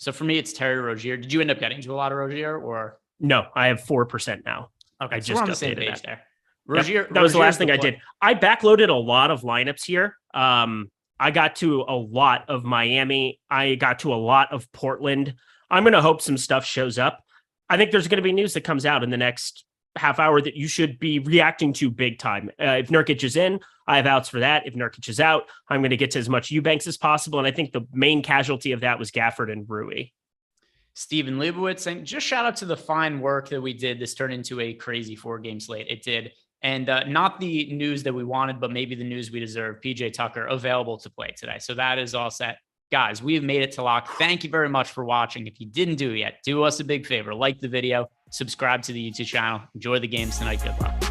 So for me, it's Terry Rozier. Did you end up getting to a lot of Rozier or? No, I have 4% now. Okay. I so just we're on the same page that. there. Rozier. Yep, that was the last thing I did. I backloaded a lot of lineups here. I got to a lot of Miami. I got to a lot of Portland. I'm going to hope some stuff shows up. I think there's going to be news that comes out in the next half hour that you should be reacting to big time. If Nurkic is in, I have outs for that. If Nurkic is out, I'm going to get to as much Eubanks as possible. And I think the main casualty of that was Gafford and Rui. Steven Leibowitz saying, just shout out to the fine work that we did. This turned into a crazy 4-game slate. It did. And not the news that we wanted, but maybe the news we deserve. PJ Tucker available to play today. So that is all set. Guys, we've made it to lock. Thank you very much for watching. If you didn't do it yet, do us a big favor. Like the video, subscribe to the YouTube channel. Enjoy the games tonight. Good luck.